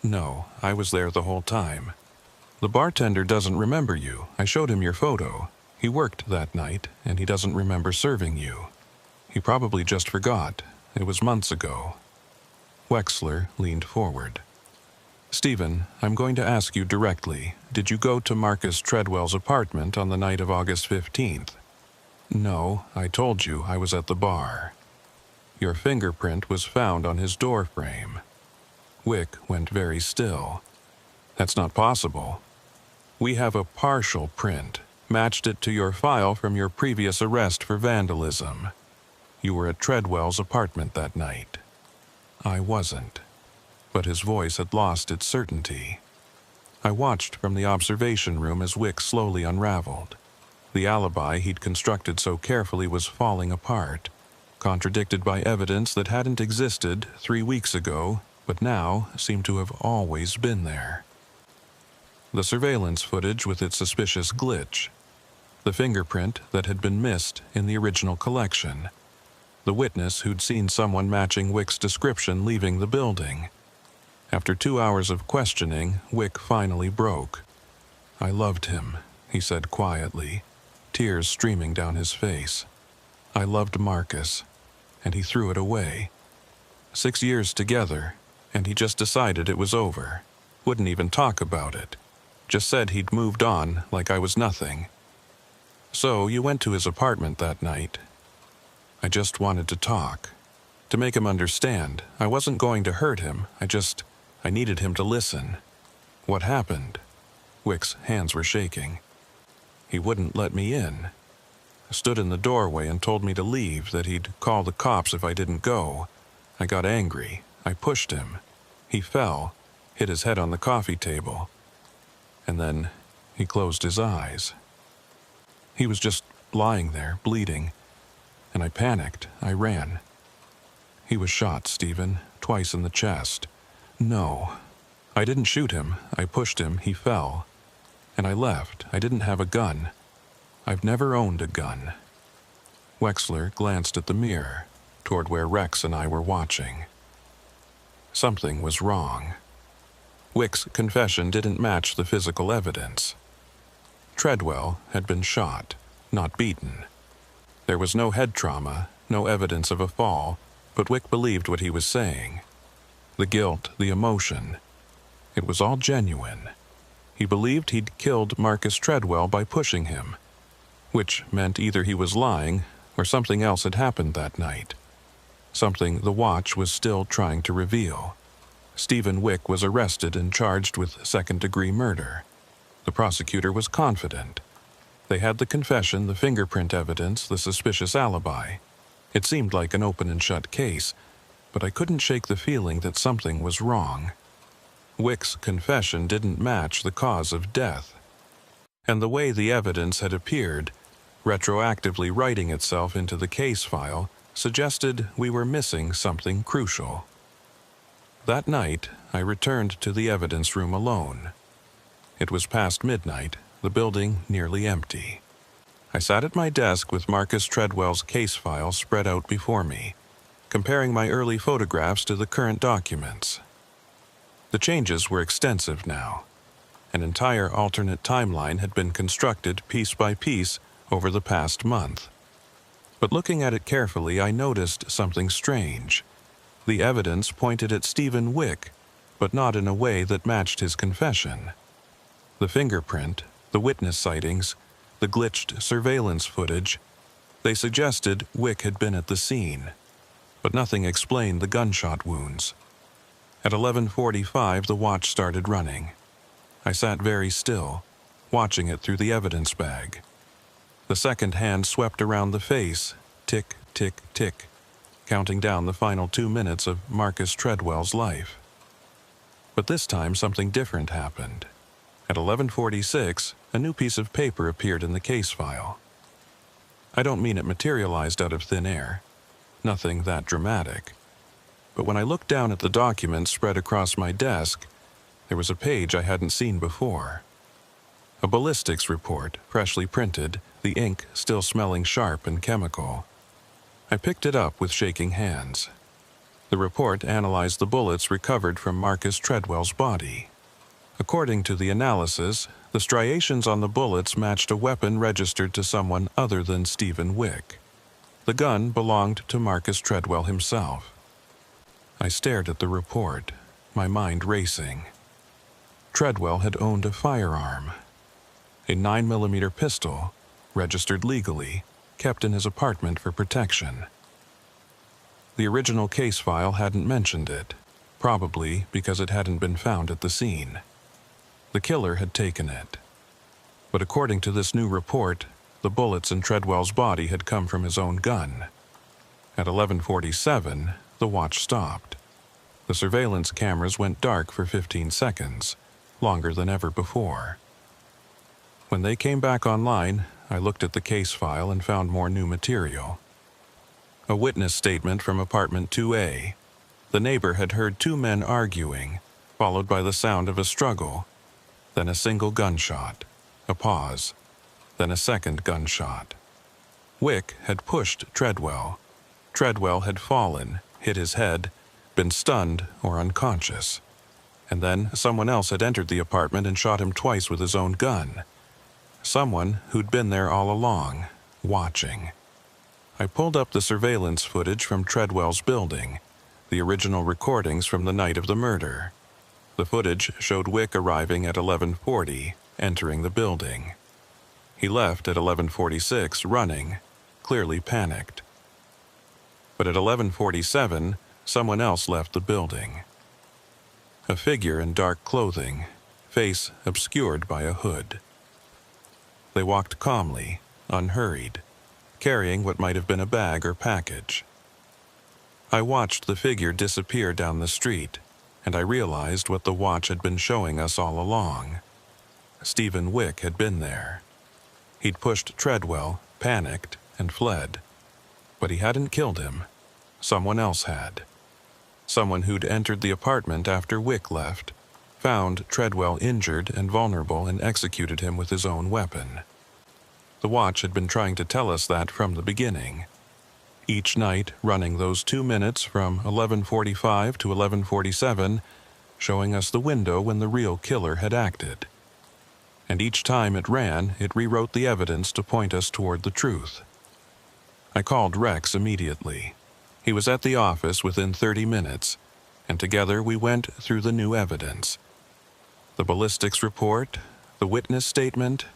"No, I was there the whole time." "The bartender doesn't remember you. I showed him your photo. He worked that night, and he doesn't remember serving you. He probably just forgot. It was months ago." Wexler leaned forward. "Stephen, I'm going to ask you directly. Did you go to Marcus Treadwell's apartment on the night of August 15th? "No, I told you I was at the bar." "Your fingerprint was found on his door frame." Wick went very still. "That's not possible. We have a partial print, matched it to your file from your previous arrest for vandalism. You were at Treadwell's apartment that night." "I wasn't." But his voice had lost its certainty. I watched from the observation room as Wick slowly unraveled. The alibi he'd constructed so carefully was falling apart, contradicted by evidence that hadn't existed 3 weeks ago, but now seemed to have always been there. The surveillance footage with its suspicious glitch. The fingerprint that had been missed in the original collection. The witness who'd seen someone matching Wick's description leaving the building. After 2 hours of questioning, Wick finally broke. "I loved him," he said quietly, tears streaming down his face. "I loved Marcus, and he threw it away. 6 years together, and he just decided it was over. Wouldn't even talk about it. Just said he'd moved on like I was nothing. So you went to his apartment that night." "I just wanted to talk. To make him understand. I wasn't going to hurt him. I needed him to listen." "What happened?" Wick's hands were shaking. "He wouldn't let me in. Stood in the doorway and told me to leave, that he'd call the cops if I didn't go. I got angry. I pushed him. He fell, hit his head on the coffee table. And then he closed his eyes. He was just lying there, bleeding. And I panicked. I ran. He was shot, Stephen, twice in the chest. No, I didn't shoot him. I pushed him. He fell. And I left. I didn't have a gun. I've never owned a gun." Wexler glanced at the mirror, toward where Rex and I were watching. Something was wrong. Wick's confession didn't match the physical evidence. Treadwell had been shot, not beaten. There was no head trauma, no evidence of a fall, but Wick believed what he was saying. The guilt, the emotion. It was all genuine. He believed he'd killed Marcus Treadwell by pushing him, which meant either he was lying or something else had happened that night. Something the Watch was still trying to reveal. Stephen Wick was arrested and charged with second-degree murder. The prosecutor was confident. They had the confession, the fingerprint evidence, the suspicious alibi. It seemed like an open and shut case, but I couldn't shake the feeling that something was wrong. Wick's confession didn't match the cause of death. And the way the evidence had appeared, retroactively writing itself into the case file, suggested we were missing something crucial. That night, I returned to the evidence room alone. It was past midnight, the building nearly empty. I sat at my desk with Marcus Treadwell's case file spread out before me, comparing my early photographs to the current documents. The changes were extensive now. An entire alternate timeline had been constructed piece by piece over the past month. But looking at it carefully, I noticed something strange. The evidence pointed at Stephen Wick, but not in a way that matched his confession. The fingerprint, the witness sightings, the glitched surveillance footage, they suggested Wick had been at the scene, but nothing explained the gunshot wounds. At 11:45, the watch started running. I sat very still, watching it through the evidence bag. The second hand swept around the face, tick, tick, tick, counting down the final 2 minutes of Marcus Treadwell's life. But this time something different happened. At 11:46, a new piece of paper appeared in the case file. I don't mean it materialized out of thin air. Nothing that dramatic. But when I looked down at the document spread across my desk, there was a page I hadn't seen before. A ballistics report, freshly printed, the ink still smelling sharp and chemical. I picked it up with shaking hands. The report analyzed the bullets recovered from Marcus Treadwell's body. According to the analysis, the striations on the bullets matched a weapon registered to someone other than Stephen Wick. The gun belonged to Marcus Treadwell himself. I stared at the report, my mind racing. Treadwell had owned a firearm. A 9mm pistol, registered legally, kept in his apartment for protection. The original case file hadn't mentioned it, probably because it hadn't been found at the scene. The killer had taken it. But according to this new report, the bullets in Treadwell's body had come from his own gun. At 11:47, the watch stopped. The surveillance cameras went dark for 15 seconds, longer than ever before. When they came back online, I looked at the case file and found more new material. A witness statement from apartment 2A. The neighbor had heard two men arguing, followed by the sound of a struggle, then a single gunshot, a pause, then a second gunshot. Wick had pushed Treadwell. Treadwell had fallen, hit his head, been stunned or unconscious. And then someone else had entered the apartment and shot him twice with his own gun. Someone who'd been there all along, watching. I pulled up the surveillance footage from Treadwell's building, the original recordings from the night of the murder. The footage showed Wick arriving at 11:40, entering the building. He left at 11:46 running, clearly panicked. But at 11:47, someone else left the building. A figure in dark clothing, face obscured by a hood. They walked calmly, unhurried, carrying what might have been a bag or package. I watched the figure disappear down the street, and I realized what the watch had been showing us all along. Stephen Wick had been there. He'd pushed Treadwell, panicked, and fled. But he hadn't killed him. Someone else had. Someone who'd entered the apartment after Wick left, found Treadwell injured and vulnerable and executed him with his own weapon. The watch had been trying to tell us that from the beginning. Each night running those 2 minutes from 11:45 to 11:47, showing us the window when the real killer had acted. And each time it ran, it rewrote the evidence to point us toward the truth. I called Rex immediately. He was at the office within 30 minutes, and together we went through the new evidence. The ballistics report, the witness statement,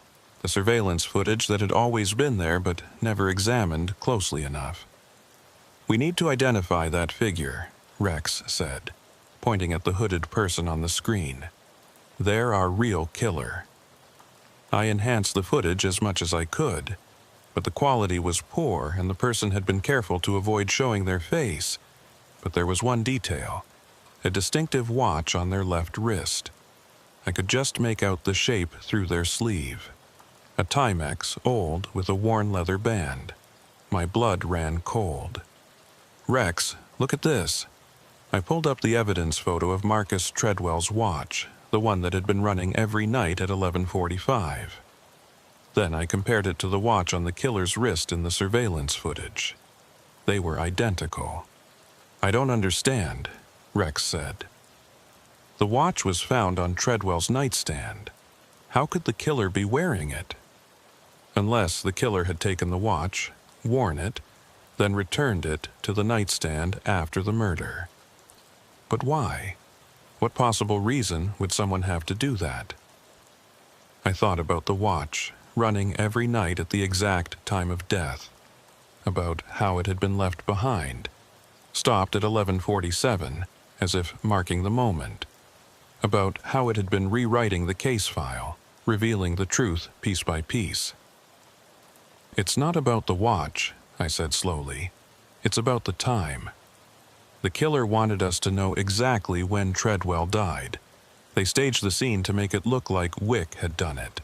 the surveillance footage that had always been there but never examined closely enough. "We need to identify that figure," Rex said, pointing at the hooded person on the screen. "They're our real killer." I enhanced the footage as much as I could, but the quality was poor and the person had been careful to avoid showing their face. But there was one detail, a distinctive watch on their left wrist. I could just make out the shape through their sleeve. A Timex, old, with a worn leather band. My blood ran cold. "Rex, look at this." I pulled up the evidence photo of Marcus Treadwell's watch, the one that had been running every night at 11:45. Then I compared it to the watch on the killer's wrist in the surveillance footage. They were identical. "I don't understand," Rex said. "The watch was found on Treadwell's nightstand. How could the killer be wearing it? Unless the killer had taken the watch, worn it, then returned it to the nightstand after the murder. But why? What possible reason would someone have to do that?" I thought about the watch, running every night at the exact time of death, about how it had been left behind, stopped at 11:47, as if marking the moment, about how it had been rewriting the case file, revealing the truth piece by piece. "It's not about the watch," I said slowly. "It's about the time. The killer wanted us to know exactly when Treadwell died, They staged the scene to make it look like Wick had done it,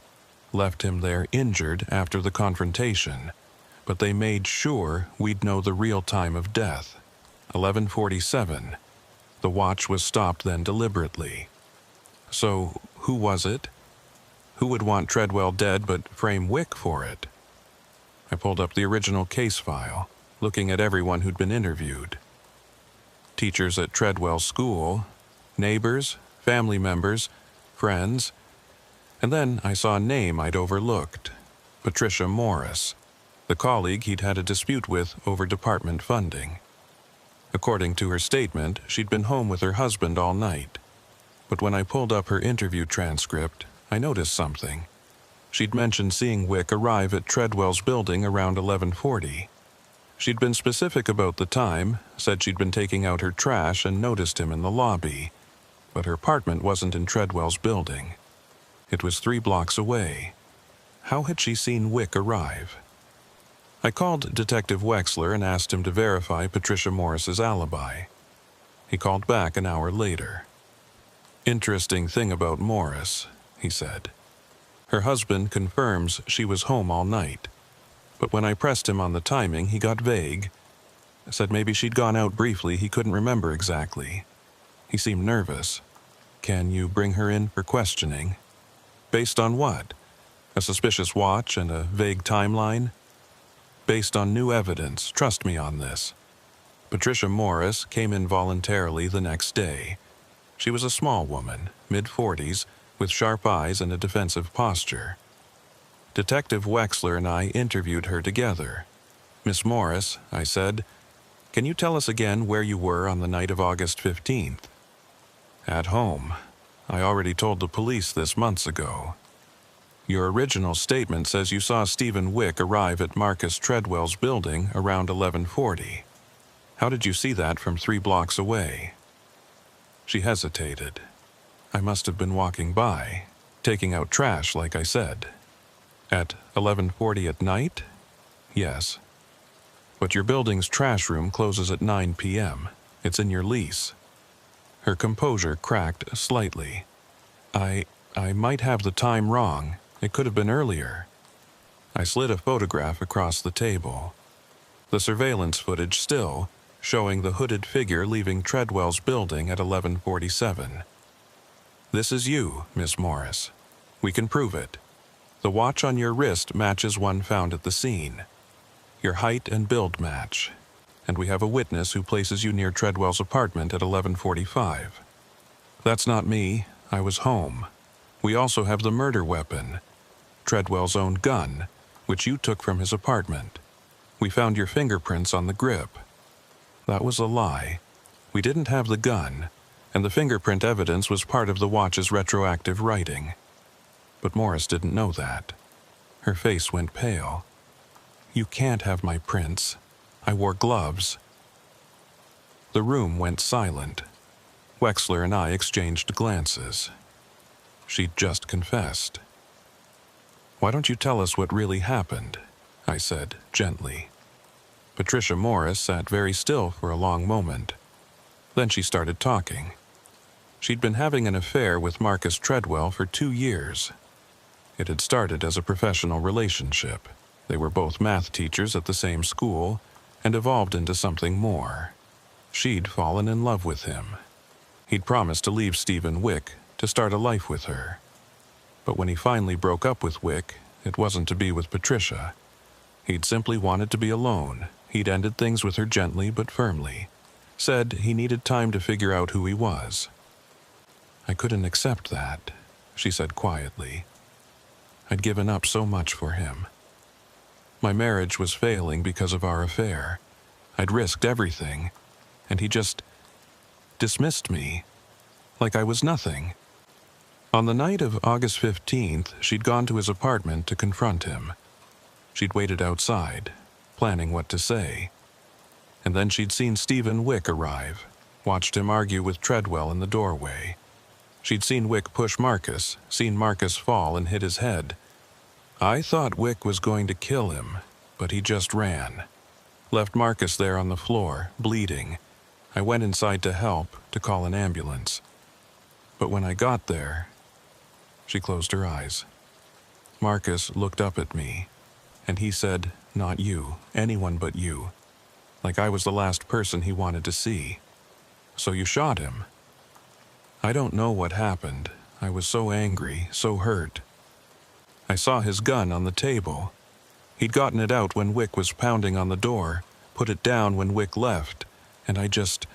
left him there injured after the confrontation, but they made sure we'd know the real time of death, 11:47. The watch was stopped then deliberately. So, who was it? Who would want Treadwell dead but frame Wick for it? I pulled up the original case file, looking at everyone who'd been interviewed. Teachers at Treadwell's school, neighbors, family members, friends, and then I saw a name I'd overlooked, Patricia Morris, the colleague he'd had a dispute with over department funding. According to her statement, she'd been home with her husband all night. But when I pulled up her interview transcript, I noticed something. She'd mentioned seeing Wick arrive at Treadwell's building around 11:40. She'd been specific about the time, said she'd been taking out her trash and noticed him in the lobby, but her apartment wasn't in Treadwell's building. It was 3 blocks away. How had she seen Wick arrive? I called Detective Wexler and asked him to verify Patricia Morris's alibi. He called back an hour later. "Interesting thing about Morris," he said. "Her husband confirms she was home all night, but when I pressed him on the timing, he got vague. Said maybe she'd gone out briefly, he couldn't remember exactly. He seemed nervous. Can you bring her in for questioning?" "Based on what? A suspicious watch and a vague timeline?" "Based on new evidence, trust me on this." Patricia Morris came in voluntarily the next day. She was a small woman, mid-40s, with sharp eyes and a defensive posture. Detective Wexler and I interviewed her together. "Miss Morris," I said, "can you tell us again where you were on the night of August 15th? "At home. I already told the police this months ago." "Your original statement says you saw Stephen Wick arrive at Marcus Treadwell's building around 11:40. How did you see that from 3 blocks away?" She hesitated. "I must have been walking by, taking out trash like I said." "At 11:40 at night?" "Yes." "But your building's trash room closes at 9 p.m. It's in your lease." Her composure cracked slightly. I might have the time wrong. It could have been earlier." I slid a photograph across the table. The surveillance footage still, showing the hooded figure leaving Treadwell's building at 11:47. "This is you, Miss Morris. We can prove it. The watch on your wrist matches one found at the scene. Your height and build match. And we have a witness who places you near Treadwell's apartment at 11:45. That's not me. I was home. We also have the murder weapon, Treadwell's own gun, which you took from his apartment. We found your fingerprints on the grip." That was a lie. We didn't have the gun, and the fingerprint evidence was part of the watch's retroactive writing. But Morris didn't know that. Her face went pale. "You can't have my prints. I wore gloves." The room went silent. Wexler and I exchanged glances. She'd just confessed. "Why don't you tell us what really happened?" I said gently. Patricia Morris sat very still for a long moment. Then she started talking. She'd been having an affair with Marcus Treadwell for 2 years. It had started as a professional relationship. They were both math teachers at the same school, and evolved into something more. She'd fallen in love with him. He'd promised to leave Stephen Wick to start a life with her. But when he finally broke up with Wick, it wasn't to be with Patricia. He'd simply wanted to be alone. He'd ended things with her gently but firmly. Said he needed time to figure out who he was. "I couldn't accept that," she said quietly. "I'd given up so much for him. My marriage was failing because of our affair. I'd risked everything, and he just dismissed me, like I was nothing." On the night of August 15th, she'd gone to his apartment to confront him. She'd waited outside, planning what to say. And then she'd seen Stephen Wick arrive, watched him argue with Treadwell in the doorway. She'd seen Wick push Marcus, seen Marcus fall and hit his head. "I thought Wick was going to kill him, but he just ran. Left Marcus there on the floor, bleeding. I went inside to help, to call an ambulance. But when I got there, she closed her eyes. Marcus looked up at me, and he said, "Not you, anyone but you," like I was the last person he wanted to see. "So you shot him?" I don't know what happened. I was so angry, so hurt. I saw his gun on the table. He'd gotten it out when Wick was pounding on the door, put it down when Wick left, and I just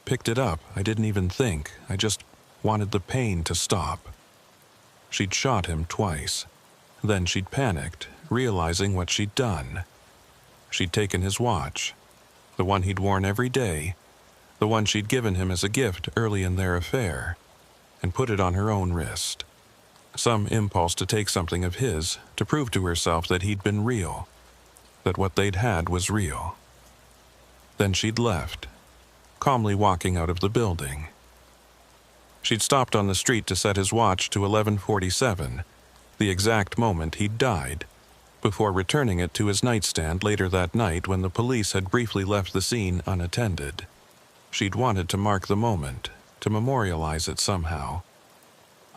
picked it up. I didn't even think. I just wanted the pain to stop. She'd shot him twice. Then she'd panicked, realizing what she'd done. She'd taken his watch, the one he'd worn every day, the one she'd given him as a gift early in their affair, and put it on her own wrist. Some impulse to take something of his, to prove to herself that he'd been real, that what they'd had was real. Then she'd left, calmly walking out of the building. She'd stopped on the street to set his watch to 11:47, the exact moment he'd died, before returning it to his nightstand later that night when the police had briefly left the scene unattended. She'd wanted to mark the moment, to memorialize it somehow.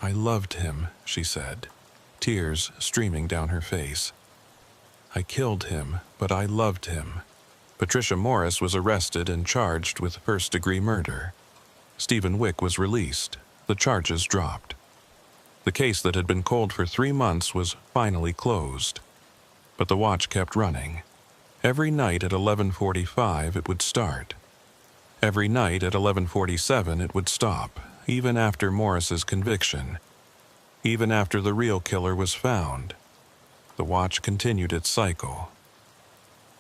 "I loved him," she said, tears streaming down her face. "I killed him, but I loved him." Patricia Morris was arrested and charged with first-degree murder. Stephen Wick was released. The charges dropped. The case that had been cold for 3 months was finally closed. But the watch kept running. Every night at 11:45 it would start. Every night at 11:47 it would stop, even after Morris's conviction. Even after the real killer was found. The watch continued its cycle.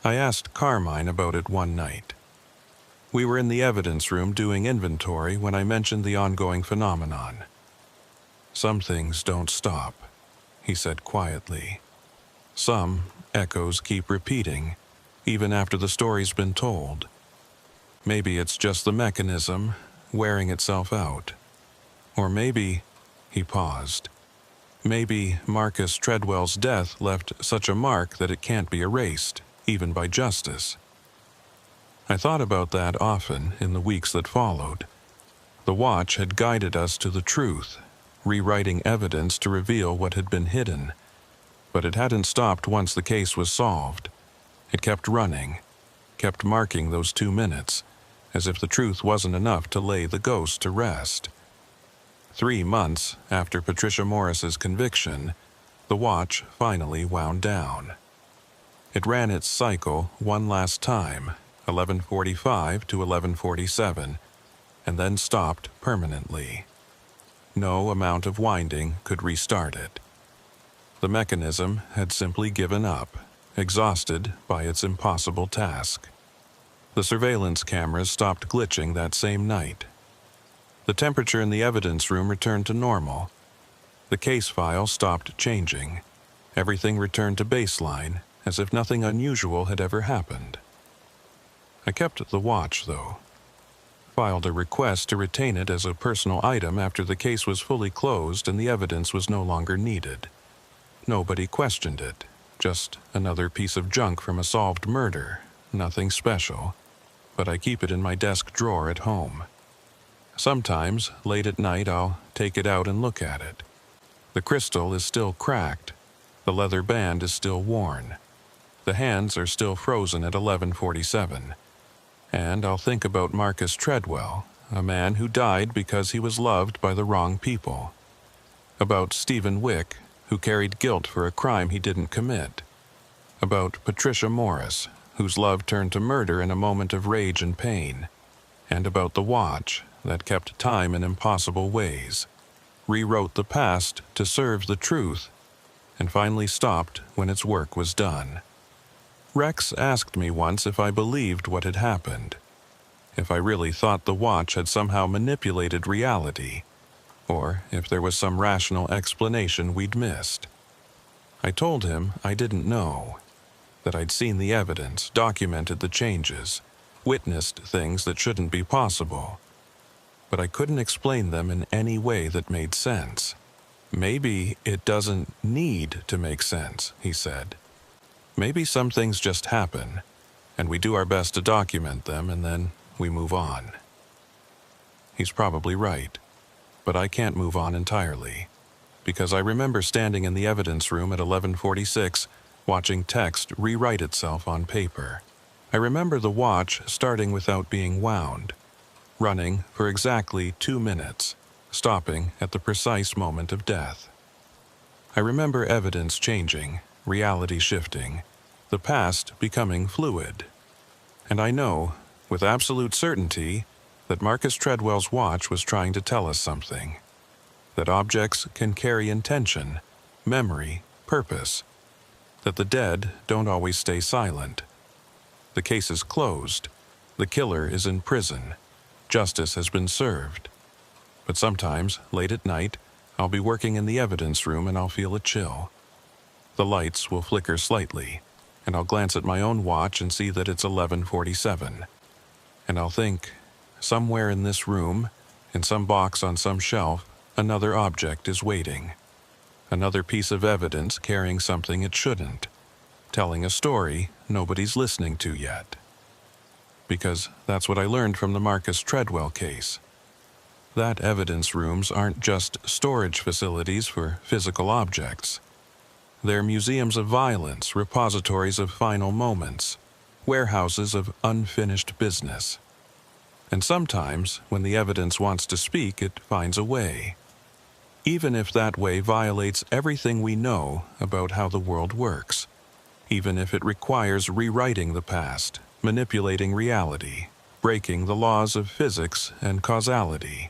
I asked Carmine about it one night. We were in the evidence room doing inventory when I mentioned the ongoing phenomenon. "Some things don't stop," he said quietly. "Some echoes keep repeating, even after the story's been told. Maybe it's just the mechanism wearing itself out. Or maybe," he paused, "maybe Marcus Treadwell's death left such a mark that it can't be erased, even by justice." I thought about that often in the weeks that followed. The watch had guided us to the truth, rewriting evidence to reveal what had been hidden. But it hadn't stopped once the case was solved. It kept running, kept marking those 2 minutes, as if the truth wasn't enough to lay the ghost to rest. 3 months after Patricia Morris's conviction, the watch finally wound down. It ran its cycle one last time, 11:45 to 11:47, and then stopped permanently. No amount of winding could restart it. The mechanism had simply given up, exhausted by its impossible task. The surveillance cameras stopped glitching that same night. The temperature in the evidence room returned to normal. The case file stopped changing. Everything returned to baseline, as if nothing unusual had ever happened. I kept the watch, though. Filed a request to retain it as a personal item after the case was fully closed and the evidence was no longer needed. Nobody questioned it. Just another piece of junk from a solved murder. Nothing special. But I keep it in my desk drawer at home. Sometimes, late at night, I'll take it out and look at it. The crystal is still cracked. The leather band is still worn. The hands are still frozen at 11:47. And I'll think about Marcus Treadwell, a man who died because he was loved by the wrong people. About Stephen Wick, who carried guilt for a crime he didn't commit. About Patricia Morris, whose love turned to murder in a moment of rage and pain. And about the watch that kept time in impossible ways, rewrote the past to serve the truth, and finally stopped when its work was done. Rex asked me once if I believed what had happened, if I really thought the watch had somehow manipulated reality, or if there was some rational explanation we'd missed. I told him I didn't know, that I'd seen the evidence, documented the changes, witnessed things that shouldn't be possible, but I couldn't explain them in any way that made sense. "Maybe it doesn't need to make sense," he said. "Maybe some things just happen, and we do our best to document them, and then we move on." He's probably right. but I can't move on entirely, because I remember standing in the evidence room at 11:46, watching text rewrite itself on paper. I remember the watch starting without being wound, running for exactly 2 minutes, stopping at the precise moment of death. I remember evidence changing, reality shifting, the past becoming fluid. And I know, with absolute certainty, that Marcus Treadwell's watch was trying to tell us something. That objects can carry intention, memory, purpose. That the dead don't always stay silent. The case is closed. The killer is in prison. Justice has been served. But sometimes, late at night, I'll be working in the evidence room and I'll feel a chill. The lights will flicker slightly, and I'll glance at my own watch and see that it's 11:47. And I'll think, somewhere in this room, in some box on some shelf, another object is waiting. Another piece of evidence carrying something it shouldn't, telling a story nobody's listening to yet. Because that's what I learned from the Marcus Treadwell case. That evidence rooms aren't just storage facilities for physical objects. They're museums of violence, repositories of final moments, warehouses of unfinished business. And sometimes, when the evidence wants to speak, it finds a way. Even if that way violates everything we know about how the world works. Even if it requires rewriting the past, manipulating reality, breaking the laws of physics and causality.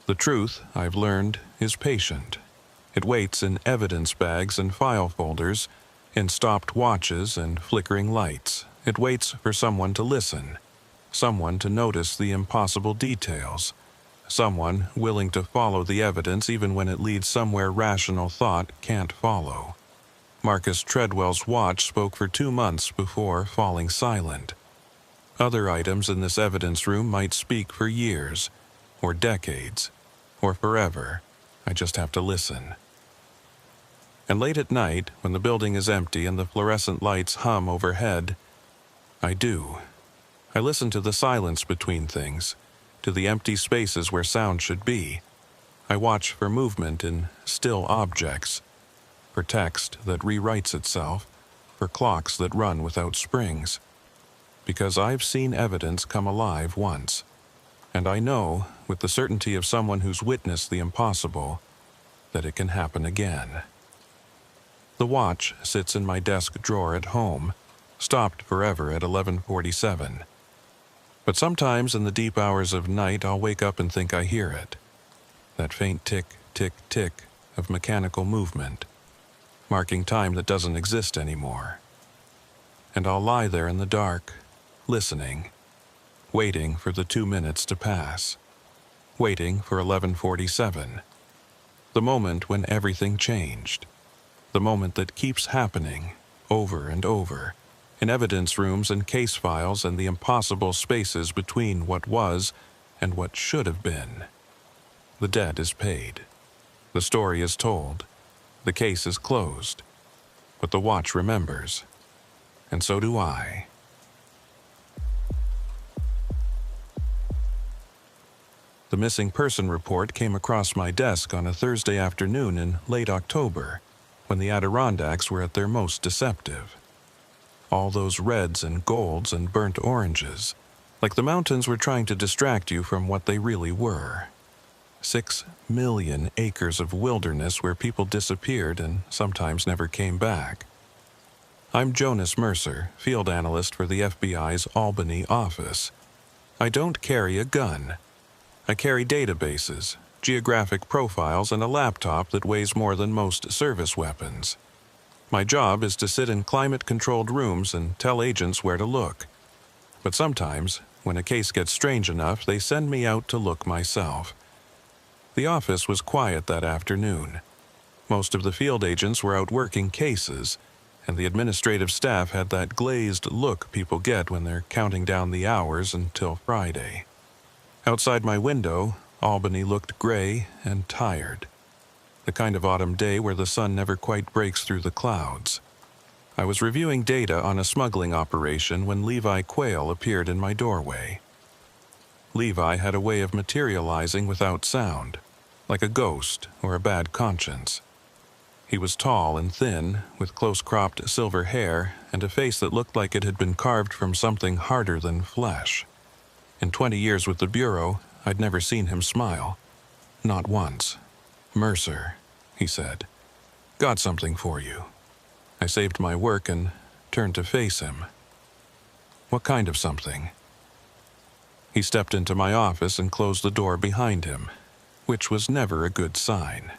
The truth, I've learned, is patient. It waits in evidence bags and file folders, in stopped watches and flickering lights. It waits for someone to listen, someone to notice the impossible details, someone willing to follow the evidence even when it leads somewhere rational thought can't follow. Marcus Treadwell's watch spoke for 2 months before falling silent. Other items in this evidence room might speak for years, or decades, or forever. I just have to listen. And late at night, when the building is empty and the fluorescent lights hum overhead, I do. I listen to the silence between things, to the empty spaces where sound should be. I watch for movement in still objects, for text that rewrites itself, for clocks that run without springs. Because I've seen evidence come alive once. And I know, with the certainty of someone who's witnessed the impossible, that it can happen again. The watch sits in my desk drawer at home, stopped forever at 11:47. But sometimes in the deep hours of night I'll wake up and think I hear it. That faint tick, tick, tick of mechanical movement, marking time that doesn't exist anymore. And I'll lie there in the dark, listening, waiting for the 2 minutes to pass, waiting for 11:47, the moment when everything changed, the moment that keeps happening over and over, in evidence rooms and case files and the impossible spaces between what was and what should have been. The debt is paid. The story is told. The case is closed. But the watch remembers. And so do I. The missing person report came across my desk on a Thursday afternoon in late October, when the Adirondacks were at their most deceptive. All those reds and golds and burnt oranges, like the mountains were trying to distract you from what they really were. 6 million acres of wilderness where people disappeared and sometimes never came back. I'm Jonas Mercer, field analyst for the FBI's Albany office. I don't carry a gun. I carry databases, geographic profiles, and a laptop that weighs more than most service weapons. My job is to sit in climate-controlled rooms and tell agents where to look. But sometimes, when a case gets strange enough, they send me out to look myself. The office was quiet that afternoon. Most of the field agents were out working cases, and the administrative staff had that glazed look people get when they're counting down the hours until Friday. Outside my window, Albany looked gray and tired. The kind of autumn day where the sun never quite breaks through the clouds. I was reviewing data on a smuggling operation when Levi Quayle appeared in my doorway. Levi had a way of materializing without sound, like a ghost or a bad conscience. He was tall and thin, with close-cropped silver hair and a face that looked like it had been carved from something harder than flesh. In 20 years with the Bureau, I'd never seen him smile. Not once. "Mercer," he said. "Got something for you." I saved my work and turned to face him. "What kind of something?" He stepped into my office and closed the door behind him, which was never a good sign.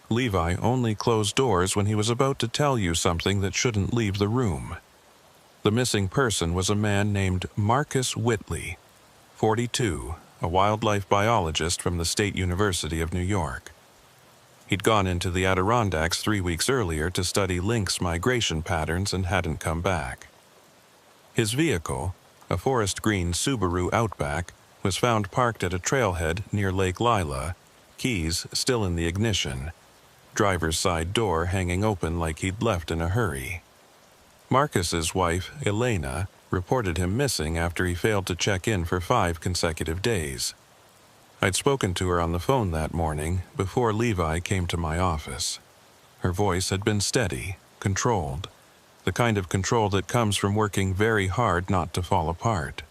Levi only closed doors when he was about to tell you something that shouldn't leave the room. The missing person was a man named Marcus Whitley, 42, a wildlife biologist from the State University of New York. He'd gone into the Adirondacks 3 weeks earlier to study lynx migration patterns and hadn't come back. His vehicle, a forest green Subaru Outback, was found parked at a trailhead near Lake Lila, keys still in the ignition, driver's side door hanging open like he'd left in a hurry. Marcus's wife, Elena, reported him missing after he failed to check in for 5 consecutive days. I'd spoken to her on the phone that morning before Levi came to my office. Her voice had been steady, controlled, the kind of control that comes from working very hard not to fall apart.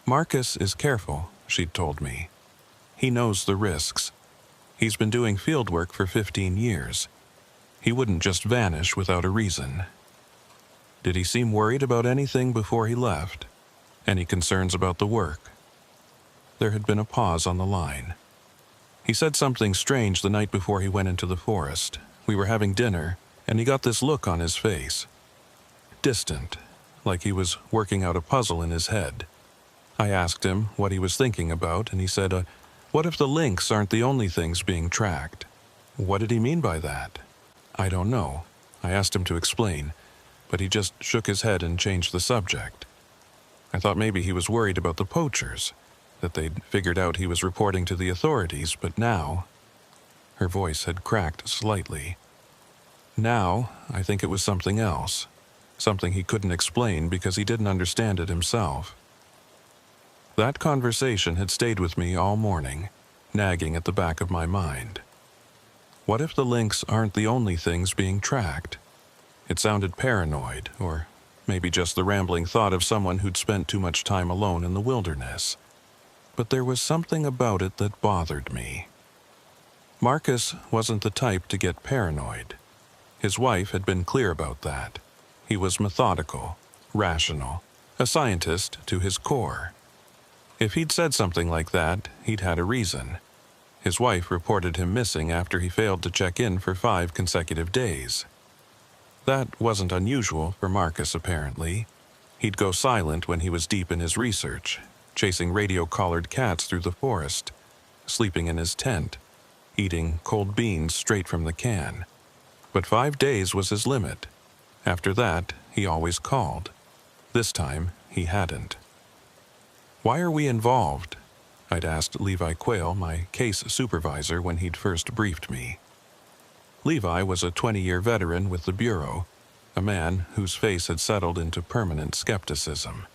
"Marcus is careful," she'd told me. "He knows the risks. He's been doing field work for 15 years. He wouldn't just vanish without a reason." "Did he seem worried about anything before he left? Any concerns about the work?" There had been a pause on the line. "He said something strange the night before he went into the forest. We were having dinner, and he got this look on his face. Distant, like he was working out a puzzle in his head. I asked him what he was thinking about, and he said, what if the lynx aren't the only things being tracked?" "What did he mean by that?" "I don't know." I asked him to explain, but he just shook his head and changed the subject. I thought maybe he was worried about the poachers, that they'd figured out he was reporting to the authorities, but now... Her voice had cracked slightly. "Now, I think it was something else. Something he couldn't explain because he didn't understand it himself." That conversation had stayed with me all morning, nagging at the back of my mind. What if the lynx aren't the only things being tracked? It sounded paranoid, or maybe just the rambling thought of someone who'd spent too much time alone in the wilderness. But there was something about it that bothered me. Marcus wasn't the type to get paranoid. His wife had been clear about that. He was methodical, rational, a scientist to his core. If he'd said something like that, he'd had a reason. His wife reported him missing after he failed to check in for 5 consecutive days. That wasn't unusual for Marcus, apparently. He'd go silent when he was deep in his research, chasing radio-collared cats through the forest, sleeping in his tent, eating cold beans straight from the can. But 5 days was his limit. After that, he always called. This time, he hadn't. "Why are we involved?" I'd asked Levi Quayle, my case supervisor, when he'd first briefed me. Levi was a 20-year veteran with the Bureau, a man whose face had settled into permanent skepticism.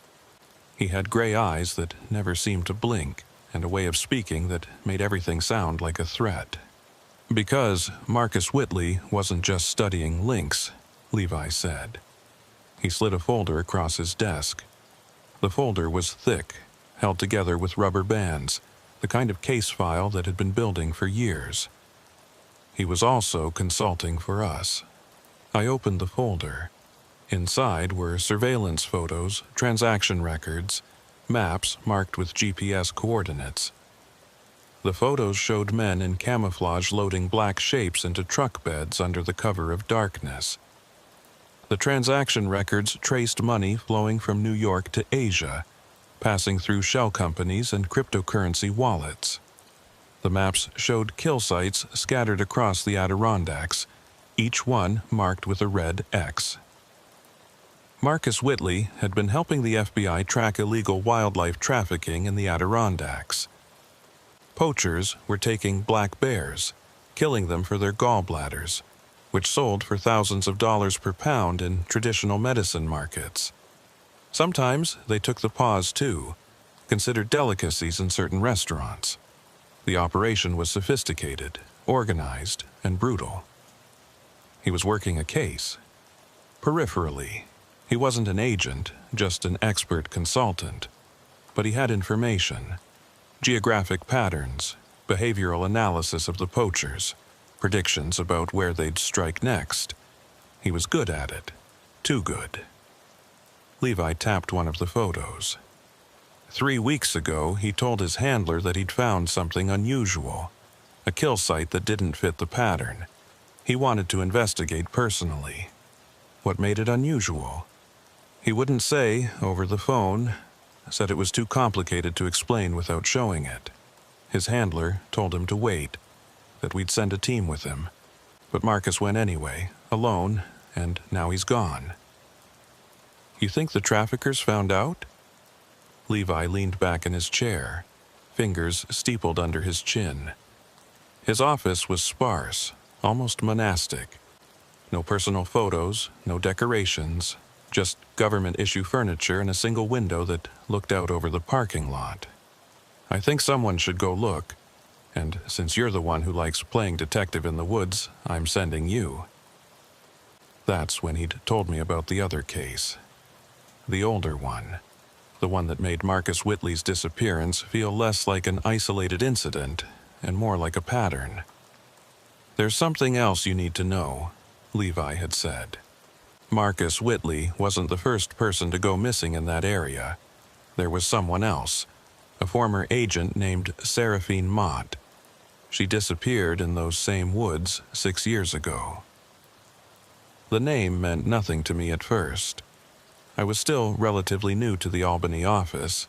He had gray eyes that never seemed to blink, and a way of speaking that made everything sound like a threat. "Because Marcus Whitley wasn't just studying lynx," Levi said. He slid a folder across his desk. The folder was thick, held together with rubber bands, the kind of case file that had been building for years. He was also consulting for us. I opened the folder. Inside were surveillance photos, transaction records, maps marked with GPS coordinates. The photos showed men in camouflage loading black shapes into truck beds under the cover of darkness. The transaction records traced money flowing from New York to Asia, passing through shell companies and cryptocurrency wallets. The maps showed kill sites scattered across the Adirondacks, each one marked with a red X. Marcus Whitley had been helping the FBI track illegal wildlife trafficking in the Adirondacks. Poachers were taking black bears, killing them for their gallbladders, which sold for thousands of dollars per pound in traditional medicine markets. Sometimes they took the paws too, considered delicacies in certain restaurants. The operation was sophisticated, organized, and brutal. He was working a case. Peripherally, he wasn't an agent, just an expert consultant. But he had information, geographic patterns, behavioral analysis of the poachers, predictions about where they'd strike next. He was good at it. Too good. Levi tapped one of the photos. 3 weeks ago, he told his handler that he'd found something unusual, a kill site that didn't fit the pattern. He wanted to investigate personally. What made it unusual? He wouldn't say over the phone, said it was too complicated to explain without showing it. His handler told him to wait, that we'd send a team with him. But Marcus went anyway, alone, and now he's gone. You think the traffickers found out? Levi leaned back in his chair, fingers steepled under his chin. His office was sparse, almost monastic. No personal photos, no decorations, just government-issue furniture and a single window that looked out over the parking lot. I think someone should go look, and since you're the one who likes playing detective in the woods, I'm sending you. That's when he'd told me about the other case. The older one. The one that made Marcus Whitley's disappearance feel less like an isolated incident and more like a pattern. There's something else you need to know, Levi had said. Marcus Whitley wasn't the first person to go missing in that area. There was someone else, a former agent named Seraphine Mott. She disappeared in those same woods 6 years ago. The name meant nothing to me at first. I was still relatively new to the Albany office,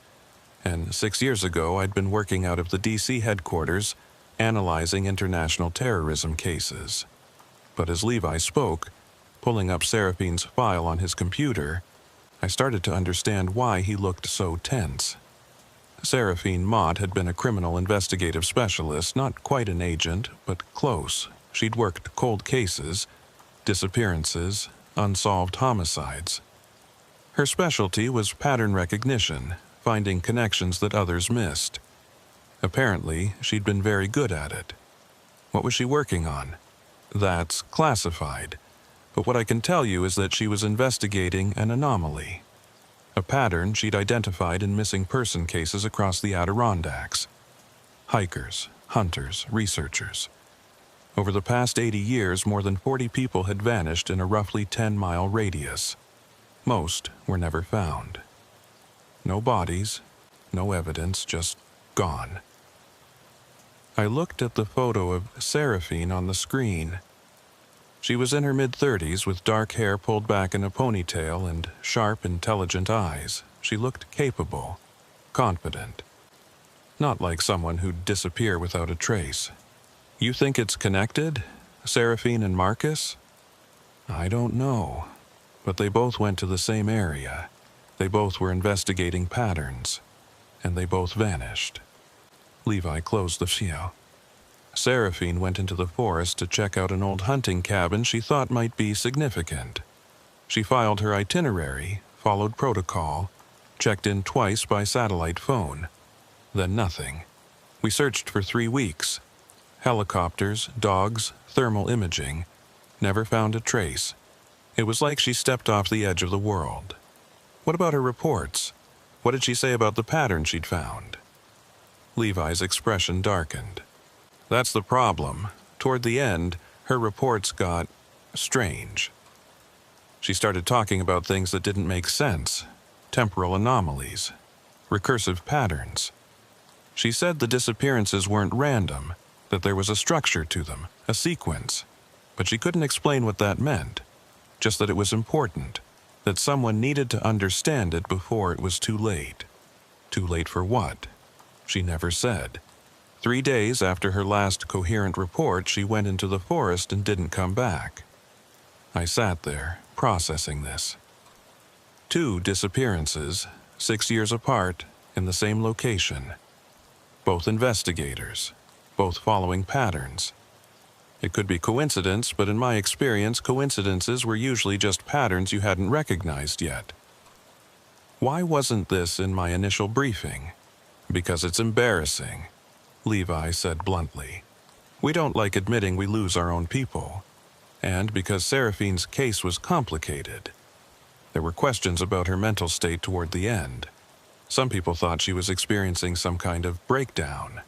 and 6 years ago I'd been working out of the D.C. headquarters, analyzing international terrorism cases. But as Levi spoke, pulling up Seraphine's file on his computer, I started to understand why he looked so tense. Seraphine Mott had been a criminal investigative specialist, not quite an agent, but close. She'd worked cold cases, disappearances, unsolved homicides. Her specialty was pattern recognition, finding connections that others missed. Apparently, she'd been very good at it. What was she working on? That's classified. But what I can tell you is that she was investigating an anomaly. A pattern she'd identified in missing person cases across the Adirondacks. Hikers, hunters, researchers. Over the past 80 years, more than 40 people had vanished in a roughly 10-mile radius. Most were never found. No bodies, no evidence, just gone. I looked at the photo of Seraphine on the screen. She was in her mid-30s with dark hair pulled back in a ponytail and sharp, intelligent eyes. She looked capable, confident. Not like someone who'd disappear without a trace. You think it's connected? Seraphine and Marcus? I don't know. But they both went to the same area. They both were investigating patterns. And they both vanished. Levi closed the file. Seraphine went into the forest to check out an old hunting cabin she thought might be significant. She filed her itinerary, followed protocol, checked in twice by satellite phone. Then nothing. We searched for 3 weeks. Helicopters, dogs, thermal imaging. Never found a trace. It was like she stepped off the edge of the world. What about her reports? What did she say about the pattern she'd found? Levi's expression darkened. That's the problem. Toward the end, her reports got strange. She started talking about things that didn't make sense. Temporal anomalies. Recursive patterns. She said the disappearances weren't random, that there was a structure to them, a sequence. But she couldn't explain what that meant. Just that it was important. That someone needed to understand it before it was too late. Too late for what? She never said. 3 days after her last coherent report, she went into the forest and didn't come back. I sat there, processing this. 2 disappearances, 6 years apart, in the same location. Both investigators, both following patterns. It could be coincidence, but in my experience, coincidences were usually just patterns you hadn't recognized yet. Why wasn't this in my initial briefing? Because it's embarrassing. Levi said bluntly. We don't like admitting we lose our own people. And because Seraphine's case was complicated, there were questions about her mental state toward the end. Some people thought she was experiencing some kind of breakdown,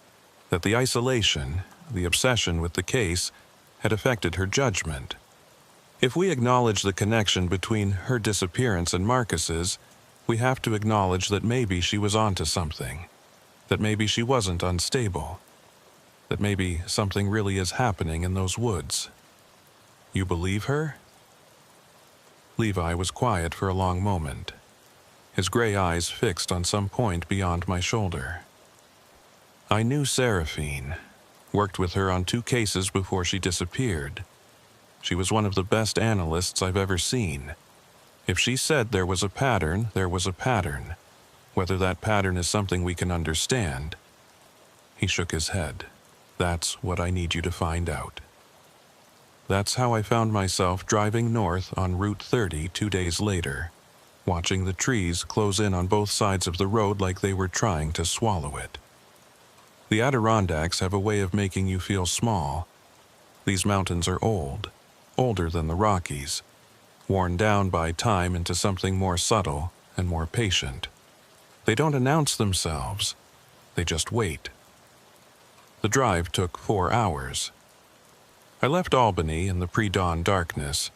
that the isolation, the obsession with the case, had affected her judgment. If we acknowledge the connection between her disappearance and Marcus's, we have to acknowledge that maybe she was onto something, that maybe she wasn't unstable, that maybe something really is happening in those woods. You believe her? Levi was quiet for a long moment, his gray eyes fixed on some point beyond my shoulder. I knew Seraphine, worked with her on 2 cases before she disappeared. She was one of the best analysts I've ever seen. If she said there was a pattern, there was a pattern, whether that pattern is something we can understand. He shook his head. That's what I need you to find out. That's how I found myself driving north on Route 30 2 days later, watching the trees close in on both sides of the road like they were trying to swallow it. The Adirondacks have a way of making you feel small. These mountains are old, older than the Rockies, worn down by time into something more subtle and more patient. They don't announce themselves, they just wait. The drive took 4 hours. I left Albany in the pre-dawn darkness,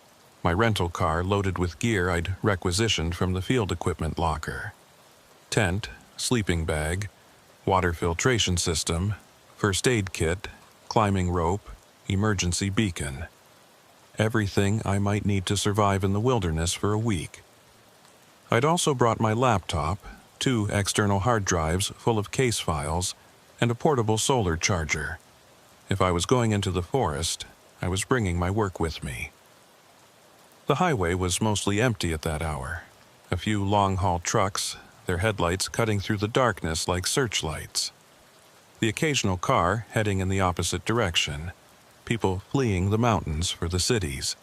my rental car loaded with gear I'd requisitioned from the field equipment locker. Tent, sleeping bag, water filtration system, first aid kit, climbing rope, emergency beacon. Everything I might need to survive in the wilderness for a week. I'd also brought my laptop, 2 external hard drives full of case files, and a portable solar charger. If I was going into the forest, I was bringing my work with me. The highway was mostly empty at that hour. A few long-haul trucks, their headlights cutting through the darkness like searchlights. The occasional car heading in the opposite direction, people fleeing the mountains for the cities.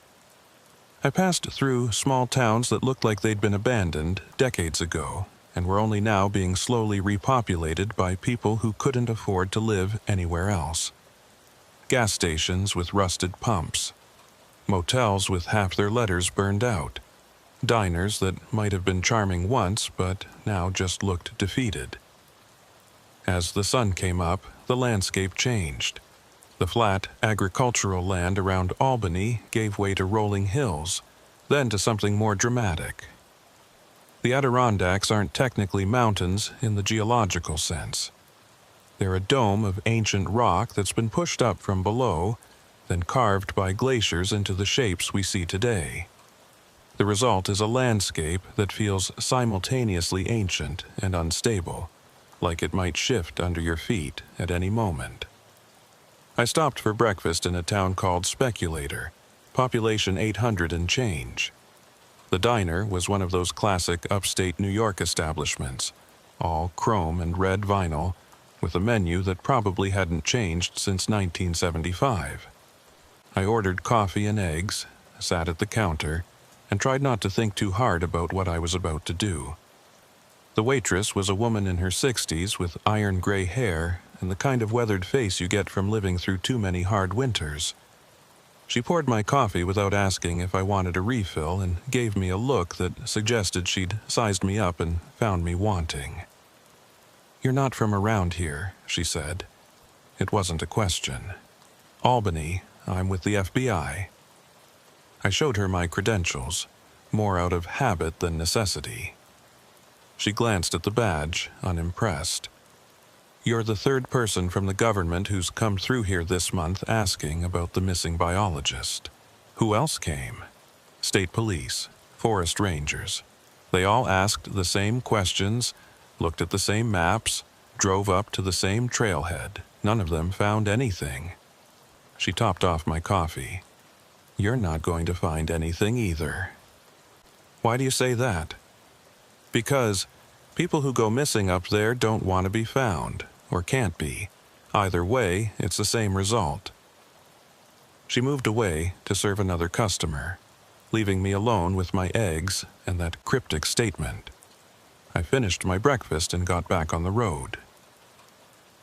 I passed through small towns that looked like they'd been abandoned decades ago and were only now being slowly repopulated by people who couldn't afford to live anywhere else. Gas stations with rusted pumps, motels with half their letters burned out, diners that might have been charming once but now just looked defeated. As the sun came up, the landscape changed. The flat, agricultural land around Albany gave way to rolling hills, then to something more dramatic. The Adirondacks aren't technically mountains in the geological sense. They're a dome of ancient rock that's been pushed up from below, then carved by glaciers into the shapes we see today. The result is a landscape that feels simultaneously ancient and unstable, like it might shift under your feet at any moment. I stopped for breakfast in a town called Speculator, population 800 and change. The diner was one of those classic upstate New York establishments, all chrome and red vinyl, with a menu that probably hadn't changed since 1975. I ordered coffee and eggs, sat at the counter, and tried not to think too hard about what I was about to do. The waitress was a woman in her 60s with iron gray hair and the kind of weathered face you get from living through too many hard winters. She poured my coffee without asking if I wanted a refill and gave me a look that suggested she'd sized me up and found me wanting. "You're not from around here," she said. It wasn't a question. "Albany, I'm with the FBI." I showed her my credentials, more out of habit than necessity. She glanced at the badge, unimpressed. "You're the 3rd person from the government who's come through here this month asking about the missing biologist. Who else came?" "State police, forest rangers. They all asked the same questions, looked at the same maps, drove up to the same trailhead. None of them found anything." She topped off my coffee. "You're not going to find anything either." "Why do you say that?" "Because people who go missing up there don't want to be found, or can't be. Either way, it's the same result." She moved away to serve another customer, leaving me alone with my eggs and that cryptic statement. I finished my breakfast and got back on the road.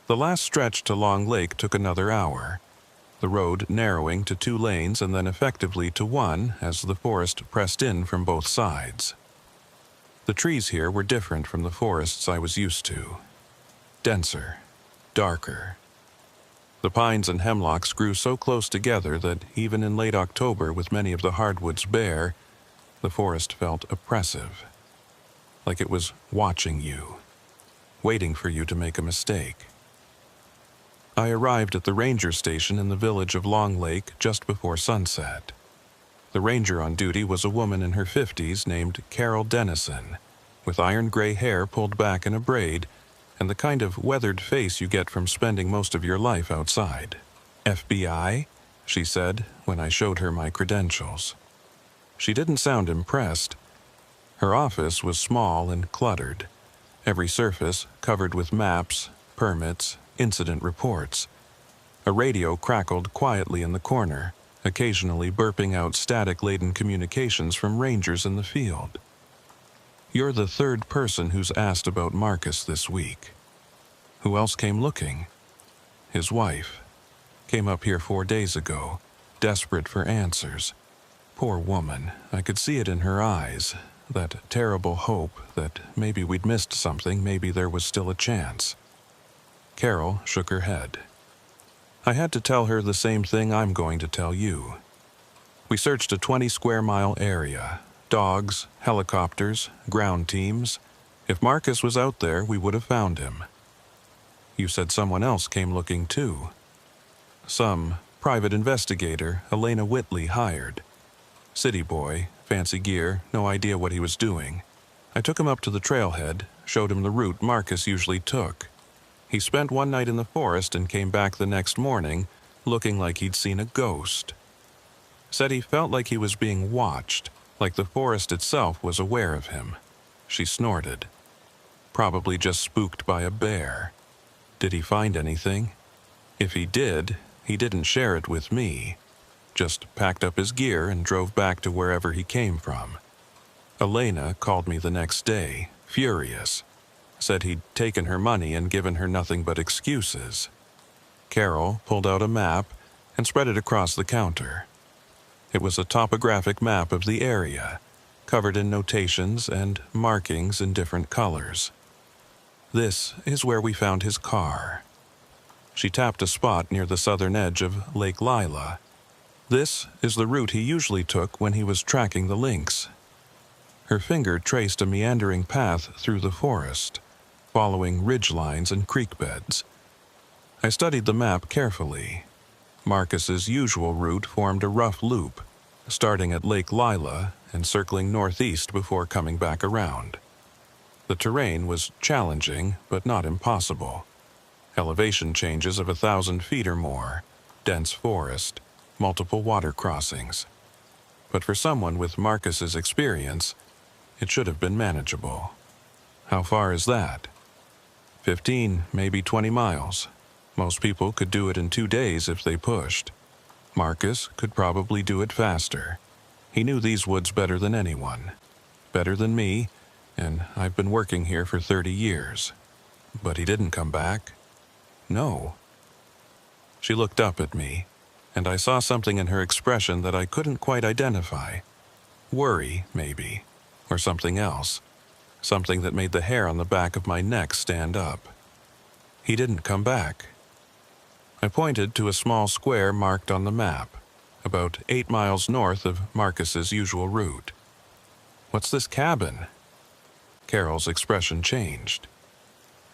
The last stretch to Long Lake took another hour, the road narrowing to 2 lanes and then effectively to 1 as the forest pressed in from both sides. The trees here were different from the forests I was used to. Denser, darker. The pines and hemlocks grew so close together that even in late October, with many of the hardwoods bare, the forest felt oppressive, like it was watching you, waiting for you to make a mistake. I arrived at the ranger station in the village of Long Lake just before sunset. The ranger on duty was a woman in her 50s named Carol Dennison, with iron gray hair pulled back in a braid and the kind of weathered face you get from spending most of your life outside. FBI? She said when I showed her my credentials. She didn't sound impressed. Her office was small and cluttered, every surface covered with maps, permits, incident reports. A radio crackled quietly in the corner, occasionally burping out static-laden communications from rangers in the field. You're the 3rd person who's asked about Marcus this week. Who else came looking? His wife. Came up here 4 days ago, desperate for answers. Poor woman, I could see it in her eyes, that terrible hope that maybe we'd missed something, maybe there was still a chance. Carol shook her head. I had to tell her the same thing I'm going to tell you. We searched a 20-square-mile area. Dogs, helicopters, ground teams. If Marcus was out there, we would have found him. You said someone else came looking too. Some private investigator Elena Whitley hired. City boy, fancy gear, no idea what he was doing. I took him up to the trailhead, showed him the route Marcus usually took. He spent one night in the forest and came back the next morning looking like he'd seen a ghost. Said he felt like he was being watched, like the forest itself was aware of him. She snorted. Probably just spooked by a bear. Did he find anything? If he did, he didn't share it with me. Just packed up his gear and drove back to wherever he came from. Elena called me the next day, furious. Said he'd taken her money and given her nothing but excuses. Carol pulled out a map and spread it across the counter. It was a topographic map of the area, covered in notations and markings in different colors. This is where we found his car. She tapped a spot near the southern edge of Lake Lila. This is the route he usually took when he was tracking the lynx. Her finger traced a meandering path through the forest, following ridge lines and creek beds. I studied the map carefully. Marcus's usual route formed a rough loop, starting at Lake Lila and circling northeast before coming back around. The terrain was challenging, but not impossible. Elevation changes of 1,000 feet or more, dense forest, multiple water crossings. But for someone with Marcus's experience, it should have been manageable. How far is that? 15, maybe 20 miles. Most people could do it in 2 days if they pushed. Marcus could probably do it faster. He knew these woods better than anyone. Better than me, and I've been working here for 30 years. But he didn't come back. No. She looked up at me, and I saw something in her expression that I couldn't quite identify. Worry, maybe, or something else. Something that made the hair on the back of my neck stand up. He didn't come back. I pointed to a small square marked on the map, about 8 miles north of Marcus's usual route. What's this cabin? Carol's expression changed.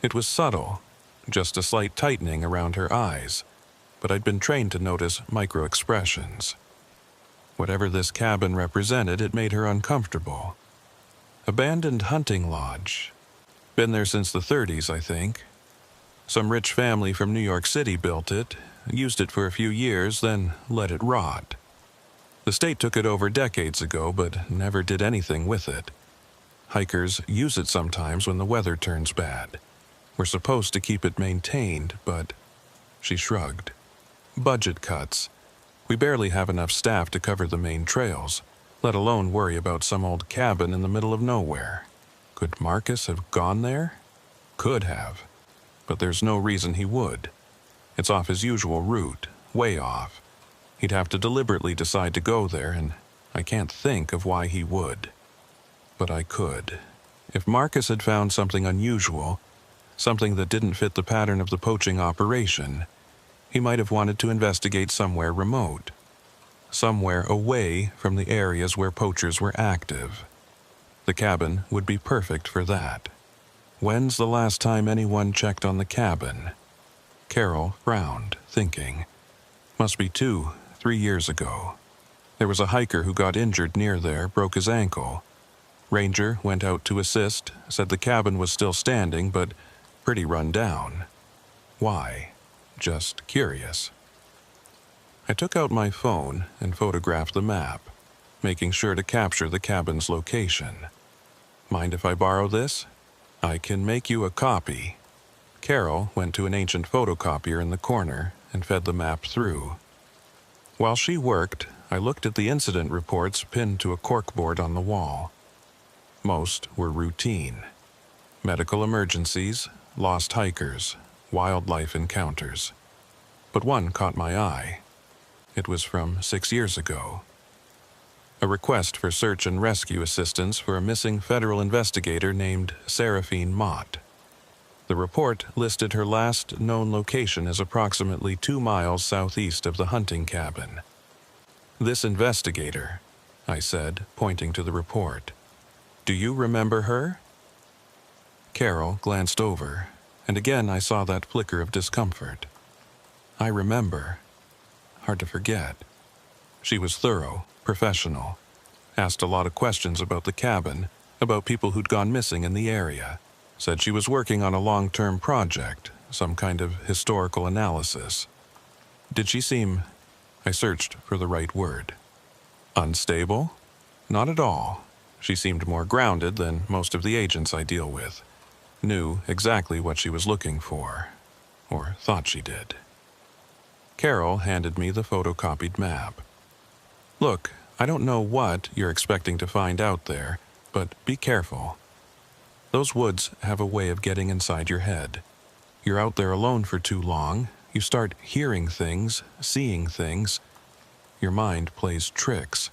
It was subtle, just a slight tightening around her eyes, but I'd been trained to notice micro-expressions. Whatever this cabin represented, it made her uncomfortable. Abandoned hunting lodge. Been there since the 30s, I think. Some rich family from New York City built it, used it for a few years, then let it rot. The state took it over decades ago, but never did anything with it. Hikers use it sometimes when the weather turns bad. We're supposed to keep it maintained, but... She shrugged. Budget cuts. We barely have enough staff to cover the main trails, let alone worry about some old cabin in the middle of nowhere. Could Marcus have gone there? Could have. but there's no reason he would. It's off his usual route, way off. He'd have to deliberately decide to go there, and I can't think of why he would. But I could. If Marcus had found something unusual, something that didn't fit the pattern of the poaching operation, he might have wanted to investigate somewhere remote, somewhere away from the areas where poachers were active. The cabin would be perfect for that. When's the last time anyone checked on the cabin? Carol frowned, thinking. Must be 2-3 years ago. There was a hiker who got injured near there, broke his ankle. Ranger went out to assist, said the cabin was still standing, but pretty run down. Why? Just curious. I took out my phone and photographed the map, making sure to capture the cabin's location. Mind if I borrow this? I can make you a copy. Carol went to an ancient photocopier in the corner and fed the map through. While she worked, I looked at the incident reports pinned to a corkboard on the wall. Most were routine. Medical emergencies, lost hikers, wildlife encounters. But one caught my eye. It was from 6 years ago. A request for search and rescue assistance for a missing federal investigator named Seraphine Mott. The report listed her last known location as approximately 2 miles southeast of the hunting cabin. "This investigator," I said, pointing to the report. "Do you remember her?" Carol glanced over, and again I saw that flicker of discomfort. "I remember. Hard to forget." She was thorough, professional, asked a lot of questions about the cabin, about people who'd gone missing in the area, said she was working on a long-term project, some kind of historical analysis. Did she seem, I searched for the right word, unstable? Not at all. She seemed more grounded than most of the agents I deal with, knew exactly what she was looking for, or thought she did. Carol handed me the photocopied map. "Look, I don't know what you're expecting to find out there, but be careful. Those woods have a way of getting inside your head. You're out there alone for too long, you start hearing things, seeing things. Your mind plays tricks.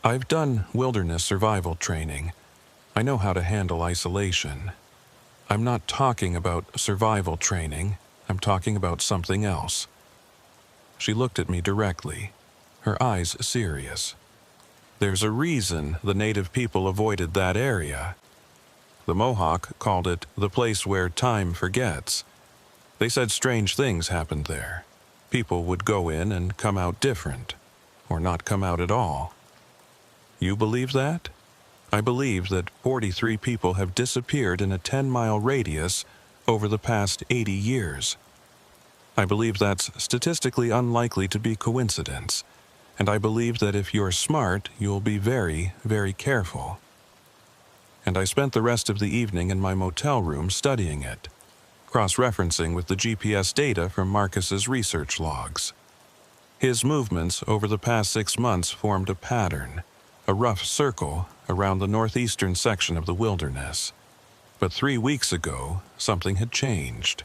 I've done wilderness survival training. I know how to handle isolation. I'm not talking about survival training, I'm talking about something else." She looked at me directly, her eyes serious. "There's a reason the native people avoided that area. The Mohawk called it the place where time forgets. They said strange things happened there. People would go in and come out different, or not come out at all. You believe that? I believe that 43 people have disappeared in a 10-mile radius over the past 80 years. I believe that's statistically unlikely to be coincidence, and I believe that if you're smart, you'll be very, very careful." And I spent the rest of the evening in my motel room studying it, cross-referencing with the GPS data from Marcus's research logs. His movements over the past 6 months formed a pattern, a rough circle around the northeastern section of the wilderness. But 3 weeks ago, something had changed.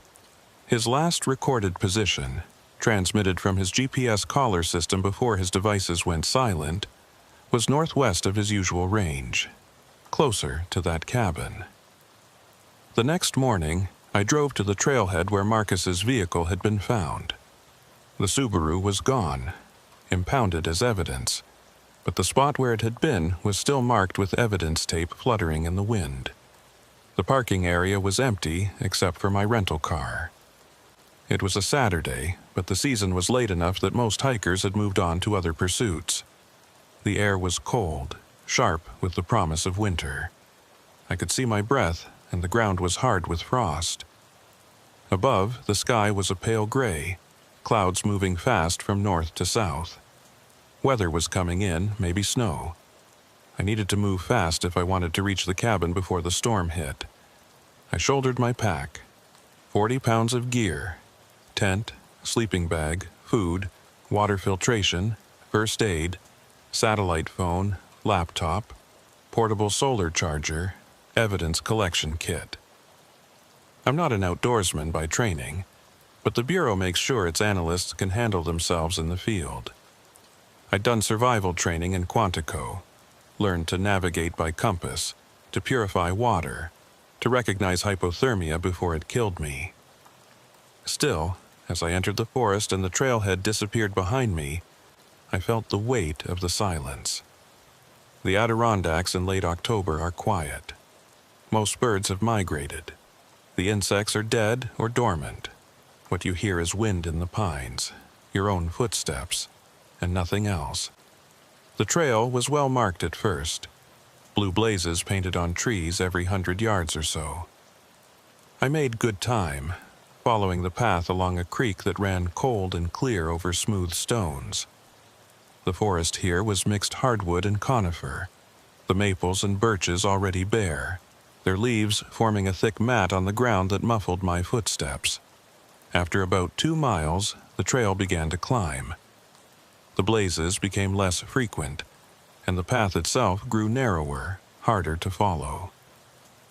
His last recorded position, transmitted from his GPS collar system before his devices went silent, was northwest of his usual range, closer to that cabin. The next morning, I drove to the trailhead where Marcus's vehicle had been found. The Subaru was gone, impounded as evidence, but the spot where it had been was still marked with evidence tape fluttering in the wind. The parking area was empty except for my rental car. It was a Saturday, but the season was late enough that most hikers had moved on to other pursuits. The air was cold, sharp with the promise of winter. I could see my breath, and the ground was hard with frost. Above, the sky was a pale gray, clouds moving fast from north to south. Weather was coming in, maybe snow. I needed to move fast if I wanted to reach the cabin before the storm hit. I shouldered my pack, 40 pounds of gear, tent, sleeping bag, food, water filtration, first aid, satellite phone, laptop, portable solar charger, evidence collection kit. I'm not an outdoorsman by training, but the Bureau makes sure its analysts can handle themselves in the field. I'd done survival training in Quantico, learned to navigate by compass, to purify water, to recognize hypothermia before it killed me. Still, as I entered the forest and the trailhead disappeared behind me, I felt the weight of the silence. The Adirondacks in late October are quiet. Most birds have migrated. The insects are dead or dormant. What you hear is wind in the pines, your own footsteps, and nothing else. The trail was well marked at first. Blue blazes painted on trees every 100 yards or so. I made good time, following the path along a creek that ran cold and clear over smooth stones. The forest here was mixed hardwood and conifer, the maples and birches already bare, their leaves forming a thick mat on the ground that muffled my footsteps. After about 2 miles, the trail began to climb. The blazes became less frequent, and the path itself grew narrower, harder to follow.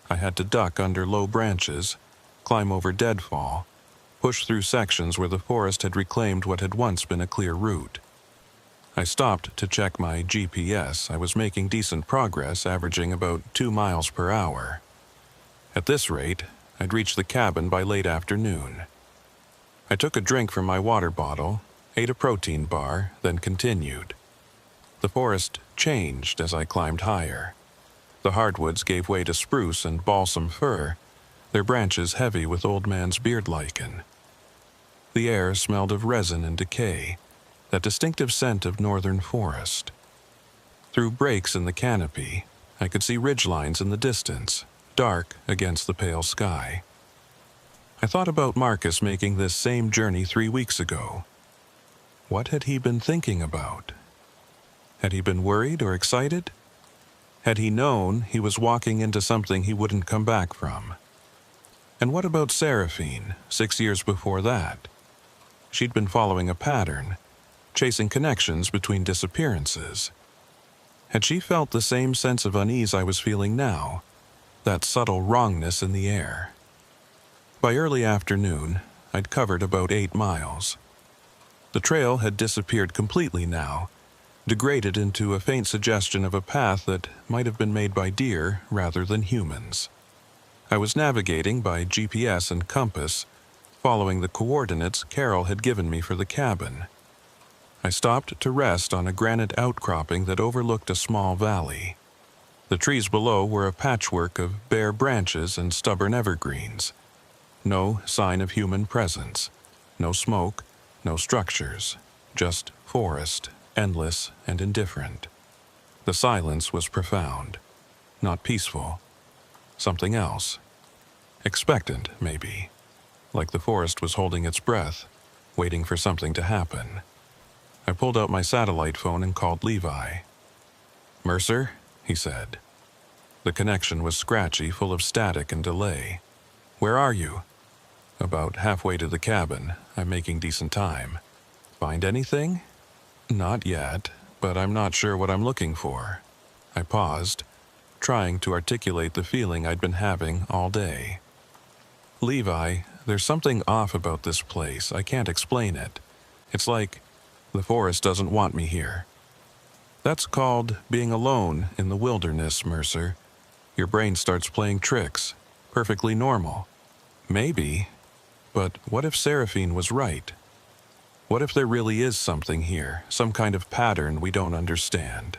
I had to duck under low branches, climb over deadfall, push through sections where the forest had reclaimed what had once been a clear route. I stopped to check my GPS. I was making decent progress, averaging about 2 miles per hour. At this rate, I'd reach the cabin by late afternoon. I took a drink from my water bottle, ate a protein bar, then continued. The forest changed as I climbed higher. The hardwoods gave way to spruce and balsam fir, their branches heavy with old man's beard lichen. The air smelled of resin and decay, that distinctive scent of northern forest. Through breaks in the canopy, I could see ridgelines in the distance, dark against the pale sky. I thought about Marcus making this same journey 3 weeks ago. What had he been thinking about? Had he been worried or excited? Had he known he was walking into something he wouldn't come back from? And what about Seraphine, 6 years before that? She'd been following a pattern, chasing connections between disappearances. Had she felt the same sense of unease I was feeling now, that subtle wrongness in the air? By early afternoon, I'd covered about 8 miles. The trail had disappeared completely now, degraded into a faint suggestion of a path that might have been made by deer rather than humans. I was navigating by GPS and compass, following the coordinates Carol had given me for the cabin. I stopped to rest on a granite outcropping that overlooked a small valley. The trees below were a patchwork of bare branches and stubborn evergreens. No sign of human presence, no smoke, no structures, just forest, endless and indifferent. The silence was profound, not peaceful. Something else. Expectant, maybe. Like the forest was holding its breath, waiting for something to happen. I pulled out my satellite phone and called Levi. "Mercer?" he said. The connection was scratchy, full of static and delay. "Where are you?" "About halfway to the cabin. I'm making decent time." "Find anything?" "Not yet, but I'm not sure what I'm looking for." I paused, trying to articulate the feeling I'd been having all day. "Levi, there's something off about this place. I can't explain it. It's like the forest doesn't want me here." "That's called being alone in the wilderness, Mercer. Your brain starts playing tricks. Perfectly normal." "Maybe. But what if Seraphine was right? What if there really is something here, some kind of pattern we don't understand?"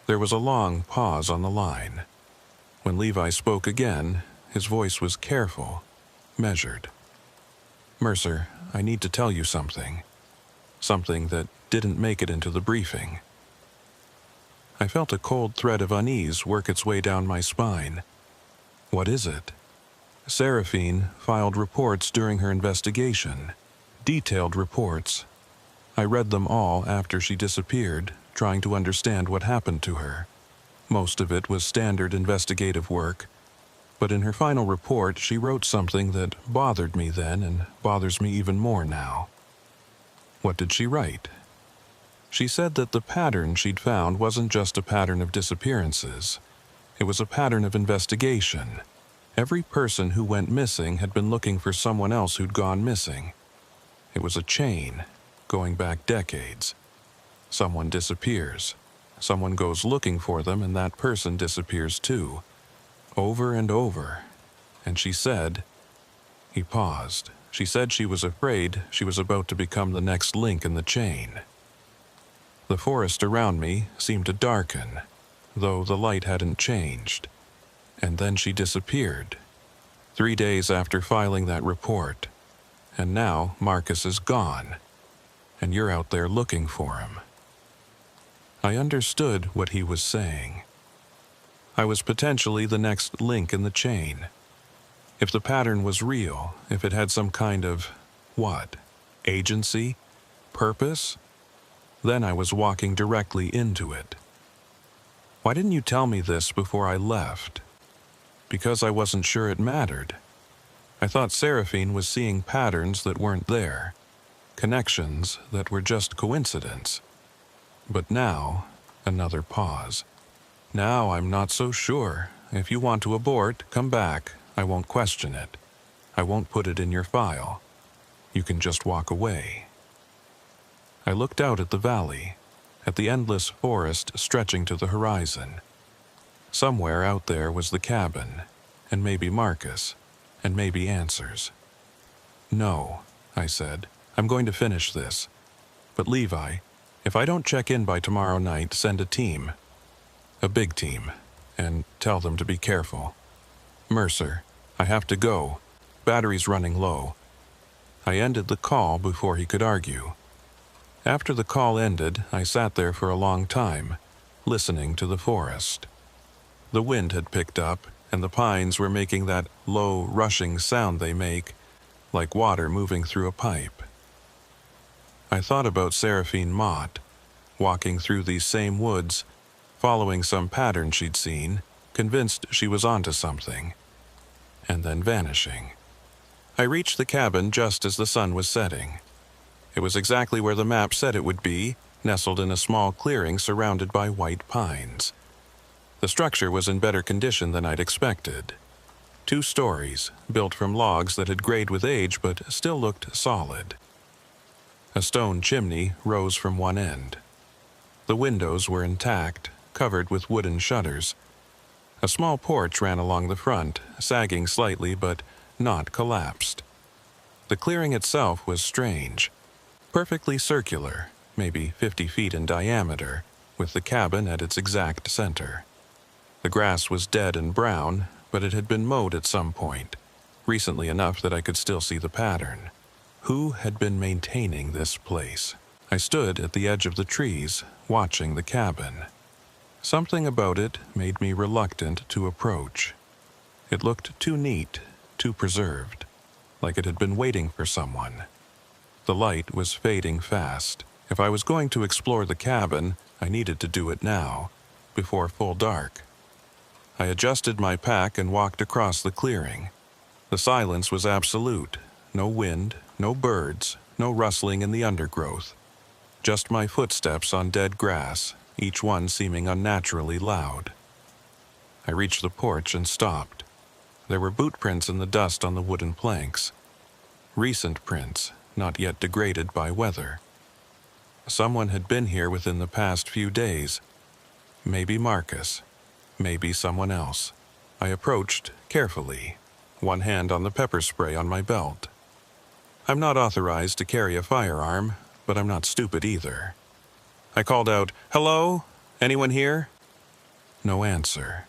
There was a long pause on the line. When Levi spoke again, his voice was careful, measured. "Mercer, I need to tell you something. Something that didn't make it into the briefing." I felt a cold thread of unease work its way down my spine. "What is it?" "Seraphine filed reports during her investigation. Detailed reports. I read them all after she disappeared, trying to understand what happened to her. Most of it was standard investigative work, but in her final report she wrote something that bothered me then and bothers me even more now." "What did she write?" "She said that the pattern she'd found wasn't just a pattern of disappearances. It was a pattern of investigation. Every person who went missing had been looking for someone else who'd gone missing. It was a chain, going back decades. Someone disappears. Someone goes looking for them, and that person disappears too. Over and over. And she said... He paused. She said she was afraid she was about to become the next link in the chain. The forest around me seemed to darken, though the light hadn't changed. And then she disappeared. 3 days after filing that report. And now Marcus is gone. And you're out there looking for him. I understood what he was saying. I was potentially the next link in the chain. If the pattern was real, if it had some kind of, what? Agency? Purpose? Then I was walking directly into it. Why didn't you tell me this before I left? Because I wasn't sure it mattered. I thought Seraphine was seeing patterns that weren't there, connections that were just coincidence. But now, another pause. Now I'm not so sure. If you want to abort, come back. I won't question it. I won't put it in your file. You can just walk away. I looked out at the valley, at the endless forest stretching to the horizon. Somewhere out there was the cabin, and maybe Marcus, and maybe answers. No, I said, I'm going to finish this. But Levi, if I don't check in by tomorrow night, send a team. A big team, and tell them to be careful. Mercer, I have to go. Battery's running low. I ended the call before he could argue. After the call ended, I sat there for a long time, listening to the forest. The wind had picked up, and the pines were making that low, rushing sound they make, like water moving through a pipe. I thought about Seraphine Mott, walking through these same woods, following some pattern she'd seen, convinced she was onto something, and then vanishing. I reached the cabin just as the sun was setting. It was exactly where the map said it would be, nestled in a small clearing surrounded by white pines. The structure was in better condition than I'd expected. 2 stories, built from logs that had grayed with age but still looked solid. A stone chimney rose from one end. The windows were intact, covered with wooden shutters. A small porch ran along the front, sagging slightly but not collapsed. The clearing itself was strange. Perfectly circular, maybe 50 feet in diameter, with the cabin at its exact center. The grass was dead and brown, but it had been mowed at some point, recently enough that I could still see the pattern. Who had been maintaining this place? I stood at the edge of the trees, watching the cabin. Something about it made me reluctant to approach. It looked too neat, too preserved, like it had been waiting for someone. The light was fading fast. If I was going to explore the cabin, I needed to do it now, before full dark. I adjusted my pack and walked across the clearing. The silence was absolute. No wind, no birds, no rustling in the undergrowth. Just my footsteps on dead grass, each one seeming unnaturally loud. I reached the porch and stopped. There were boot prints in the dust on the wooden planks. Recent prints, not yet degraded by weather. Someone had been here within the past few days. Maybe Marcus. Maybe someone else. I approached carefully, one hand on the pepper spray on my belt. I'm not authorized to carry a firearm, but I'm not stupid either. I called out, "Hello? Anyone here?" No answer.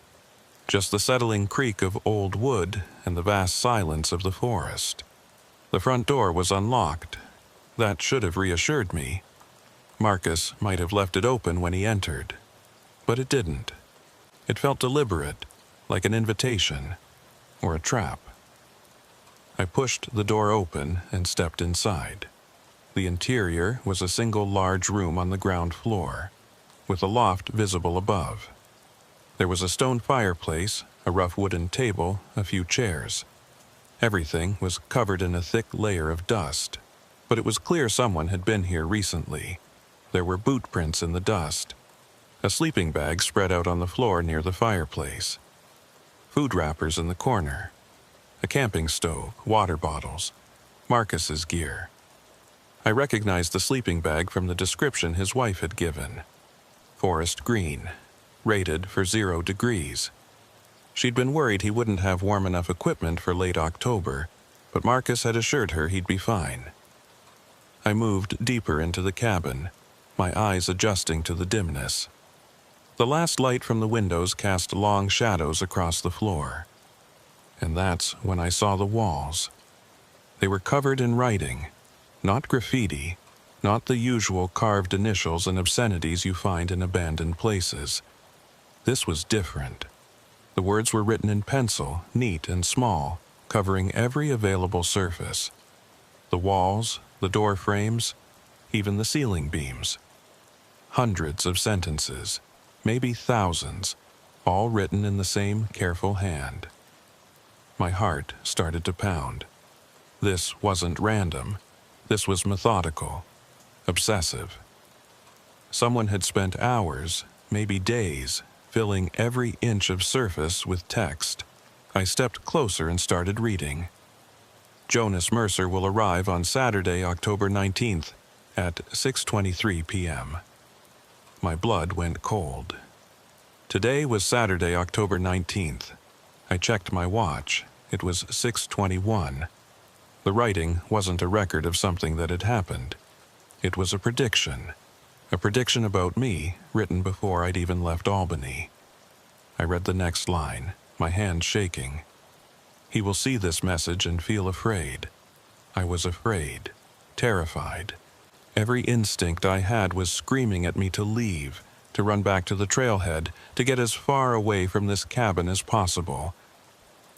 Just the settling creak of old wood and the vast silence of the forest. The front door was unlocked. That should have reassured me. Marcus might have left it open when he entered. But it didn't. It felt deliberate, like an invitation, or a trap. I pushed the door open and stepped inside. The interior was a single large room on the ground floor, with a loft visible above. There was a stone fireplace, a rough wooden table, a few chairs. Everything was covered in a thick layer of dust, but it was clear someone had been here recently. There were boot prints in the dust. A sleeping bag spread out on the floor near the fireplace. Food wrappers in the corner, A camping stove, water bottles, Marcus's gear. I recognized the sleeping bag from the description his wife had given. Forest green, rated for 0 degrees. She'd been worried he wouldn't have warm enough equipment for late October, but Marcus had assured her he'd be fine. I moved deeper into the cabin, my eyes adjusting to the dimness. The last light from the windows cast long shadows across the floor. And that's when I saw the walls. They were covered in writing, not graffiti, not the usual carved initials and obscenities you find in abandoned places. This was different. The words were written in pencil, neat and small, covering every available surface. The walls, the door frames, even the ceiling beams. Hundreds of sentences, maybe thousands, all written in the same careful hand. My heart started to pound. This wasn't random. This was methodical, obsessive. Someone had spent hours, maybe days, filling every inch of surface with text. I stepped closer and started reading. Jonas Mercer will arrive on Saturday, October 19th at 6:23 p.m. My blood went cold. Today was Saturday, October 19th. I checked my watch. It was 6:21. The writing wasn't a record of something that had happened. It was a prediction about me, written before I'd even left Albany. I read the next line, my hand shaking. He will see this message and feel afraid. I was afraid, terrified. Every instinct I had was screaming at me to leave, to run back to the trailhead, to get as far away from this cabin as possible.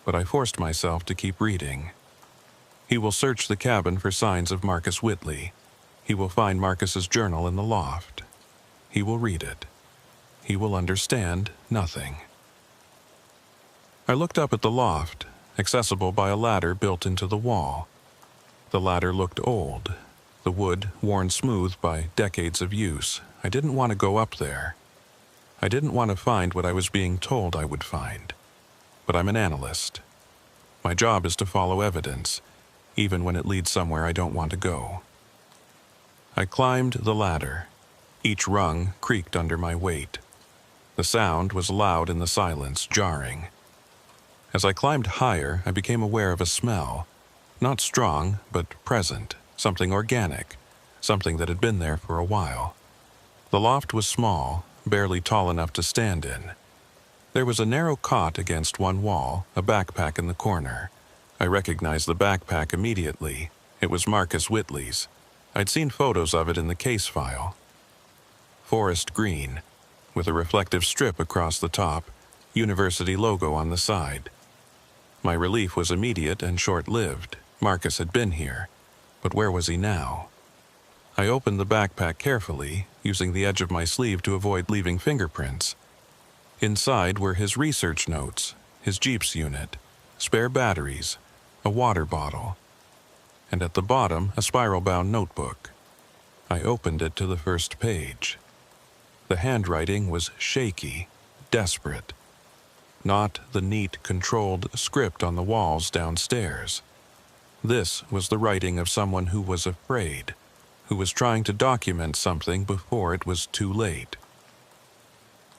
But I forced myself to keep reading. He will search the cabin for signs of Marcus Whitley. He will find Marcus's journal in the loft. He will read it. He will understand nothing. I looked up at the loft, accessible by a ladder built into the wall. The ladder looked old, the wood worn smooth by decades of use. I didn't want to go up there. I didn't want to find what I was being told I would find. But I'm an analyst. My job is to follow evidence, even when it leads somewhere I don't want to go. I climbed the ladder. Each rung creaked under my weight. The sound was loud in the silence, jarring. As I climbed higher, I became aware of a smell. Not strong, but present, something organic, something that had been there for a while. The loft was small, barely tall enough to stand in. There was a narrow cot against one wall, a backpack in the corner. I recognized the backpack immediately. It was Marcus Whitley's. I'd seen photos of it in the case file. Forest green, with a reflective strip across the top, university logo on the side. My relief was immediate and short-lived. Marcus had been here, but where was he now? I opened the backpack carefully, using the edge of my sleeve to avoid leaving fingerprints. Inside were his research notes, his Jeep's unit, spare batteries, a water bottle, and at the bottom a spiral-bound notebook. I opened it to the first page. The handwriting was shaky, desperate. Not the neat, controlled script on the walls downstairs. This was the writing of someone who was afraid, who was trying to document something before it was too late.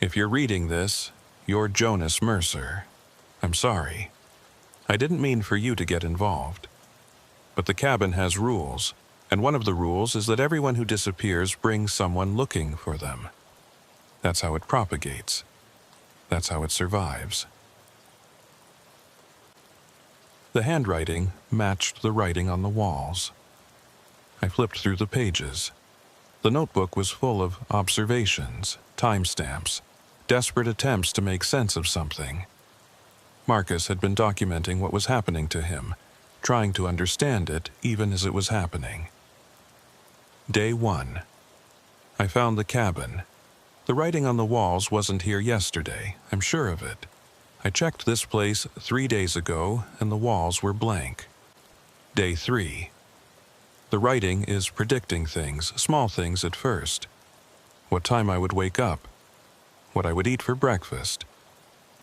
If you're reading this, you're Jonas Mercer. I'm sorry. I didn't mean for you to get involved. But the cabin has rules, and one of the rules is that everyone who disappears brings someone looking for them. That's how it propagates. That's how it survives. The handwriting matched the writing on the walls. I flipped through the pages. The notebook was full of observations, timestamps, desperate attempts to make sense of something. Marcus had been documenting what was happening to him, trying to understand it even as it was happening. Day 1. I found the cabin. The writing on the walls wasn't here yesterday, I'm sure of it. I checked this place 3 days ago, and the walls were blank. Day 3. The writing is predicting things, small things at first. What time I would wake up, what I would eat for breakfast,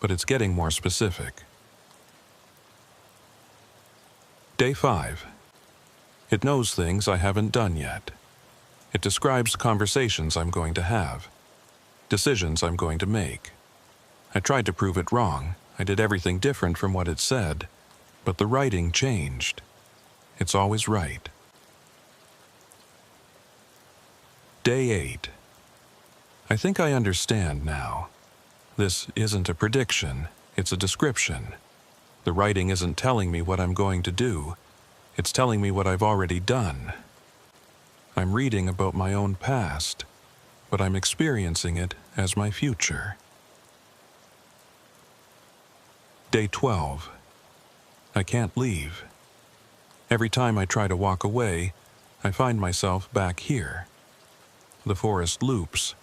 but it's getting more specific. Day 5. It knows things I haven't done yet. It describes conversations I'm going to have, decisions I'm going to make. I tried to prove it wrong. I did everything different from what it said, but the writing changed. It's always right. Day 8. I think I understand now. This isn't a prediction, it's a description. The writing isn't telling me what I'm going to do, it's telling me what I've already done. I'm reading about my own past, but I'm experiencing it as my future. Day 12. I can't leave. Every time I try to walk away, I find myself back here. The forest loops.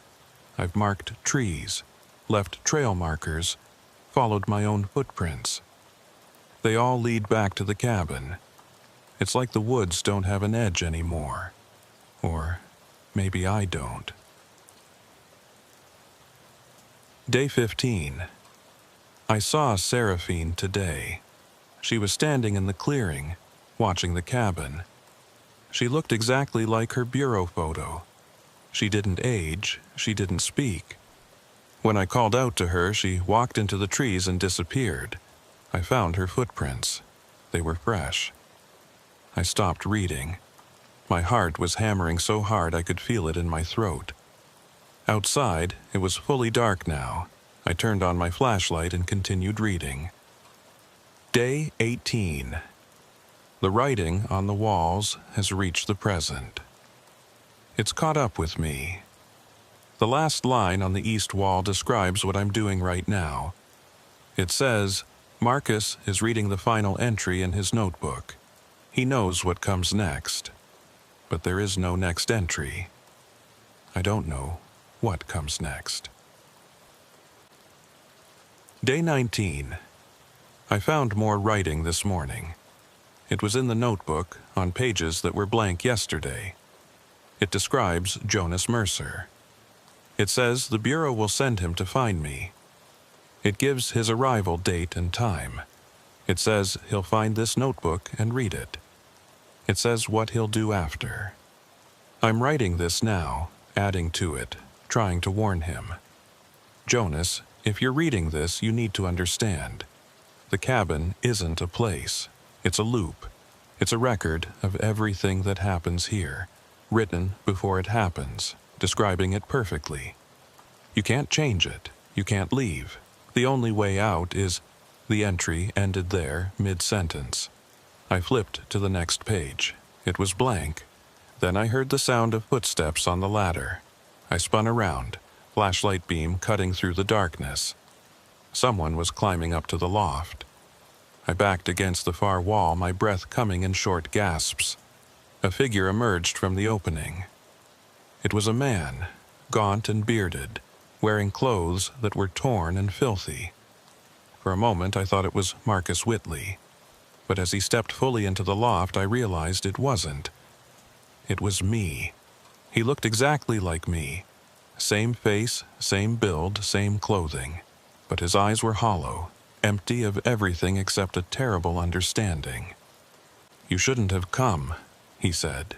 I've marked trees, left trail markers, followed my own footprints. They all lead back to the cabin. It's like the woods don't have an edge anymore. Or maybe I don't. Day 15. I saw Seraphine today. She was standing in the clearing, watching the cabin. She looked exactly like her bureau photo. She didn't age, she didn't speak. When I called out to her, she walked into the trees and disappeared. I found her footprints. They were fresh. I stopped reading. My heart was hammering so hard I could feel it in my throat. Outside, it was fully dark now. I turned on my flashlight and continued reading. Day 18. The writing on the walls has reached the present. It's caught up with me. The last line on the east wall describes what I'm doing right now. It says, Marcus is reading the final entry in his notebook. He knows what comes next. But there is no next entry. I don't know what comes next. Day 19. I found more writing this morning. It was in the notebook on pages that were blank yesterday. It describes Jonas Mercer. It says the Bureau will send him to find me. It gives his arrival date and time. It says he'll find this notebook and read it. It says what he'll do after. I'm writing this now, adding to it, trying to warn him. Jonas, if you're reading this, you need to understand. The cabin isn't a place. It's a loop. It's a record of everything that happens here, written before it happens, describing it perfectly. You can't change it. You can't leave. The only way out is the entry ended there, mid-sentence. I flipped to the next page. It was blank. Then I heard the sound of footsteps on the ladder. I spun around, flashlight beam cutting through the darkness. Someone was climbing up to the loft. I backed against the far wall, my breath coming in short gasps. A figure emerged from the opening. It was a man, gaunt and bearded, wearing clothes that were torn and filthy. For a moment I thought it was Marcus Whitley. But as he stepped fully into the loft, I realized it wasn't. It was me. He looked exactly like me. Same face, same build, same clothing. But his eyes were hollow, empty of everything except a terrible understanding. "You shouldn't have come," he said.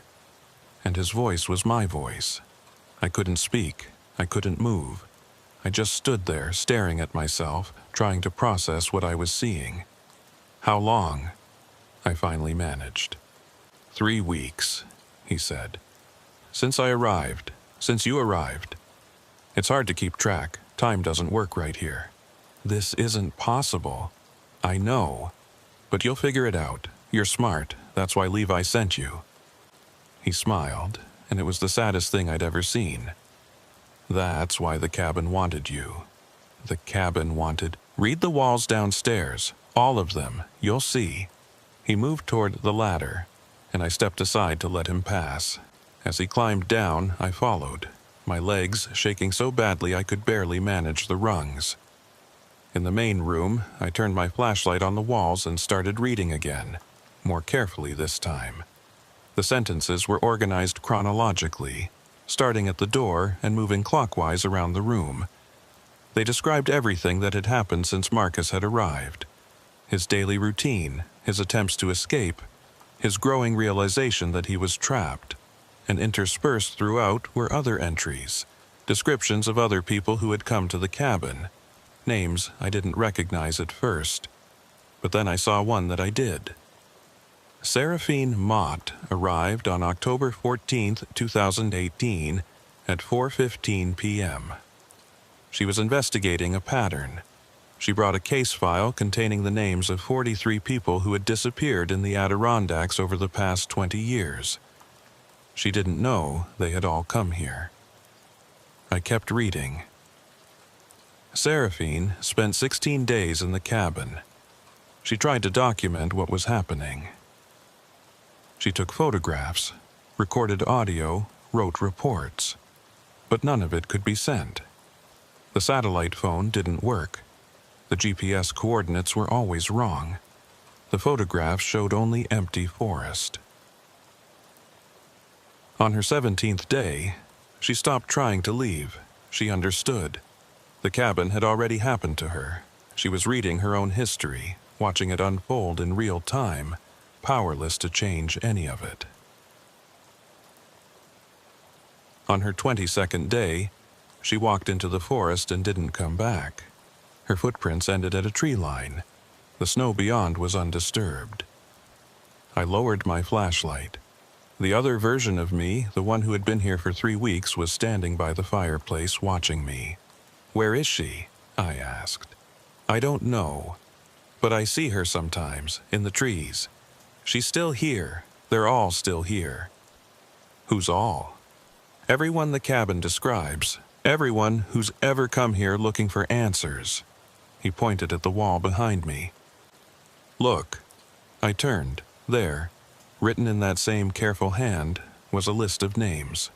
And his voice was my voice. I couldn't speak. I couldn't move. I just stood there, staring at myself, trying to process what I was seeing. "How long?" I finally managed. 3 weeks, he said. Since I arrived. Since you arrived. It's hard to keep track. Time doesn't work right here. This isn't possible. I know. But you'll figure it out. You're smart. That's why Levi sent you. He smiled, and it was the saddest thing I'd ever seen. That's why the cabin wanted you. The cabin wanted... Read the walls downstairs. All of them. You'll see. He moved toward the ladder, and I stepped aside to let him pass. As he climbed down, I followed, my legs shaking so badly I could barely manage the rungs. In the main room, I turned my flashlight on the walls and started reading again, more carefully this time. The sentences were organized chronologically, starting at the door and moving clockwise around the room. They described everything that had happened since Marcus had arrived. His daily routine, his attempts to escape, his growing realization that he was trapped, and interspersed throughout were other entries, descriptions of other people who had come to the cabin, names I didn't recognize at first, but then I saw one that I did. Seraphine Mott arrived on October 14, 2018, at 4:15 p.m. She was investigating a pattern. She brought a case file containing the names of 43 people who had disappeared in the Adirondacks over the past 20 years. She didn't know they had all come here. I kept reading. Seraphine spent 16 days in the cabin. She tried to document what was happening. She took photographs, recorded audio, wrote reports, but none of it could be sent. The satellite phone didn't work. The GPS coordinates were always wrong. The photographs showed only empty forest. On her 17th day, she stopped trying to leave. She understood. The cabin had already happened to her. She was reading her own history, watching it unfold in real time, powerless to change any of it. On her 22nd day, she walked into the forest and didn't come back. Her footprints ended at a tree line. The snow beyond was undisturbed. I lowered my flashlight. The other version of me, the one who had been here for 3 weeks, was standing by the fireplace watching me. "Where is she?" I asked. "I don't know, but I see her sometimes, in the trees. She's still here. They're all still here." "Who's all?" "Everyone the cabin describes. Everyone who's ever come here looking for answers." He pointed at the wall behind me. "Look." I turned. There, written in that same careful hand, was a list of names.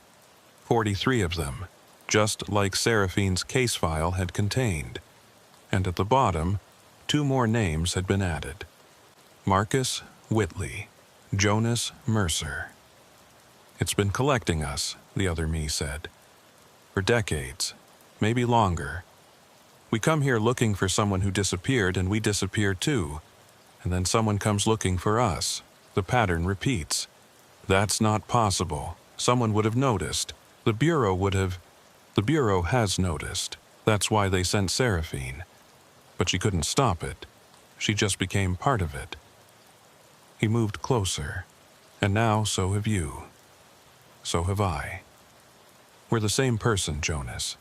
43 of them, just like Seraphine's case file had contained. And at the bottom, 2 more names had been added. Marcus Whitley, Jonas Mercer. "It's been collecting us," the other me said. "For decades, maybe longer. We come here looking for someone who disappeared, and we disappear too. And then someone comes looking for us. The pattern repeats. That's not possible. Someone would have noticed. The Bureau would have. The Bureau has noticed. That's why they sent Seraphine. But she couldn't stop it. She just became part of it." He moved closer. "And now so have you. So have I. We're the same person, Jonas.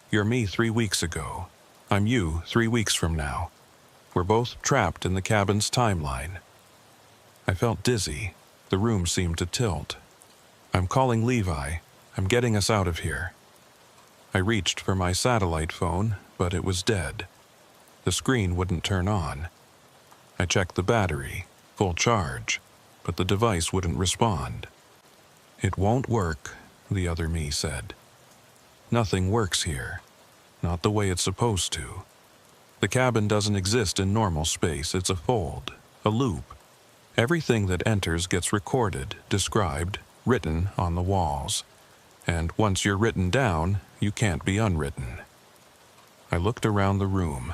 You're me 3 weeks ago. I'm you 3 weeks from now. We're both trapped in the cabin's timeline." I felt dizzy. The room seemed to tilt. "I'm calling Levi. I'm getting us out of here." I reached for my satellite phone, but it was dead. The screen wouldn't turn on. I checked the battery, full charge, but the device wouldn't respond. "It won't work," the other me said. "Nothing works here. Not the way it's supposed to. The cabin doesn't exist in normal space. It's a fold, a loop. Everything that enters gets recorded, described, written on the walls. And once you're written down, you can't be unwritten." I looked around the room,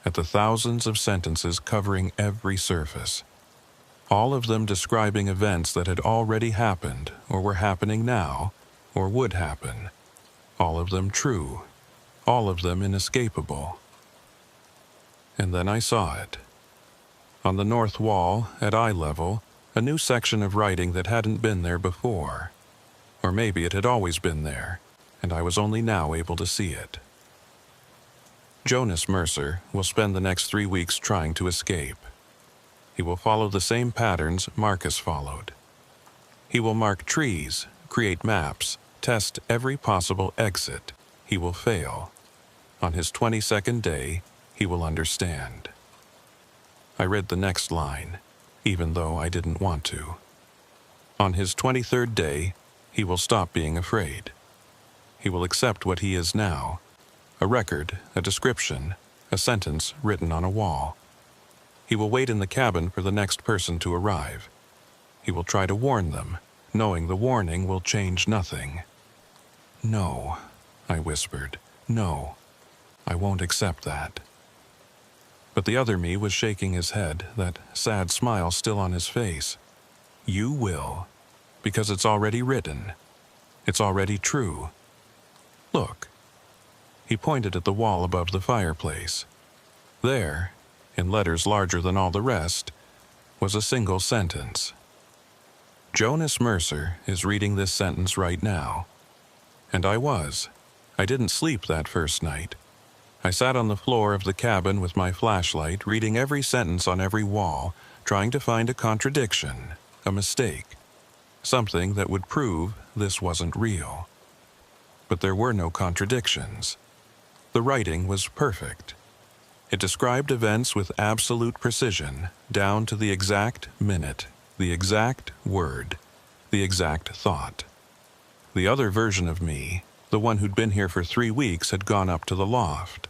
at the thousands of sentences covering every surface. All of them describing events that had already happened, or were happening now, or would happen. All of them true. All of them inescapable. And then I saw it. On the north wall, at eye level, a new section of writing that hadn't been there before. Or maybe it had always been there, and I was only now able to see it. "Jonas Mercer will spend the next 3 weeks trying to escape. He will follow the same patterns Marcus followed. He will mark trees, create maps, test every possible exit. He will fail. On his 22nd day, he will understand." I read the next line, even though I didn't want to. "On his 23rd day, he will stop being afraid. He will accept what he is now, a record, a description, a sentence written on a wall. He will wait in the cabin for the next person to arrive. He will try to warn them, knowing the warning will change nothing." "No," I whispered. "No, I won't accept that." But the other me was shaking his head, that sad smile still on his face. You will, because it's already written. It's already true. Look. He pointed at the wall above the fireplace. There, in letters larger than all the rest, was a single sentence. Jonas Mercer is reading this sentence right now. And I was. I didn't sleep that first night. I sat on the floor of the cabin with my flashlight, reading every sentence on every wall, trying to find a contradiction, a mistake, something that would prove this wasn't real. But there were no contradictions. The writing was perfect. It described events with absolute precision, down to the exact minute, the exact word, the exact thought. The other version of me, the one who'd been here for 3 weeks, had gone up to the loft.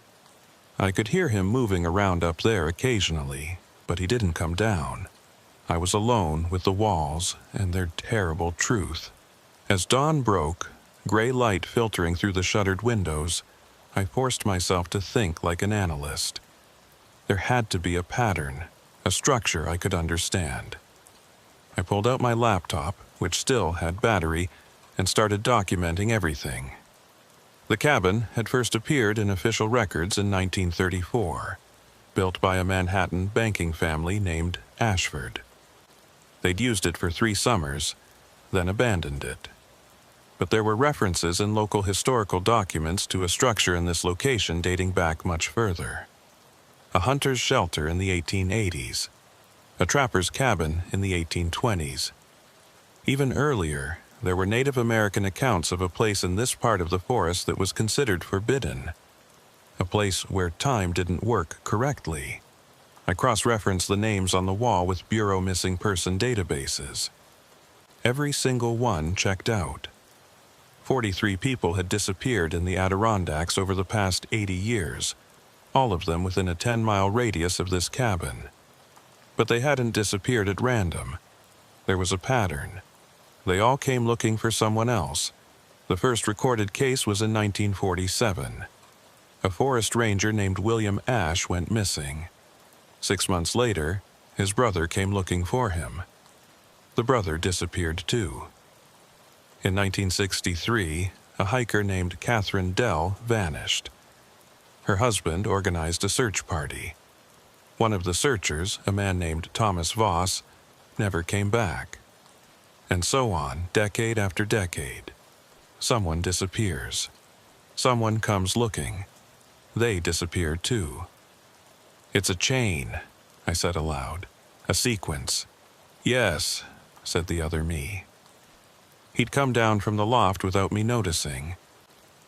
I could hear him moving around up there occasionally, but he didn't come down. I was alone with the walls and their terrible truth. As dawn broke, gray light filtering through the shuttered windows, I forced myself to think like an analyst. There had to be a pattern, a structure I could understand. I pulled out my laptop, which still had battery, and started documenting everything. The cabin had first appeared in official records in 1934, built by a Manhattan banking family named Ashford. They'd used it for 3 summers, then abandoned it. But there were references in local historical documents to a structure in this location dating back much further. A hunter's shelter in the 1880s, a trapper's cabin in the 1820s. Even earlier, there were Native American accounts of a place in this part of the forest that was considered forbidden, a place where time didn't work correctly. I cross-referenced the names on the wall with Bureau Missing Person databases. Every single one checked out. 43 people had disappeared in the Adirondacks over the past 80 years, all of them within a 10-mile radius of this cabin. But they hadn't disappeared at random. There was a pattern. They all came looking for someone else. The first recorded case was in 1947. A forest ranger named William Ash went missing. 6 months later, his brother came looking for him. The brother disappeared too. In 1963, a hiker named Catherine Dell vanished. Her husband organized a search party. One of the searchers, a man named Thomas Voss, never came back. And so on, decade after decade. Someone disappears. Someone comes looking. They disappear too. It's a chain, I said aloud. A sequence. Yes, said the other me. He'd come down from the loft without me noticing.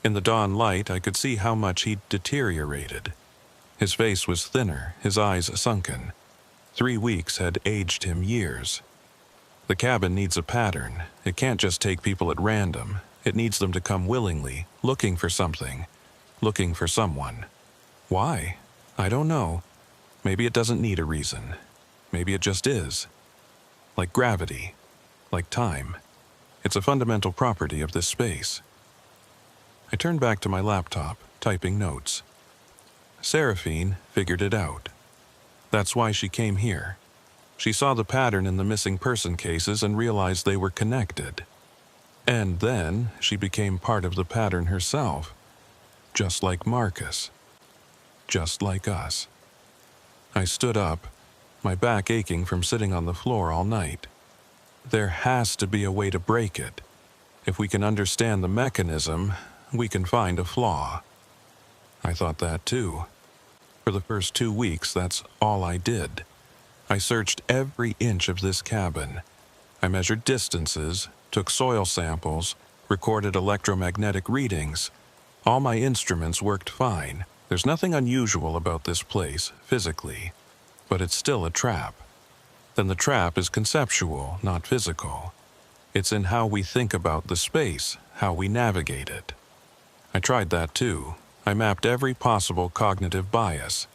In the dawn light, I could see how much he'd deteriorated. His face was thinner, his eyes sunken. 3 weeks had aged him years. The cabin needs a pattern. It can't just take people at random. It needs them to come willingly, looking for something, looking for someone. Why? I don't know. Maybe it doesn't need a reason. Maybe it just is. Like gravity. Like time. It's a fundamental property of this space. I turned back to my laptop, typing notes. Seraphine figured it out. That's why she came here. She saw the pattern in the missing person cases and realized they were connected. And then she became part of the pattern herself. Just like Marcus. Just like us. I stood up, my back aching from sitting on the floor all night. There has to be a way to break it. If we can understand the mechanism, we can find a flaw. I thought that too. For the first 2 weeks, that's all I did. I searched every inch of this cabin. I measured distances, took soil samples, recorded electromagnetic readings. All my instruments worked fine. There's nothing unusual about this place, physically, but it's still a trap. Then the trap is conceptual, not physical. It's in how we think about the space, how we navigate it. I tried that too. I mapped every possible cognitive bias.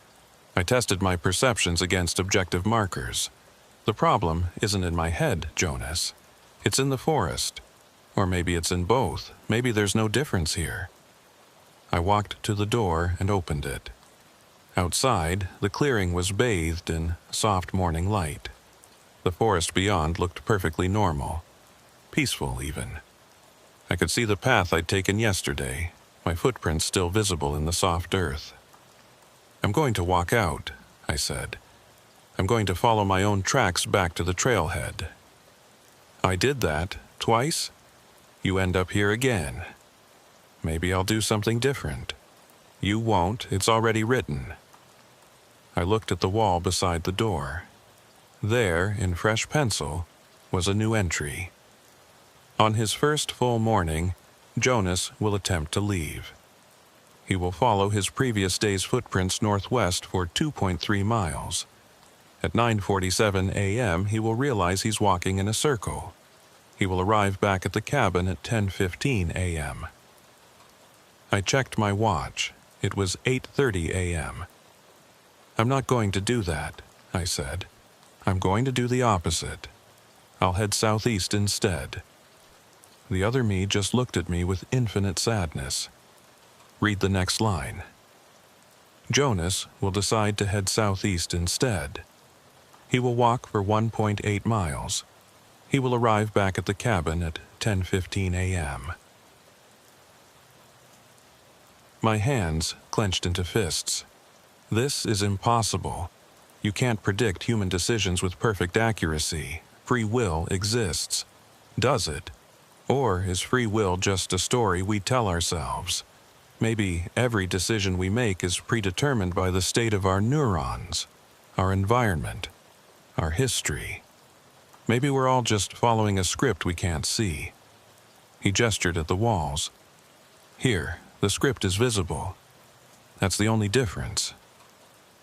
I tested my perceptions against objective markers. The problem isn't in my head, Jonas. It's in the forest. Or maybe it's in both. Maybe there's no difference here. I walked to the door and opened it. Outside, the clearing was bathed in soft morning light. The forest beyond looked perfectly normal, peaceful even. I could see the path I'd taken yesterday, my footprints still visible in the soft earth. "I'm going to walk out," I said. "I'm going to follow my own tracks back to the trailhead." I did that twice. You end up here again. Maybe I'll do something different. You won't, it's already written. I looked at the wall beside the door. There, in fresh pencil, was a new entry. On his first full morning, Jonas will attempt to leave. He will follow his previous day's footprints northwest for 2.3 miles. At 9:47 a.m., he will realize he's walking in a circle. He will arrive back at the cabin at 10:15 a.m. I checked my watch. It was 8:30 a.m. "I'm not going to do that," I said. "I'm going to do the opposite. I'll head southeast instead." The other me just looked at me with infinite sadness. Read the next line. Jonas will decide to head southeast instead. He will walk for 1.8 miles. He will arrive back at the cabin at 10:15 a.m. My hands clenched into fists. This is impossible. You can't predict human decisions with perfect accuracy. Free will exists. Does it? Or is free will just a story we tell ourselves? Maybe every decision we make is predetermined by the state of our neurons, our environment, our history. Maybe we're all just following a script we can't see. He gestured at the walls. Here, the script is visible. That's the only difference.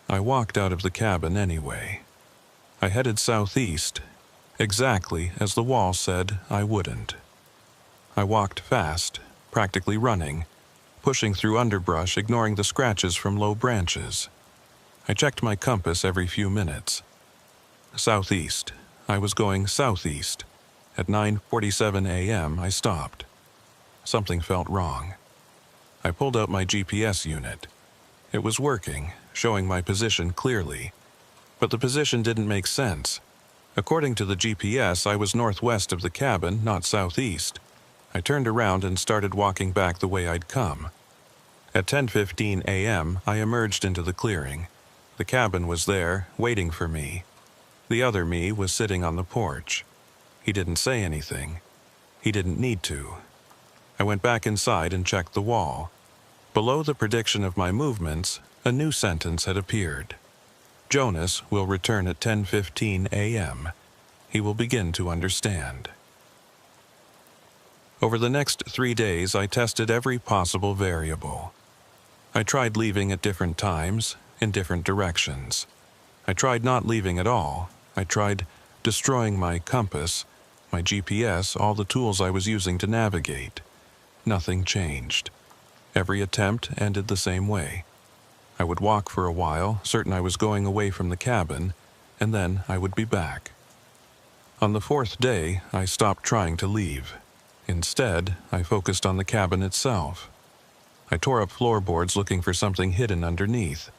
I walked out of the cabin anyway. I headed southeast, exactly as the wall said I wouldn't. I walked fast, practically running, pushing through underbrush, ignoring the scratches from low branches. I checked my compass every few minutes. Southeast. I was going southeast. At 9:47 a.m., I stopped. Something felt wrong. I pulled out my GPS unit. It was working, showing my position clearly. But the position didn't make sense. According to the GPS, I was northwest of the cabin, not southeast. I turned around and started walking back the way I'd come. At 10:15 a.m., I emerged into the clearing. The cabin was there, waiting for me. The other me was sitting on the porch. He didn't say anything. He didn't need to. I went back inside and checked the wall. Below the prediction of my movements, a new sentence had appeared. Jonas will return at 10:15 a.m. He will begin to understand. Over the next 3 days, I tested every possible variable. I tried leaving at different times, in different directions. I tried not leaving at all. I tried destroying my compass, my GPS, all the tools I was using to navigate. Nothing changed. Every attempt ended the same way. I would walk for a while, certain I was going away from the cabin, and then I would be back. On the 4th day, I stopped trying to leave. Instead, I focused on the cabin itself. I tore up floorboards looking for something hidden underneath.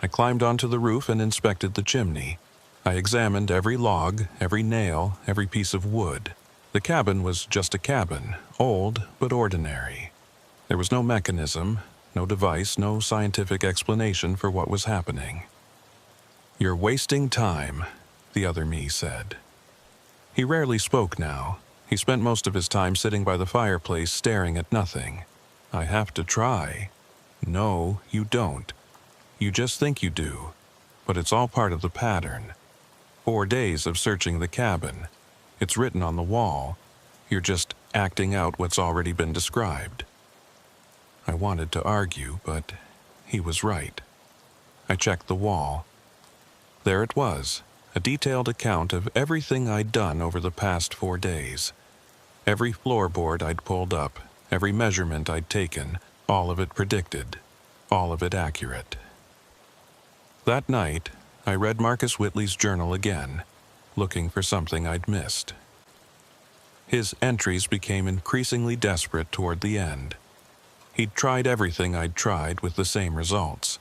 I climbed onto the roof and inspected the chimney. I examined every log, every nail, every piece of wood. The cabin was just a cabin, old but ordinary. There was no mechanism, no device, no scientific explanation for what was happening. "You're wasting time," the other me said. He rarely spoke now. He spent most of his time sitting by the fireplace staring at nothing. "I have to try." "No, you don't. You just think you do, but it's all part of the pattern. 4 days of searching the cabin. It's written on the wall. You're just acting out what's already been described." I wanted to argue, but he was right. I checked the wall. There it was, a detailed account of everything I'd done over the past 4 days. Every floorboard I'd pulled up, every measurement I'd taken, all of it predicted, all of it accurate. That night, I read Marcus Whitley's journal again, looking for something I'd missed. His entries became increasingly desperate toward the end. He'd tried everything I'd tried with the same results.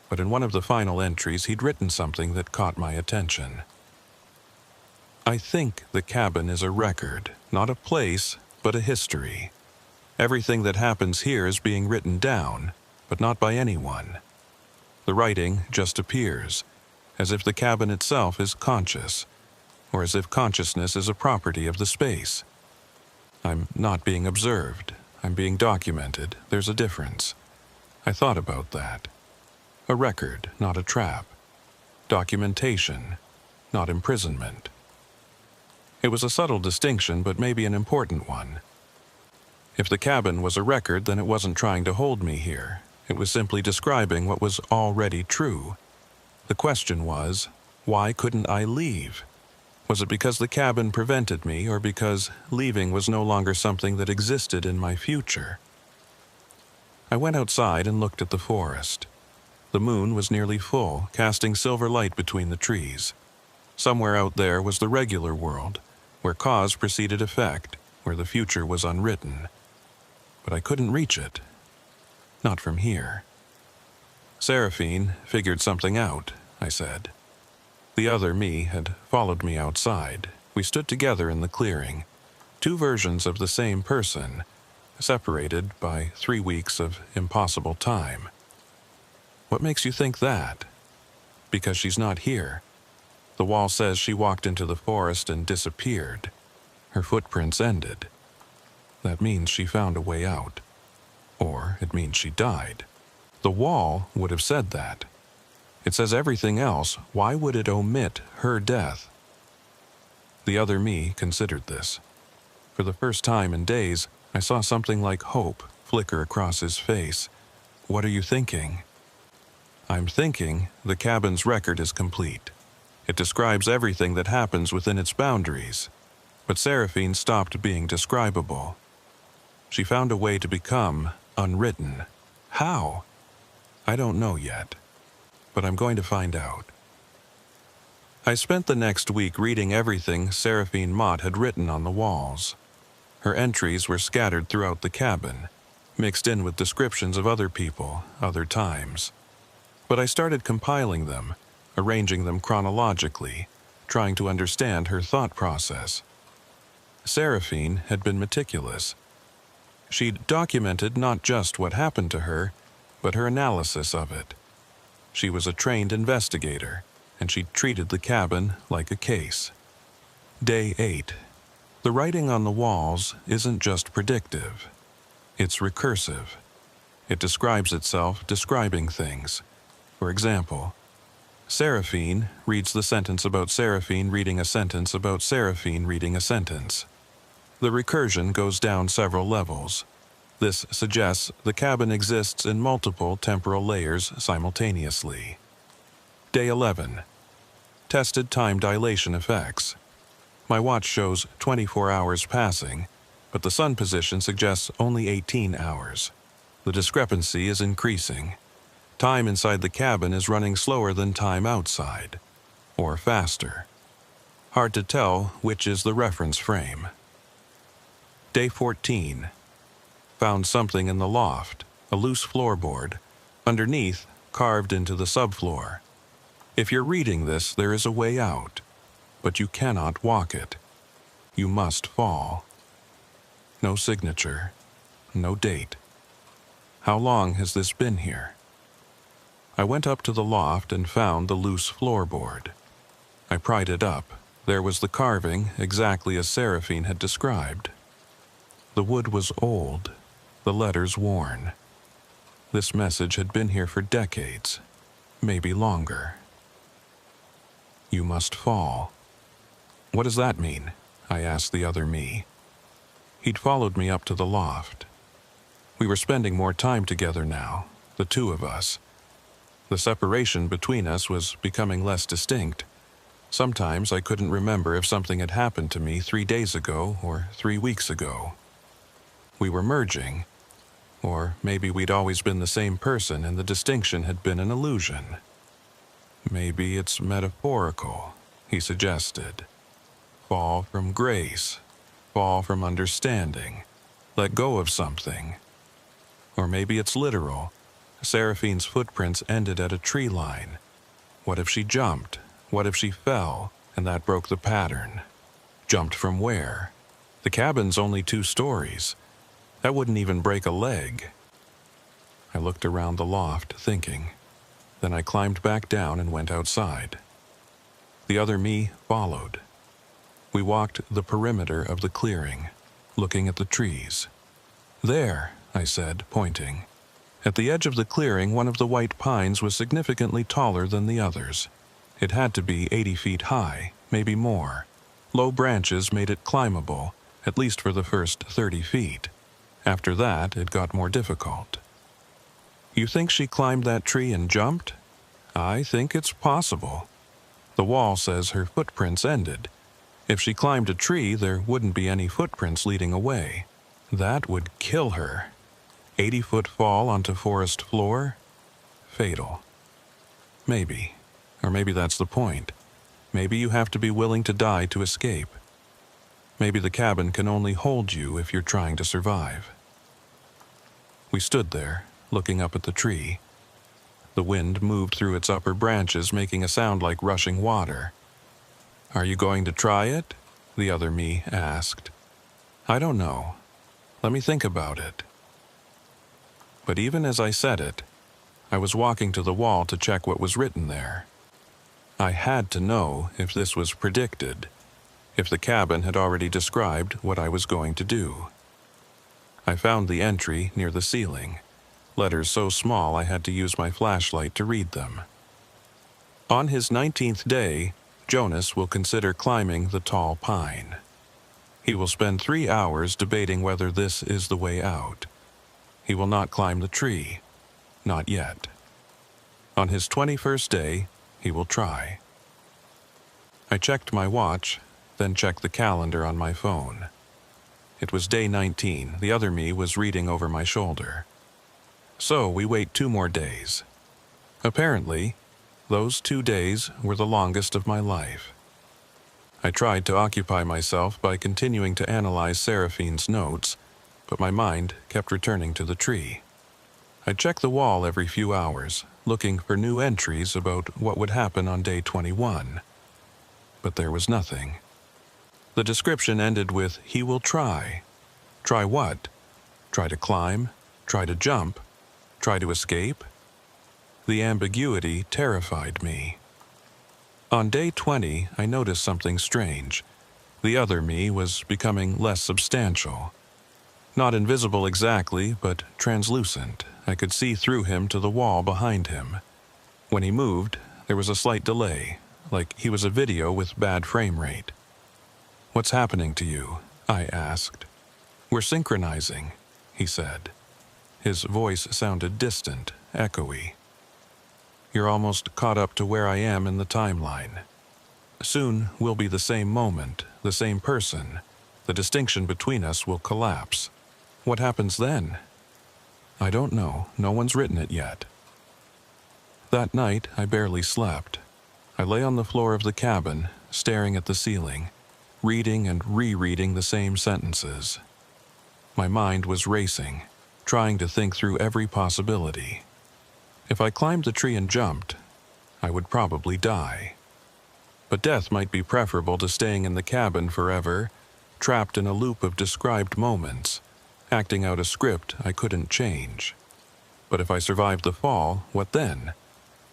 But in one of the final entries, he'd written something that caught my attention. I think the cabin is a record, not a place, but a history. Everything that happens here is being written down, but not by anyone. The writing just appears, as if the cabin itself is conscious, or as if consciousness is a property of the space. I'm not being observed. I'm being documented. There's a difference. I thought about that. A record, not a trap. Documentation, not imprisonment. It was a subtle distinction, but maybe an important one. If the cabin was a record, then it wasn't trying to hold me here. It was simply describing what was already true. The question was, why couldn't I leave? Was it because the cabin prevented me, or because leaving was no longer something that existed in my future? I went outside and looked at the forest. The moon was nearly full, casting silver light between the trees. Somewhere out there was the regular world, where cause preceded effect, where the future was unwritten. But I couldn't reach it. Not from here. Seraphine figured something out, I said. The other me had followed me outside. We stood together in the clearing, two versions of the same person, separated by 3 weeks of impossible time. What makes you think that? Because she's not here. The wall says she walked into the forest and disappeared. Her footprints ended. That means she found a way out. Or it means she died. The wall would have said that. It says everything else. Why would it omit her death? The other me considered this. For the first time in days, I saw something like hope flicker across his face. What are you thinking? I'm thinking the cabin's record is complete. It describes everything that happens within its boundaries. But Seraphine stopped being describable. She found a way to become unwritten. How? I don't know yet. But I'm going to find out. I spent the next week reading everything Seraphine Mott had written on the walls. Her entries were scattered throughout the cabin, mixed in with descriptions of other people, other times. But I started compiling them, arranging them chronologically, trying to understand her thought process. Seraphine had been meticulous. She'd documented not just what happened to her, but her analysis of it. She was a trained investigator, and she treated the cabin like a case. Day 8. The writing on the walls isn't just predictive. It's recursive. It describes itself describing things. For example, Seraphine reads the sentence about Seraphine reading a sentence about Seraphine reading a sentence. The recursion goes down several levels. This suggests the cabin exists in multiple temporal layers simultaneously. Day 11. Tested time dilation effects. My watch shows 24 hours passing, but the sun position suggests only 18 hours. The discrepancy is increasing. Time inside the cabin is running slower than time outside, or faster. Hard to tell which is the reference frame. Day 14. Found something in the loft, a loose floorboard, underneath, carved into the subfloor. If you're reading this, there is a way out, but you cannot walk it. You must fall. No signature, no date. How long has this been here? I went up to the loft and found the loose floorboard. I pried it up. There was the carving, exactly as Seraphine had described. The wood was old, the letters worn. This message had been here for decades, maybe longer. You must fall. What does that mean? I asked the other me. He'd followed me up to the loft. We were spending more time together now, the two of us. The separation between us was becoming less distinct. Sometimes I couldn't remember if something had happened to me 3 days ago or 3 weeks ago. We were merging, or maybe we'd always been the same person and the distinction had been an illusion. Maybe it's metaphorical, he suggested. Fall from grace, fall from understanding, let go of something. Or maybe it's literal. Seraphine's footprints ended at a tree line. What if she jumped? What if she fell, and that broke the pattern? Jumped from where? The cabin's only 2 stories. That wouldn't even break a leg. I looked around the loft, thinking. Then I climbed back down and went outside. The other me followed. We walked the perimeter of the clearing, looking at the trees. There, I said, pointing. At the edge of the clearing, one of the white pines was significantly taller than the others. It had to be 80 feet high, maybe more. Low branches made it climbable, at least for the first 30 feet. After that, it got more difficult. You think she climbed that tree and jumped? I think it's possible. The wall says her footprints ended. If she climbed a tree, there wouldn't be any footprints leading away. That would kill her. 80-foot fall onto forest floor? Fatal. Maybe. Or maybe that's the point. Maybe you have to be willing to die to escape. Maybe the cabin can only hold you if you're trying to survive. We stood there, looking up at the tree. The wind moved through its upper branches, making a sound like rushing water. Are you going to try it? The other me asked. I don't know. Let me think about it. But even as I said it, I was walking to the wall to check what was written there. I had to know if this was predicted, if the cabin had already described what I was going to do. I found the entry near the ceiling, letters so small I had to use my flashlight to read them. On his 19th day, Jonas will consider climbing the tall pine. He will spend 3 hours debating whether this is the way out. He will not climb the tree, not yet. On his 21st day, he will try. I checked my watch, then checked the calendar on my phone. It was day 19. The other me was reading over my shoulder. So we wait 2 more days. Apparently, those 2 days were the longest of my life. I tried to occupy myself by continuing to analyze Seraphine's notes, but my mind kept returning to the tree. I checked the wall every few hours, looking for new entries about what would happen on day 21. But there was nothing. The description ended with, he will try. Try what? Try to climb? Try to jump? Try to escape? The ambiguity terrified me. On day 20, I noticed something strange. The other me was becoming less substantial. Not invisible exactly, but translucent. I could see through him to the wall behind him. When he moved, there was a slight delay, like he was a video with bad frame rate. What's happening to you? I asked. We're synchronizing, he said. His voice sounded distant, echoey. You're almost caught up to where I am in the timeline. Soon we'll be the same moment, the same person. The distinction between us will collapse. What happens then? I don't know. No one's written it yet. That night, I barely slept. I lay on the floor of the cabin, staring at the ceiling, reading and rereading the same sentences. My mind was racing, trying to think through every possibility. If I climbed the tree and jumped, I would probably die. But death might be preferable to staying in the cabin forever, trapped in a loop of described moments, acting out a script I couldn't change. But if I survived the fall, what then?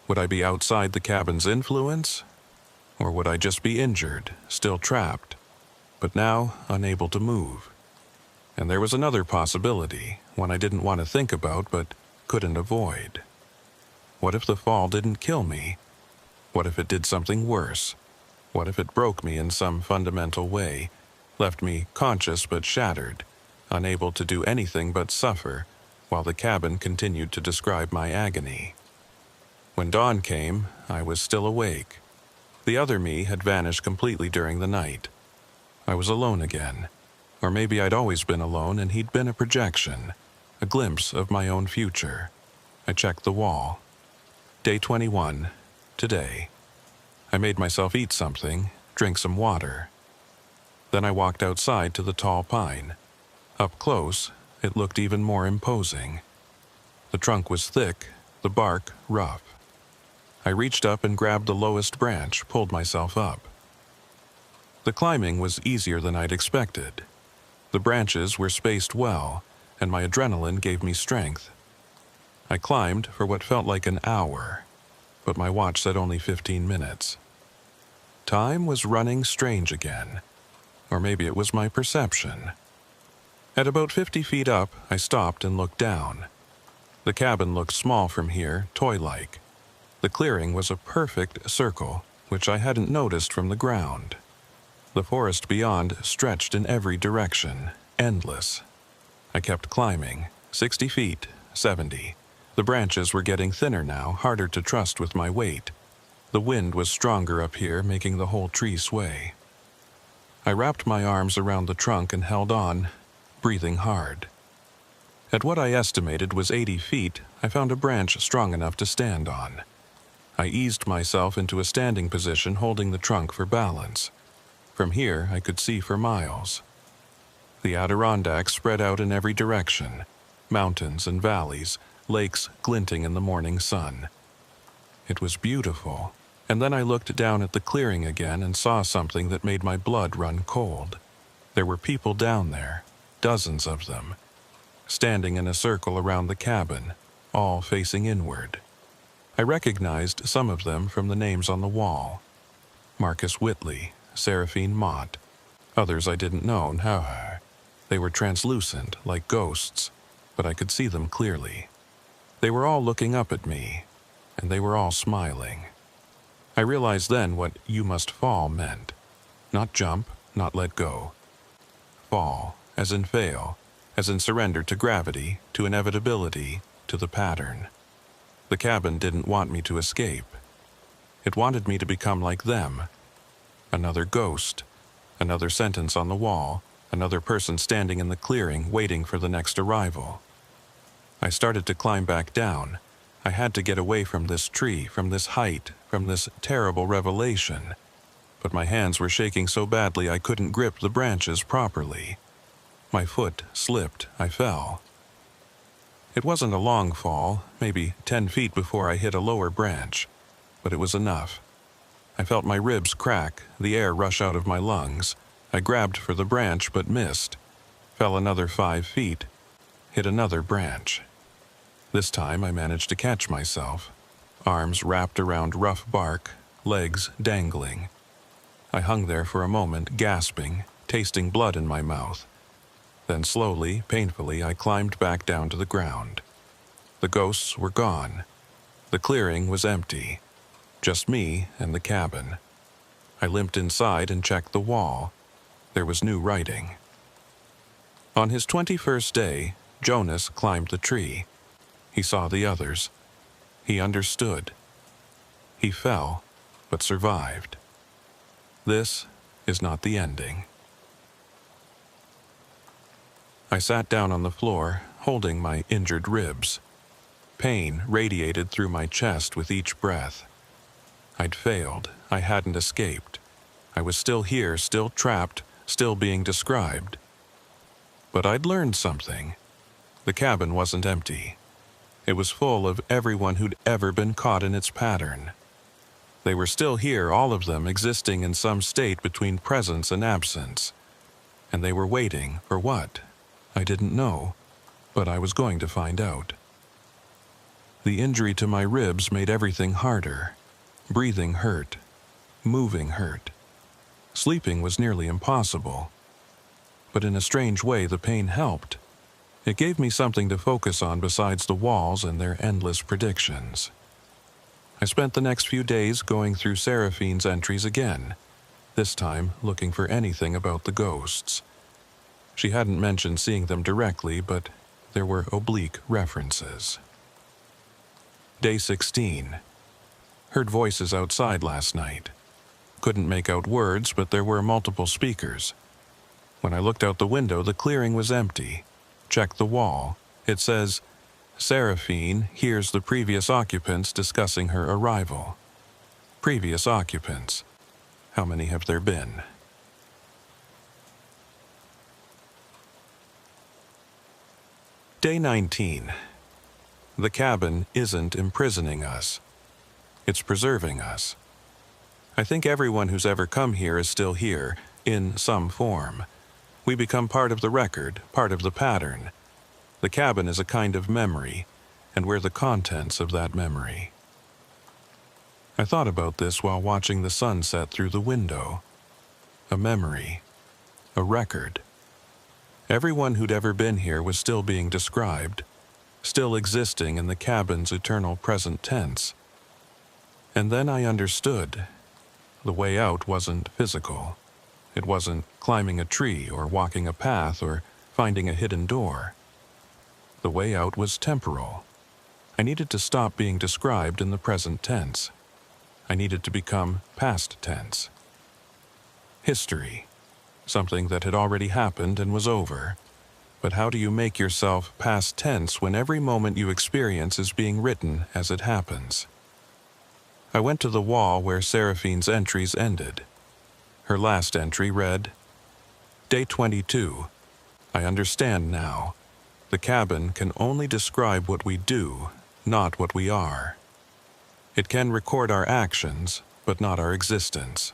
Would I be outside the cabin's influence? Or would I just be injured, still trapped, but now unable to move? And there was another possibility, one I didn't want to think about but couldn't avoid. What if the fall didn't kill me? What if it did something worse? What if it broke me in some fundamental way, left me conscious but shattered, unable to do anything but suffer, while the cabin continued to describe my agony? When dawn came, I was still awake. The other me had vanished completely during the night. I was alone again. Or maybe I'd always been alone and he'd been a projection, a glimpse of my own future. I checked the wall. Day 21, today. I made myself eat something, drink some water. Then I walked outside to the tall pine. Up close, it looked even more imposing. The trunk was thick, the bark rough. I reached up and grabbed the lowest branch, pulled myself up. The climbing was easier than I'd expected. The branches were spaced well, and my adrenaline gave me strength. I climbed for what felt like an hour, but my watch said only 15 minutes. Time was running strange again, or maybe it was my perception. At about 50 feet up, I stopped and looked down. The cabin looked small from here, toy-like. The clearing was a perfect circle, which I hadn't noticed from the ground. The forest beyond stretched in every direction, endless. I kept climbing, 60 feet, 70. The branches were getting thinner now, harder to trust with my weight. The wind was stronger up here, making the whole tree sway. I wrapped my arms around the trunk and held on, breathing hard. At what I estimated was 80 feet, I found a branch strong enough to stand on. I eased myself into a standing position, holding the trunk for balance. From here, I could see for miles. The Adirondacks spread out in every direction, mountains and valleys, lakes glinting in the morning sun. It was beautiful, and then I looked down at the clearing again and saw something that made my blood run cold. There were people down there, dozens of them, standing in a circle around the cabin, all facing inward. I recognized some of them from the names on the wall. Marcus Whitley, Seraphine Mott. Others I didn't know, however. They were translucent, like ghosts, but I could see them clearly. They were all looking up at me, and they were all smiling. I realized then what "you must fall" meant. Not jump, not let go. Fall, as in fail, as in surrender to gravity, to inevitability, to the pattern. The cabin didn't want me to escape. It wanted me to become like them. Another ghost, another sentence on the wall, another person standing in the clearing waiting for the next arrival. I started to climb back down. I had to get away from this tree, from this height, from this terrible revelation. But my hands were shaking so badly I couldn't grip the branches properly. My foot slipped, I fell. It wasn't a long fall, maybe 10 feet before I hit a lower branch, but it was enough. I felt my ribs crack, the air rush out of my lungs. I grabbed for the branch but missed. Fell another 5 feet, hit another branch. This time I managed to catch myself, arms wrapped around rough bark, legs dangling. I hung there for a moment, gasping, tasting blood in my mouth. Then slowly, painfully, I climbed back down to the ground. The ghosts were gone. The clearing was empty. Just me and the cabin. I limped inside and checked the wall. There was new writing. On his 21st day, Jonas climbed the tree. He saw the others. He understood. He fell, but survived. This is not the ending. I sat down on the floor, holding my injured ribs. Pain radiated through my chest with each breath. I'd failed. I hadn't escaped. I was still here, still trapped, still being described. But I'd learned something. The cabin wasn't empty. It was full of everyone who'd ever been caught in its pattern. They were still here, all of them existing in some state between presence and absence. And they were waiting for what? I didn't know, but I was going to find out. The injury to my ribs made everything harder. Breathing hurt. Moving hurt. Sleeping was nearly impossible. But in a strange way, the pain helped. It gave me something to focus on besides the walls and their endless predictions. I spent the next few days going through Seraphine's entries again, this time looking for anything about the ghosts. She hadn't mentioned seeing them directly, but there were oblique references. Day 16. Heard voices outside last night. Couldn't make out words, but there were multiple speakers. When I looked out the window, the clearing was empty. Checked the wall. It says, "Seraphine hears the previous occupants discussing her arrival." Previous occupants. How many have there been? Day 19. The cabin isn't imprisoning us. It's preserving us. I think everyone who's ever come here is still here, in some form. We become part of the record, part of the pattern. The cabin is a kind of memory, and we're the contents of that memory. I thought about this while watching the sun set through the window. A memory. A record. Everyone who'd ever been here was still being described, still existing in the cabin's eternal present tense. And then I understood. The way out wasn't physical. It wasn't climbing a tree or walking a path or finding a hidden door. The way out was temporal. I needed to stop being described in the present tense. I needed to become past tense. History. Something that had already happened and was over. But how do you make yourself past tense when every moment you experience is being written as it happens? I went to the wall where Seraphine's entries ended. Her last entry read, Day 22. I understand now. The cabin can only describe what we do, not what we are. It can record our actions, but not our existence.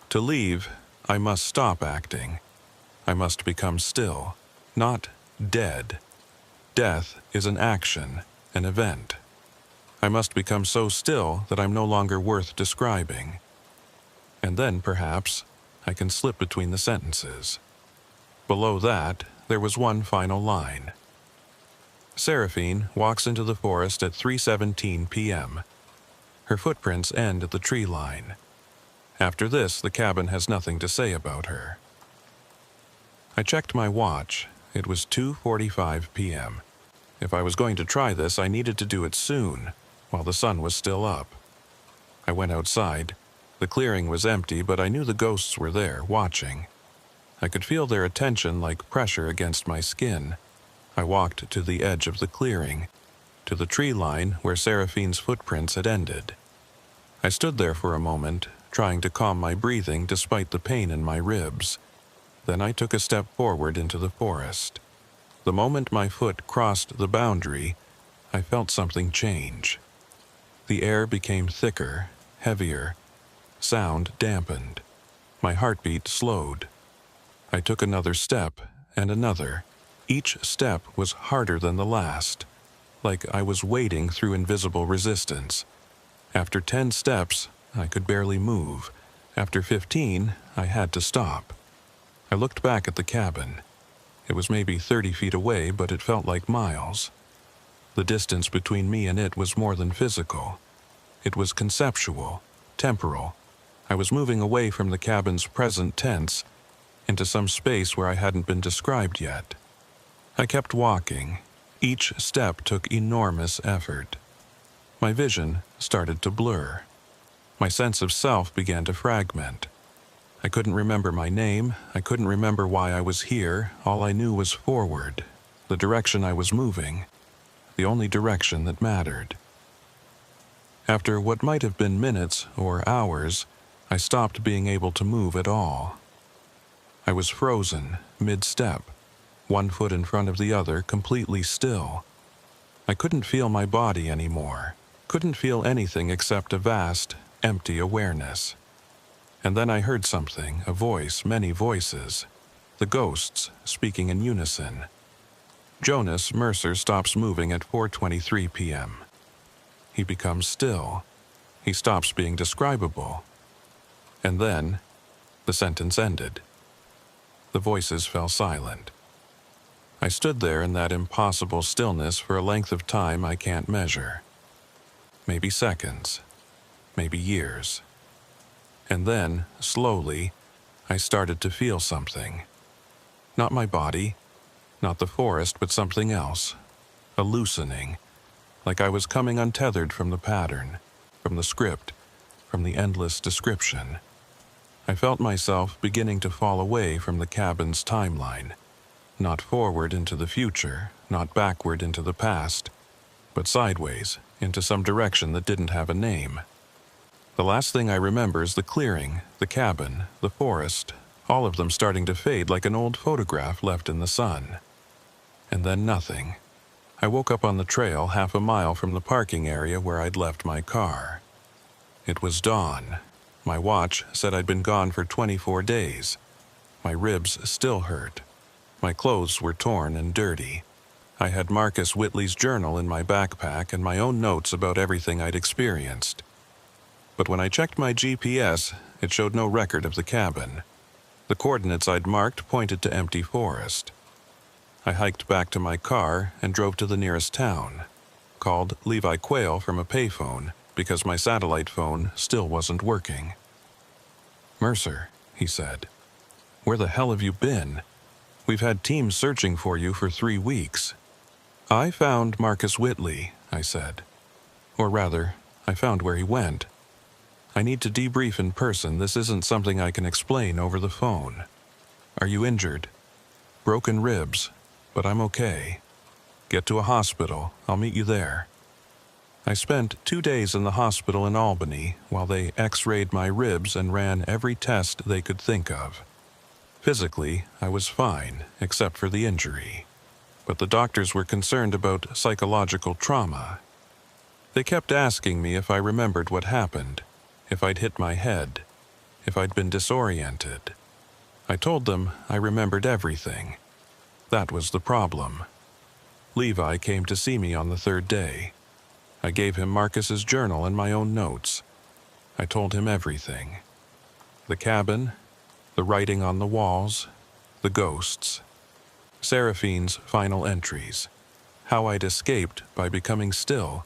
To leave, I must stop acting. I must become still, not dead. Death is an action, an event. I must become so still that I'm no longer worth describing. And then, perhaps, I can slip between the sentences. Below that, there was one final line. Seraphine walks into the forest at 3:17 p.m. Her footprints end at the tree line. After this, the cabin has nothing to say about her. I checked my watch. It was 2:45 p.m. If I was going to try this, I needed to do it soon, while the sun was still up. I went outside. The clearing was empty, but I knew the ghosts were there, watching. I could feel their attention like pressure against my skin. I walked to the edge of the clearing, to the tree line where Seraphine's footprints had ended. I stood there for a moment, trying to calm my breathing despite the pain in my ribs. Then I took a step forward into the forest. The moment my foot crossed the boundary, I felt something change. The air became thicker, heavier. Sound dampened. My heartbeat slowed. I took another step and another. Each step was harder than the last, like I was wading through invisible resistance. After 10 steps, I could barely move. After 15, I had to stop. I looked back at the cabin. It was maybe 30 feet away, but it felt like miles. The distance between me and it was more than physical. It was conceptual, temporal. I was moving away from the cabin's present tense into some space where I hadn't been described yet. I kept walking. Each step took enormous effort. My vision started to blur. My sense of self began to fragment. I couldn't remember my name. I couldn't remember why I was here. All I knew was forward, the direction I was moving, the only direction that mattered. After what might have been minutes or hours, I stopped being able to move at all. I was frozen, mid-step, one foot in front of the other, completely still. I couldn't feel my body anymore, couldn't feel anything except a vast, empty awareness. And then I heard something, a voice, many voices, the ghosts speaking in unison. Jonas Mercer stops moving at 4:23 p.m. He becomes still. He stops being describable. And then, the sentence ended. The voices fell silent. I stood there in that impossible stillness for a length of time I can't measure. Maybe seconds, maybe years. And then, slowly, I started to feel something. Not my body, not the forest, but something else. A loosening, like I was coming untethered from the pattern, from the script, from the endless description. I felt myself beginning to fall away from the cabin's timeline, not forward into the future, not backward into the past, but sideways into some direction that didn't have a name. The last thing I remember is the clearing, the cabin, the forest, all of them starting to fade like an old photograph left in the sun. And then nothing. I woke up on the trail 1/2 mile from the parking area where I'd left my car. It was dawn, My watch said I'd been gone for 24 days. My ribs still hurt. My clothes were torn and dirty. I had Marcus Whitley's journal in my backpack and my own notes about everything I'd experienced. But when I checked my GPS, it showed no record of the cabin. The coordinates I'd marked pointed to empty forest. I hiked back to my car and drove to the nearest town. Called Levi Quayle from a payphone because my satellite phone still wasn't working. "Mercer," he said, "where the hell have you been? We've had teams searching for you for 3 weeks." "I found Marcus Whitley," I said. "Or rather, I found where he went. I need to debrief in person. This isn't something I can explain over the phone." "Are you injured?" "Broken ribs, but I'm okay. Get to a hospital. I'll meet you there." I spent 2 days in the hospital in Albany while they x-rayed my ribs and ran every test they could think of. Physically, I was fine, except for the injury. But the doctors were concerned about psychological trauma. They kept asking me if I remembered what happened, if I'd hit my head, if I'd been disoriented. I told them I remembered everything. That was the problem. Levi came to see me on the 3rd day. I gave him Marcus's journal and my own notes. I told him everything. The cabin, the writing on the walls, the ghosts, Seraphine's final entries, how I'd escaped by becoming still,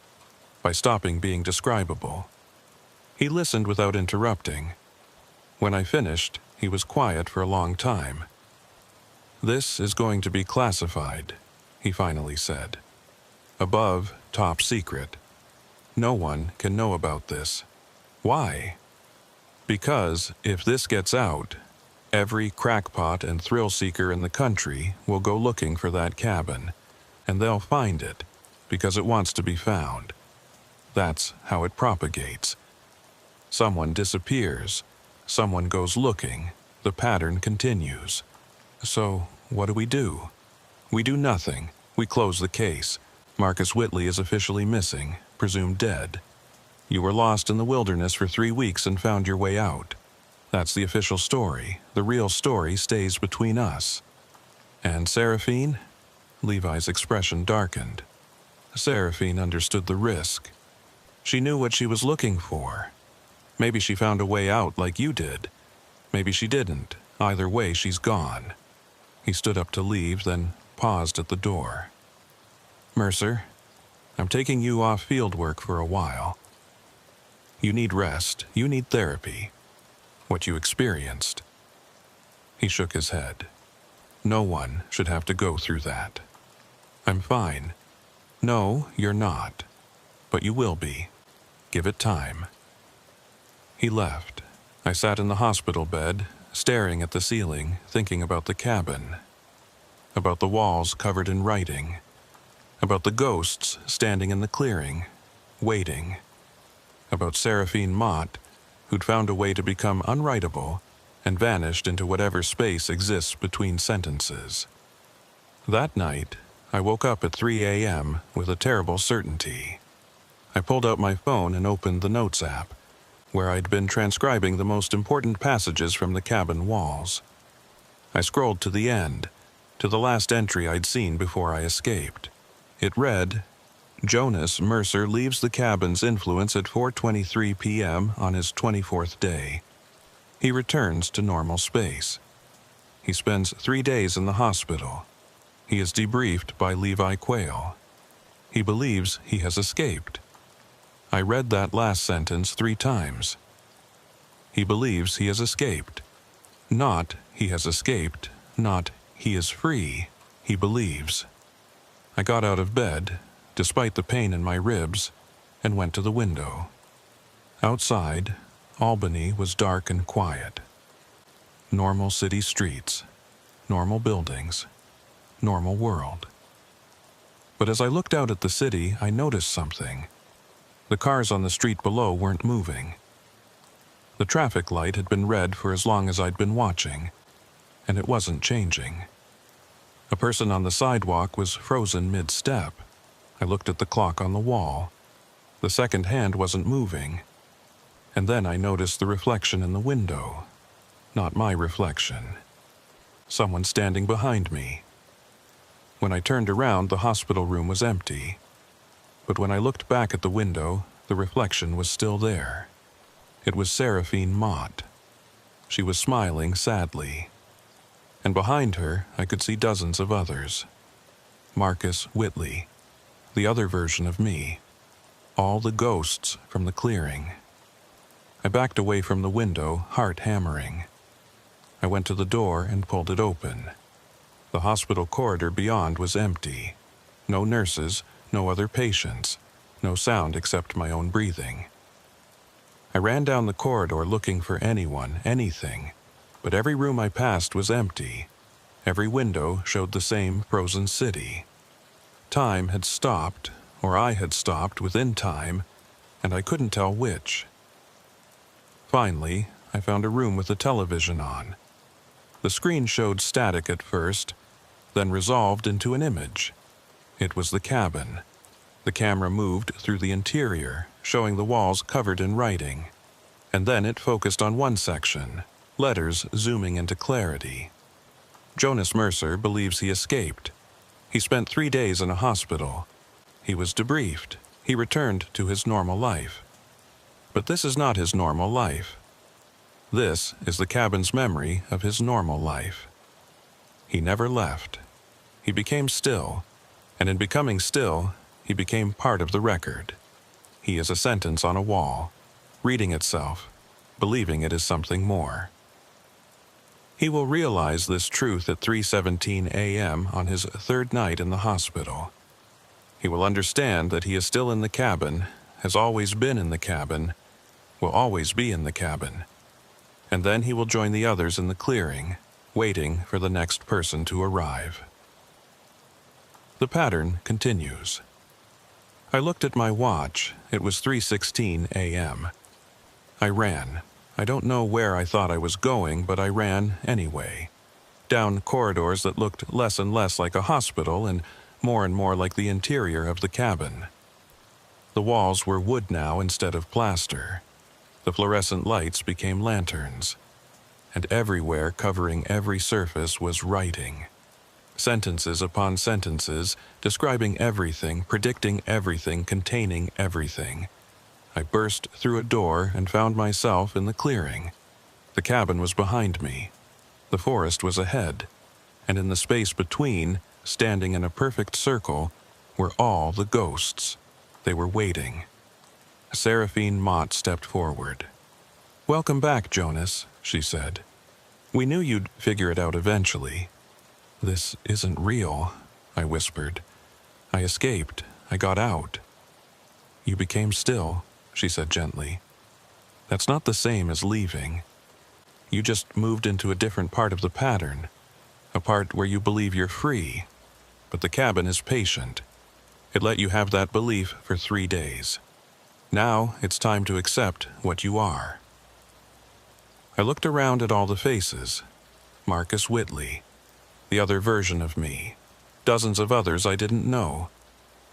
by stopping being describable. He listened without interrupting. When I finished, he was quiet for a long time. "This is going to be classified," he finally said. "Above, top secret. No one can know about this. Why? Because if this gets out, every crackpot and thrill-seeker in the country will go looking for that cabin, and they'll find it because it wants to be found. That's how it propagates. Someone disappears, someone goes looking, the pattern continues. So, what do? We do nothing. We close the case. Marcus Whitley is officially missing, presumed dead. You were lost in the wilderness for 3 weeks and found your way out. That's the official story. The real story stays between us." "And Seraphine?" Levi's expression darkened. Seraphine understood the risk. She knew what she was looking for. Maybe she found a way out like you did. Maybe she didn't. Either way, she's gone. He stood up to leave, then paused at the door. "Mercer, I'm taking you off field work for a while. You need rest. You need therapy. What you experienced." He shook his head. "No one should have to go through that." "I'm fine." "No, you're not. But you will be. Give it time." He left. I sat in the hospital bed, staring at the ceiling, thinking about the cabin, about the walls covered in writing, about the ghosts standing in the clearing, waiting, about Seraphine Mott, who'd found a way to become unwritable and vanished into whatever space exists between sentences. That night, I woke up at 3 a.m. with a terrible certainty. I pulled out my phone and opened the Notes app, where I'd been transcribing the most important passages from the cabin walls. I scrolled to the end, to the last entry I'd seen before I escaped. It read, "Jonas Mercer leaves the cabin's influence at 4:23 p.m. on his 24th day. He returns to normal space. He spends 3 days in the hospital. He is debriefed by Levi Quayle. He believes he has escaped." I read that last sentence 3 times. He believes he has escaped. Not he has escaped, not he is free. He believes. I got out of bed, despite the pain in my ribs, and went to the window. Outside, Albany was dark and quiet. Normal city streets, normal buildings, normal world. But as I looked out at the city, I noticed something. The cars on the street below weren't moving. The traffic light had been red for as long as I'd been watching, and it wasn't changing. A person on the sidewalk was frozen mid-step. I looked at the clock on the wall. The second hand wasn't moving. And then I noticed the reflection in the window. Not my reflection. Someone standing behind me. When I turned around, the hospital room was empty. But when I looked back at the window, the reflection was still there. It was Seraphine Mott. She was smiling sadly. And behind her, I could see dozens of others. Marcus Whitley, the other version of me. All the ghosts from the clearing. I backed away from the window, heart hammering. I went to the door and pulled it open. The hospital corridor beyond was empty. No nurses, no other patients, no sound except my own breathing. I ran down the corridor looking for anyone, anything, but every room I passed was empty. Every window showed the same frozen city. Time had stopped, or I had stopped within time, and I couldn't tell which. Finally, I found a room with a television on. The screen showed static at first, then resolved into an image. It was the cabin. The camera moved through the interior, showing the walls covered in writing. And then it focused on one section, letters zooming into clarity. Jonas Mercer believes he escaped. He spent 3 days in a hospital. He was debriefed. He returned to his normal life. But this is not his normal life. This is the cabin's memory of his normal life. He never left. He became still, and in becoming still, he became part of the record. He is a sentence on a wall, reading itself, believing it is something more. He will realize this truth at 3:17 a.m. on his 3rd night in the hospital. He will understand that he is still in the cabin, has always been in the cabin, will always be in the cabin. And then he will join the others in the clearing, waiting for the next person to arrive. The pattern continues. I looked at my watch. It was 3:16 a.m. I ran. I don't know where I thought I was going, but I ran anyway. Down corridors that looked less and less like a hospital and more like the interior of the cabin. The walls were wood now instead of plaster. The fluorescent lights became lanterns. And everywhere, covering every surface, was writing. Sentences upon sentences, describing everything, predicting everything, containing everything. I burst through a door and found myself in the clearing. The cabin was behind me. The forest was ahead. And in the space between, standing in a perfect circle, were all the ghosts. They were waiting. Seraphine Mott stepped forward. "Welcome back, Jonas," she said. "We knew you'd figure it out eventually." "This isn't real," I whispered. "I escaped. I got out." "You became still," she said gently. "That's not the same as leaving. You just moved into a different part of the pattern, a part where you believe you're free. But the cabin is patient. It let you have that belief for 3 days. Now it's time to accept what you are." I looked around at all the faces. Marcus Whitley, the other version of me, dozens of others I didn't know,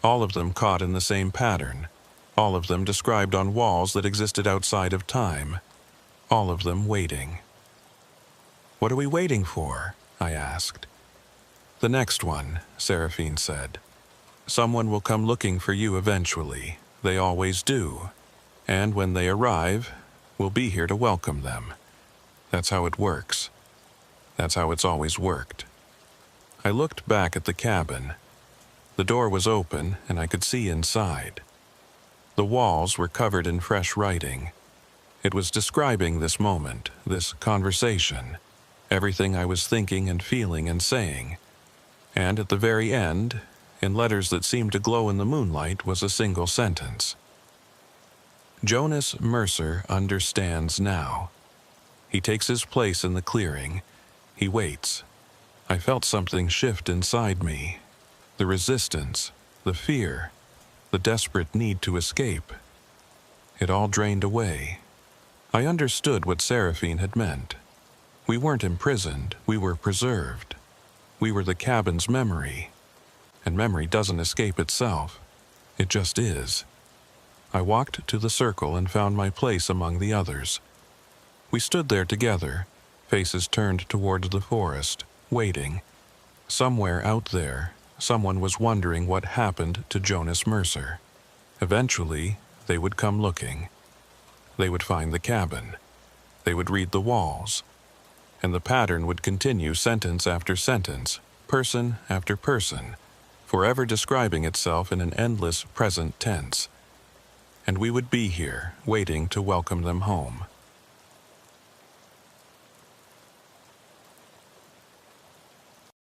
all of them caught in the same pattern, all of them described on walls that existed outside of time, all of them waiting. "What are we waiting for?" I asked. "The next one," Seraphine said. "Someone will come looking for you eventually. They always do. And when they arrive, we'll be here to welcome them. That's how it works. That's how it's always worked." I looked back at the cabin. The door was open, and I could see inside. The walls were covered in fresh writing. It was describing this moment, this conversation, everything I was thinking and feeling and saying. And at the very end, in letters that seemed to glow in the moonlight, was a single sentence. "Jonas Mercer understands now. He takes his place in the clearing. He waits." I felt something shift inside me. The resistance, the fear, the desperate need to escape. It all drained away. I understood what Seraphine had meant. We weren't imprisoned, we were preserved. We were the cabin's memory. And memory doesn't escape itself. It just is. I walked to the circle and found my place among the others. We stood there together, faces turned towards the forest, waiting. Somewhere out there, someone was wondering what happened to Jonas Mercer. Eventually, they would come looking. They would find the cabin. They would read the walls. And the pattern would continue sentence after sentence, person after person, forever describing itself in an endless present tense. And we would be here, waiting to welcome them home.